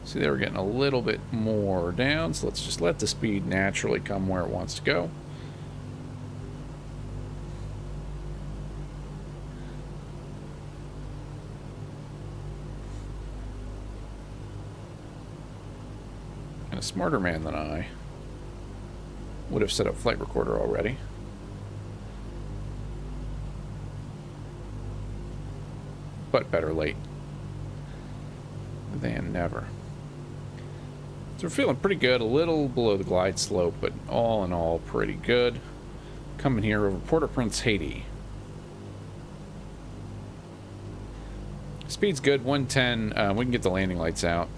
See, they were getting a little bit more down, so let's just let the speed naturally come where it wants to go. And a smarter man than I would have set up flight recorder already. But better late than never. So we're feeling pretty good, a little below the glide slope, but all in all, pretty good. Coming here over Port-au-Prince, Haiti. Speed's good, 110. We can get the landing lights out.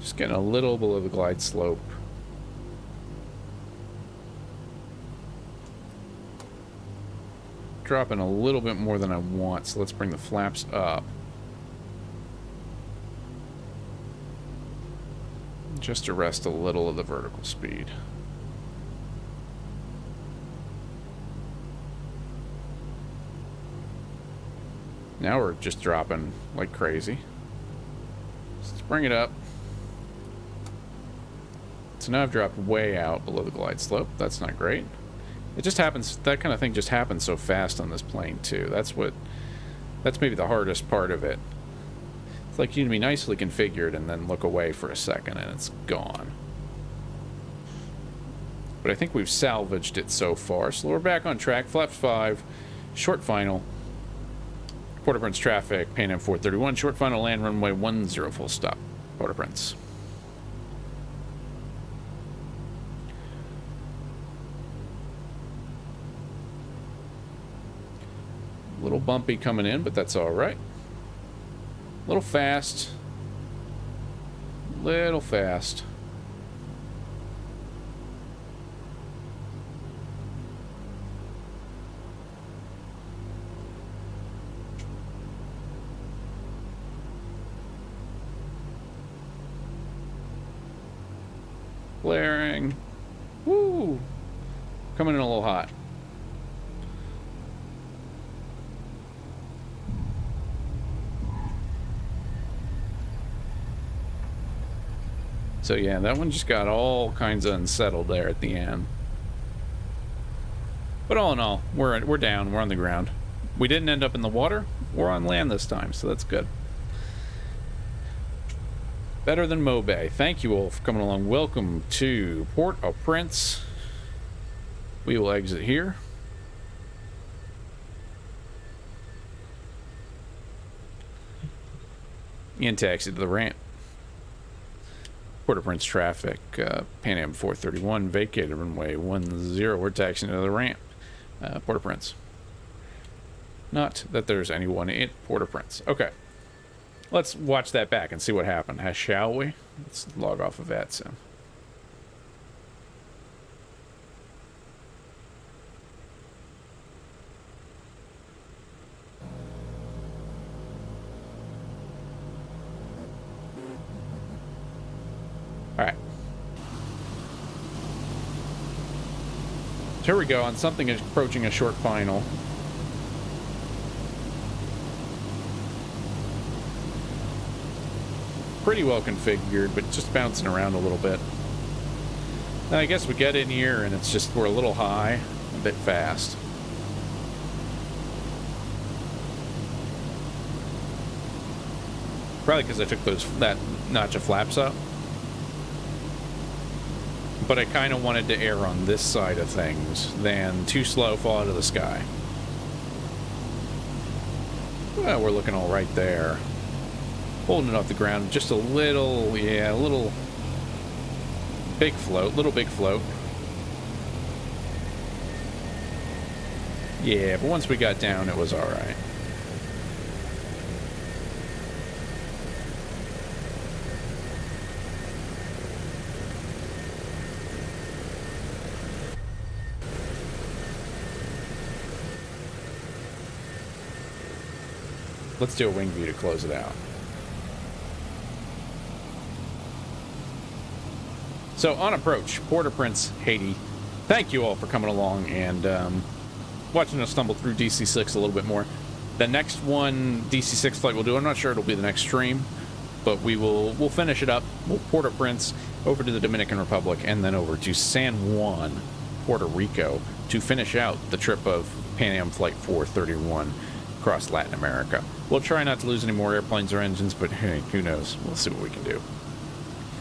Just getting a little below the glide slope. Dropping a little bit more than I want, so let's bring the flaps up. Just to rest a little of the vertical speed. Now we're just dropping like crazy. So let's bring it up. So now I've dropped way out below the glide slope. That's not great. It just happens, that kind of thing just happens so fast on this plane too. That's maybe the hardest part of it. It's like you need to be nicely configured and then look away for a second and it's gone. But I think we've salvaged it so far. So we're back on track. Flaps 5, short final. Port-au-Prince traffic, Pan Am 431, short final, land runway 10 full stop. Port-au-Prince. Little bumpy coming in, but that's all right. Little fast. Little fast. Blaring. Woo! Coming in a little hot. So yeah, that one just got all kinds of unsettled there at the end. But all in all, we're down, we're on the ground. We didn't end up in the water, we're on land this time, so that's good. Better than Mobay. Thank you all for coming along. Welcome to Port-au-Prince. We will exit here. And taxi to the ramp. Port-au-Prince traffic, Pan Am 431 vacated runway 10. We're taxiing to the ramp. Port-au-Prince. Not that there's anyone in Port-au-Prince. Okay. Let's watch that back and see what happened, shall we? Let's log off of VATSIM. Alright. So here we go on something approaching a short final. Pretty well configured, but just bouncing around a little bit. And I guess we get in here and it's just, we're a little high, a bit fast. Probably because I took that notch of flaps up. But I kind of wanted to err on this side of things than too slow fall out of the sky. Well, we're looking all right there. Holding it off the ground just a little, yeah, a little big float, little big float. Yeah, but once we got down, it was all right. Let's do a wing view to close it out. So, on approach, Port-au-Prince, Haiti. Thank you all for coming along and watching us stumble through DC-6 a little bit more. The next one, DC-6 flight we'll do, I'm not sure it'll be the next stream, but we'll finish it up. We'll Port-au-Prince over to the Dominican Republic and then over to San Juan, Puerto Rico to finish out the trip of Pan Am Flight 431 across Latin America. We'll try not to lose any more airplanes or engines, but hey, who knows? We'll see what we can do.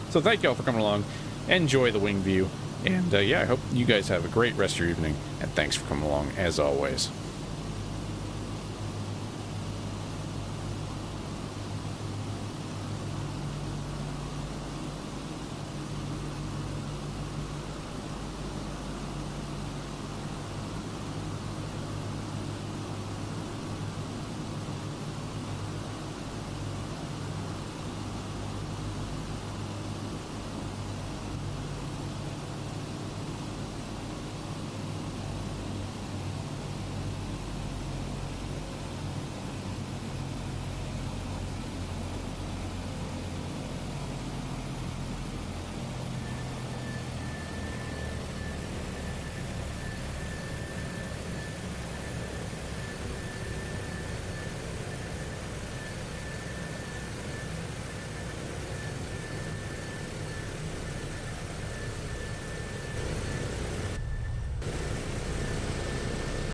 So thank you all for coming along. Enjoy the wing view. And yeah, I hope you guys have a great rest of your evening. And thanks for coming along, as always.